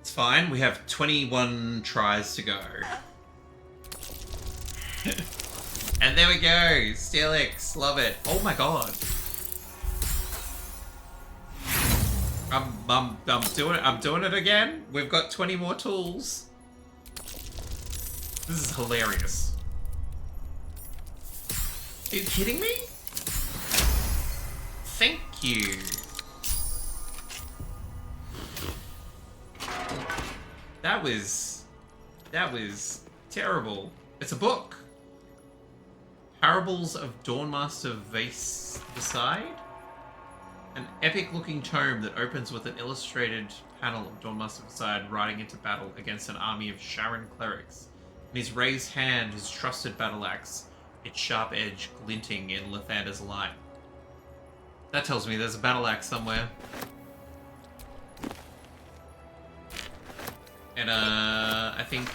It's fine, we have 21 tries to go. And there we go! Steelix, love it. Oh my god. I'm doing it again. We've got 20 more tools. This is hilarious. Are you kidding me? Thank you. That was terrible. It's a book. Parables of Dawnmaster Beside? An epic-looking tome that opens with an illustrated panel of Dawnmaster Beside riding into battle against an army of Sharon clerics. In his raised hand, his trusted battle axe, its sharp edge glinting in Lathander's light. That tells me there's a battle axe somewhere. And I think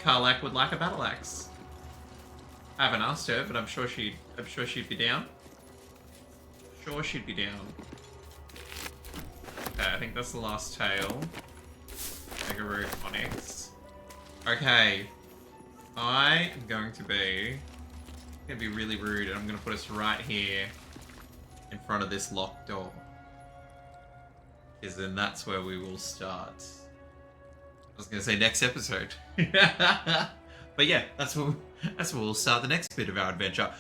Karlach would like a battle axe. I haven't asked her, but I'm sure she'd be down. Sure she'd be down. Okay, I think that's the last tail. Mega Root Onyx. Okay. I am going to be really rude, and I'm going to put us right here in front of this locked door. Because then that's where we will start. I was going to say next episode. But yeah, that's where we'll start the next bit of our adventure.